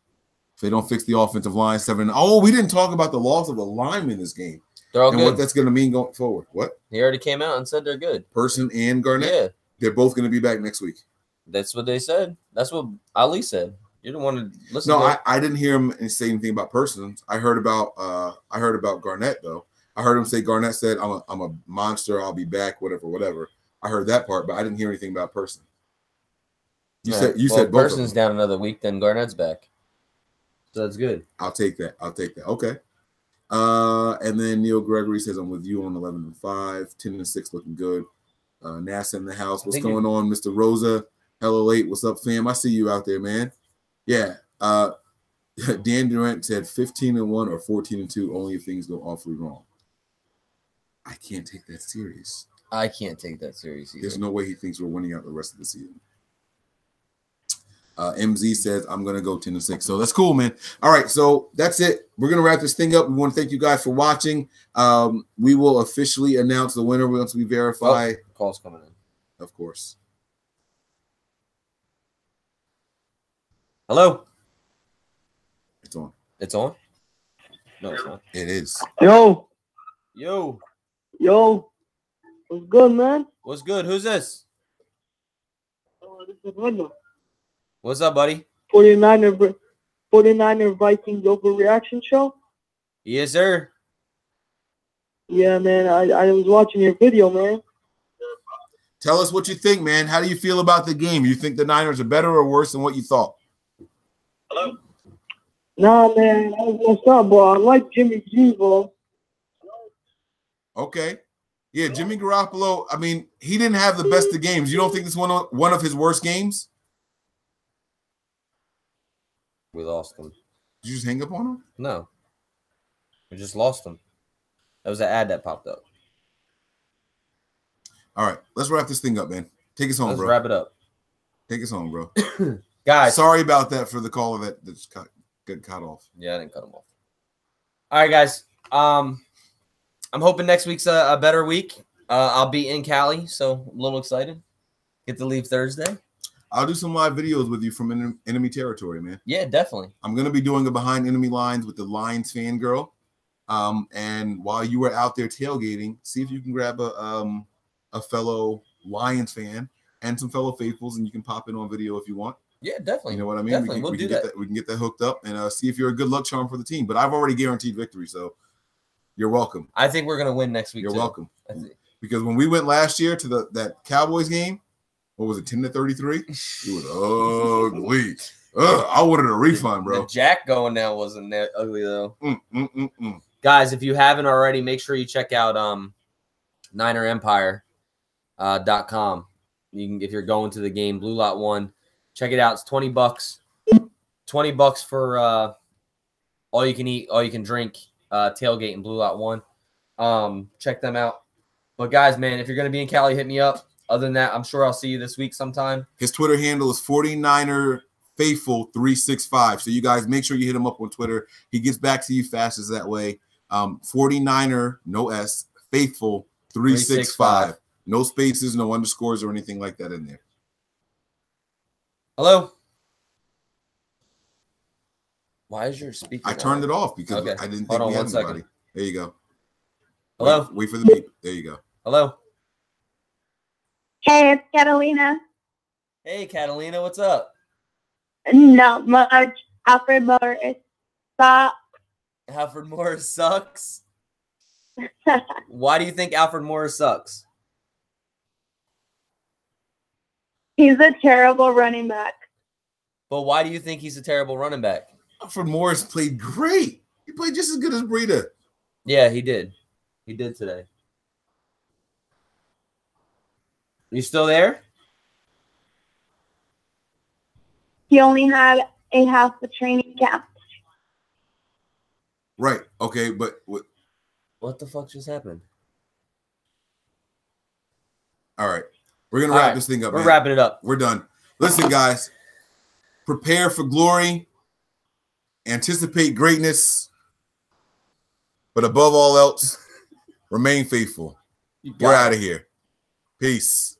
If they don't fix the offensive line, 7. Oh, we didn't talk about the loss of a lineman in this game. They're all and good. What that's going to mean going forward. What? He already came out and said they're good. Person and Garnett? Yeah. They're both going to be back next week. That's what they said. That's what Ali said. You don't want to listen. No, I didn't hear him say anything about Persons. I heard about Garnett though. I heard him say Garnett said I'm a monster. I'll be back. Whatever. I heard that part, but I didn't hear anything about Person. You said both Person's down another week, then Garnett's back. So that's good. I'll take that. Okay. And then Neil Gregory says, I'm with you on 11-5, 10-6, looking good. NASA in the house. What's going on, Mr. Rosa? Hello late. What's up, fam? I see you out there, man. Yeah. Dan Durant said 15-1 or 14-2, only if things go awfully wrong. I can't take that serious. I can't take that serious either. There's no way he thinks we're winning out the rest of the season. MZ says, I'm going to go 10-6. So that's cool, man. All right, so that's it. We're going to wrap this thing up. We want to thank you guys for watching. We will officially announce the winner once we verify. Oh, call's coming in. Of course. Hello? It's on. It's on? No, it's not. It is. Yo. Yo. Yo. What's good, man? What's good? Who's this? Oh, this is Rudna. What's up, buddy? 49er Vikings overreaction show? Yes, sir. Yeah, man. I was watching your video, man. Tell us what you think, man. How do you feel about the game? You think the Niners are better or worse than what you thought? Hello? Nah, man. What's up, bro? I like Jimmy G, bro. Okay. Yeah, Jimmy Garoppolo, I mean, he didn't have the best of games. You don't think this one of his worst games? We lost him. Did you just hang up on him? No. We just lost him. That was an ad that popped up. All right, let's wrap this thing up, man. Take us home, Let's bro. wrap it up. Take us home, bro. Guys. Sorry about that for the caller that just got cut off. Yeah, I didn't cut him off. All right, guys. I'm hoping next week's a better week. I'll be in Cali, so I'm a little excited. Get to leave Thursday. I'll do some live videos with you from enemy territory, man. Yeah, definitely. I'm going to be doing a behind enemy lines with the Lions fangirl. And while you were out there tailgating, see if you can grab a fellow Lions fan and some fellow faithfuls, and you can pop in on video if you want. Yeah, definitely. You know what I mean? Definitely. We can do get that. We can get that hooked up and see if you're a good luck charm for the team. But I've already guaranteed victory, so you're welcome. I think we're going to win next week, You're too. welcome. Because when we went last year to that Cowboys game, what was it, 10-33? It was ugly. I wanted a refund, bro. The Jack going now wasn't that ugly, though. Guys, if you haven't already, make sure you check out NinerEmpire.com. You can, if you're going to the game, Blue Lot 1, check it out. It's $20. $20 for all you can eat, all you can drink, tailgate in Blue Lot 1. Check them out. But guys, man, if you're gonna be in Cali, hit me up. Other than that, I'm sure I'll see you this week sometime. His Twitter handle is 49er Faithful 365. So you guys make sure you hit him up on Twitter. He gets back to you fastest that way. 49er, no S, Faithful 365. No spaces, no underscores or anything like that in there. Hello. Why is your speaker? I turned it off because I didn't think we had anybody. There you go. Hello. Wait for the beep. There you go. Hello. Hey, it's Catalina. Hey, Catalina, what's up? Not much. Alfred Morris. Stop. Alfred Morris sucks? Why do you think Alfred Morris sucks? He's a terrible running back. But why do you think he's a terrible running back? Alfred Morris played great. He played just as good as Breida. Yeah, he did. He did today. You still there? He only had a half a training camp. Right. Okay, but what the fuck just happened? All right. We're going to wrap this thing up, We're wrapping it up. We're done. Listen, guys. Prepare for glory. Anticipate greatness. But above all else, remain faithful. We're out of here. Peace.